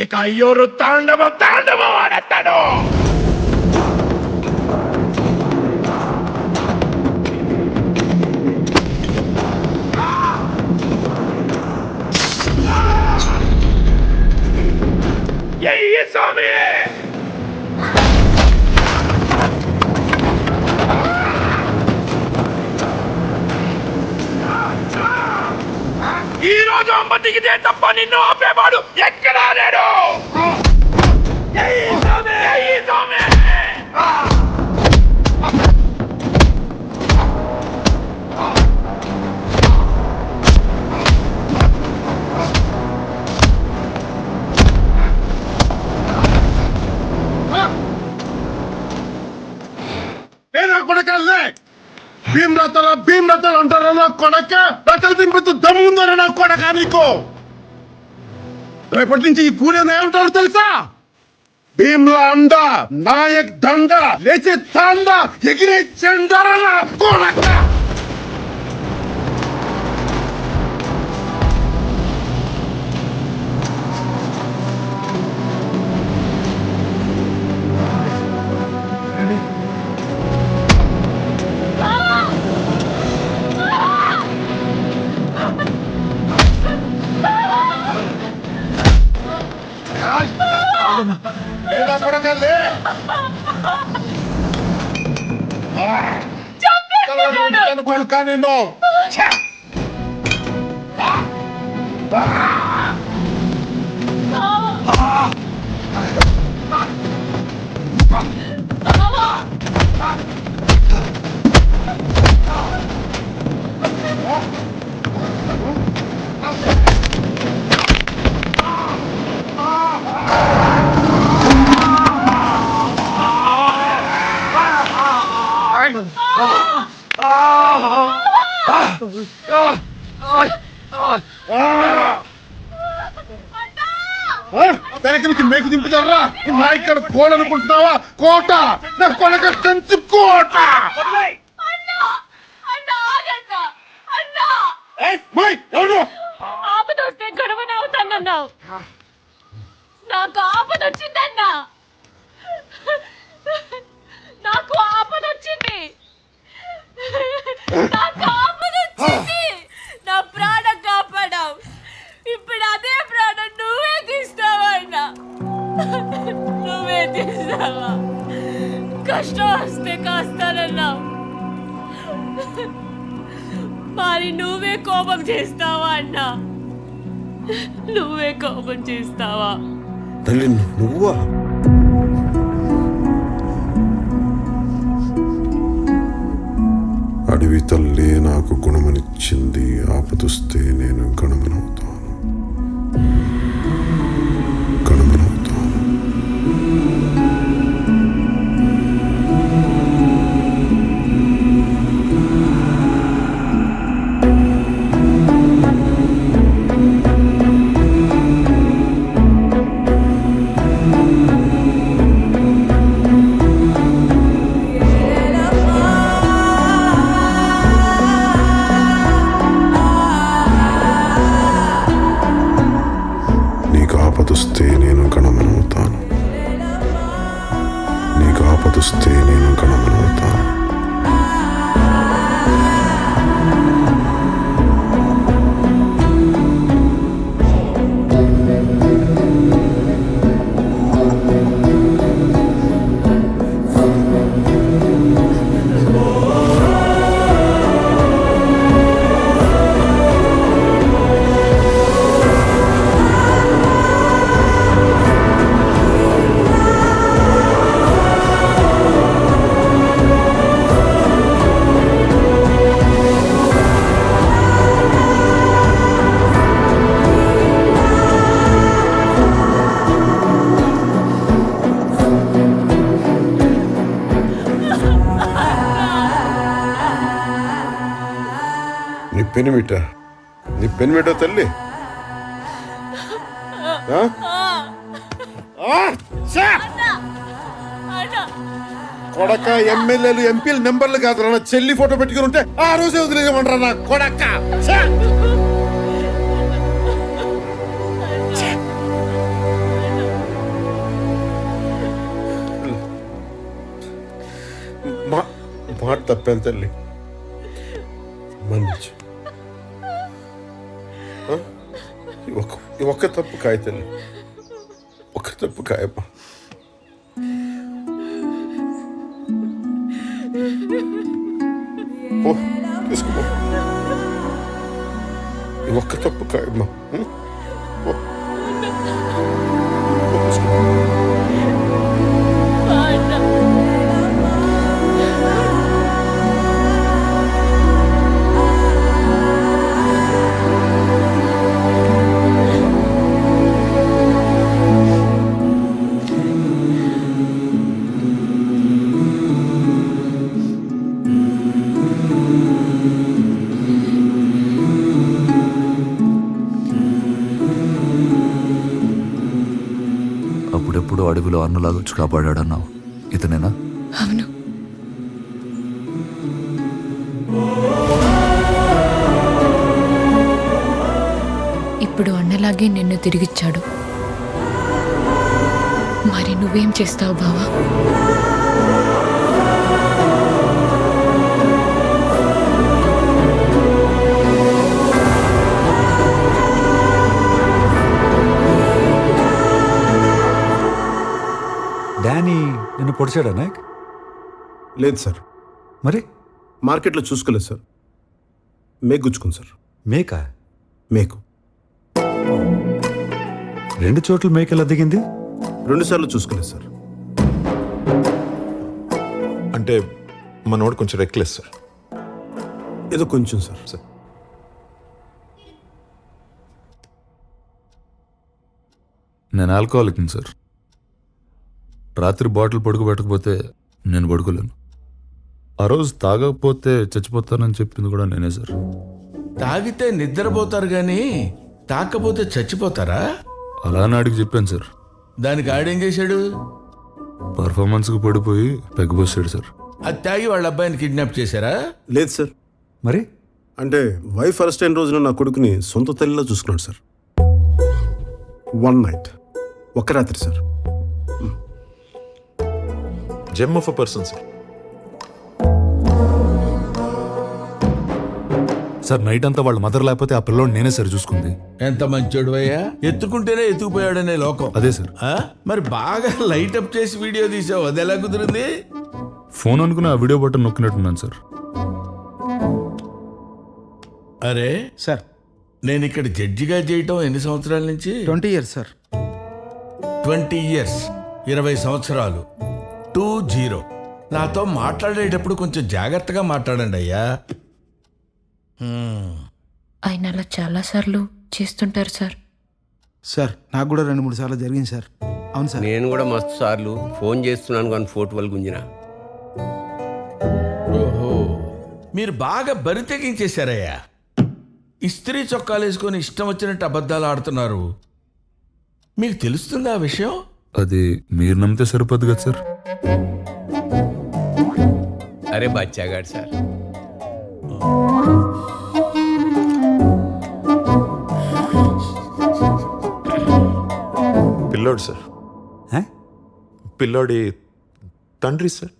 ఇక అయ్యోరు తాండవం ఆడతాడు. స్వామి ఈ రోజు అమ్మ దిగితే తప్ప నిన్ను ఆపేవాడు ఎక్కడా లేడు. భీమరథాలు అంటారా నా కొడక? రథాలు దింపితే దమ్ముందరా నా కొడక నీకు? రేపటి నుంచి ఈ పూరి ఏమంటారు తెలుసా? భీమ్లా అండ, నాయక్ దండ, లేచే తాండ, ఎగిరే చెండరా నా కొడక. వెనక నుంచి మేకు దింపుతారా? నా ఇక్కడ కోడనుకుంటున్నావా? కోట నా కొనక కంచు కోట. ఆపదొస్తే గొడవనవుతానన్నావు. నాకు ఆపదొచ్చిందన్నా. నాకు ఆపదొచ్చింది. నాకు ఆపదొచ్చింది. నా ప్రాణం కాపాడావు. ఇప్పుడు అదే ప్రాణం నువ్వే తీస్తావా అన్నా? నువ్వే తీస్తావా? కష్టం వస్తే కాస్తానన్నావు. మరి నువ్వే కోపం చేస్తావా అన్నా? నువ్వే కోపం చేస్తావా? తల్లి నువ్వా? అడవి తల్లి నాకు గుణమనిచ్చింది. ఆపదొస్తే నేను గణమనవుతాను. నీకు ఆపదొస్తే నేను గణమనవుతాను. నీకు ఆపదొస్తే నేను గణమనవుతాను. నీ పెనిమిట తల్లి. కొడక ఎమ్మెల్యేలు ఎంపీలు నెంబర్లు కాదు నా చెల్లి ఫోటో పెట్టుకుని ఉంటే ఆ రోజే వదిలేయమంటారా నా కొడక? మాట తప్పాను తల్లి, మన్నించు. ఒక్క తప్పు కాయ తల్లి, ఒక్క తప్పు కాయమ్మా. తీసుకో, ఒక్క తప్పు కాయమ్మా. అడవిలో అన్నలాగొచ్చి కాపాడాడన్నావు, ఇతనేనా? అవును. ఇప్పుడు అన్నలాగే నిన్ను తిరిగిచ్చాడు. మరి నువ్వేం చేస్తావు బావా? డానీ నిన్ను పొడిచాడా నాయక్? లేదు సార్. మరి మార్కెట్లో చూసుకోలేదు సార్. మేకు గుచ్చుకుంది సార్. మేకా? మేకు 2 చోట్ల మేకెలా దిగింది? 2 సార్లు చూసుకోలేదు సార్. అంటే మనోడు కొంచెం రెక్లెస్ సార్. ఏదో కొంచెం సార్. నేను ఆల్కహాలిక్ సార్. రాత్రి బాటిల్ పడుకోబెట్టకపోతే నేను పడుకోలేను. ఆ రోజు తాగకపోతే చచ్చిపోతానని చెప్పింది కూడా నేనే సార్. తాగితే నిద్రపోతారు గాని తాకపోతే చచ్చిపోతారా? అలా నాడికి చెప్పాను సార్. దానికి ఆడేం చేశాడు? పర్ఫార్మెన్స్కి పడిపోయి పెగ్గబోసాడు సార్. అది తాగి వాళ్ళ అబ్బాయిని కిడ్నాప్ చేశారా? లేదు సార్. మరి అంటే వైఫ్ అరెస్ట్ అయిన రోజున నా కొడుకుని సొంత తల్లిలో చూసుకున్నాడు సార్. 1 నైట్, ఒక్క రాత్రి sir. Gem of a person sir. Sir night అంతా వాళ్ళ మదర్ లేకపోతే ఆ పిల్లోడు నేనే సార్ చూసుకుంది. ఎంత మంచోడు అయ్యా, ఎత్తుకుంటేనే ఎత్తుకుపోయాడనే లోకం. అదే సార్. మరి బాగా లైట్ అప్ చేసి వీడియో తీసావు, అది ఎలా కుదిరింది? ఫోన్ అనుకుని ఆ వీడియో బటన్ నొక్కినట్టున్నాను సార్. అరే సార్, నేను ఇక్కడ జడ్జిగా చేయటం ఎన్ని సంవత్సరాల నుంచి? 20 years సార్. 20 years, 20 సంవత్సరాలు. 20. నాతో మాట్లాడేటప్పుడు కొంచెం జాగ్రత్తగా మాట్లాడండి అయ్యా. ఆయన అలా చాలాసార్లు చేస్తుంటారు సార్. సార్ నాకు కూడా 2-3 సార్లు జరిగింది సార్. అవును సార్. నేను కూడా మస్తు సార్లు ఫోన్ చేస్తున్నాను కానీ ఫోటో వాళ్ళు గుంజిన. ఓహో, మీరు బాగా బరి తెగించేశారయ్యా. ఇస్త్రీ చొక్కాలు వేసుకొని ఇష్టం వచ్చినట్టు అబద్ధాలు ఆడుతున్నారు. మీకు తెలుస్తుంది ఆ విషయం? అది మీరు నమ్మితే సరిపోద్ది కదా సార్. అరే బచ్చాగాడు సార్. పిల్లోడు సార్. పిల్లోడి తండ్రి సార్.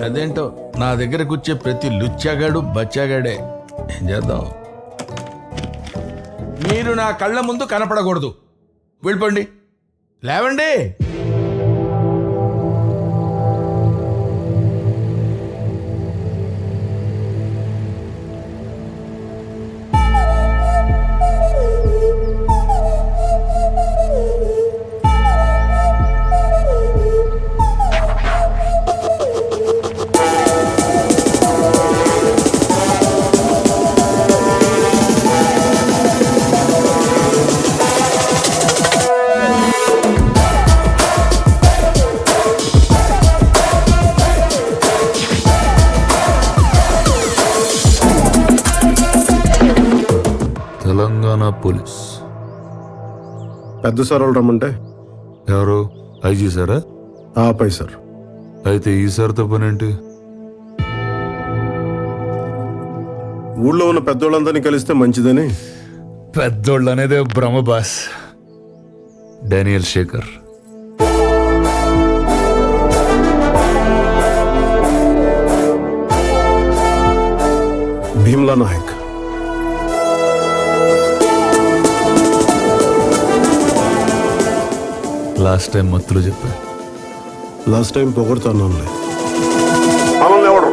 అదేంటో నా దగ్గర కూర్చే ప్రతి లుచ్చాగాడు బచ్చాగాడే. ఏం చేద్దాం? మీరు నా కళ్ళ ముందు కనపడకూడదు. వెళ్ళిపోండి, లేవండి. తెలంగాణ పోలీస్ పెద్ద సార్ వాళ్ళు రమ్మంటే ఎవరు? ఐజీ సారా? పై సార్. అయితే ఈ సార్తో పనేంటి? ఊళ్ళో ఉన్న పెద్దోళ్ళందరినీ కలిస్తే మంచిదని. పెద్దోళ్ళు అనేదే భ్రమ boss. Daniel Shekhar. Bheemla Nayak. Last time మత్తులో చెప్పా. లాస్ట్ టైం పొగడుతున్నానులే. మనల్ని ఎవడు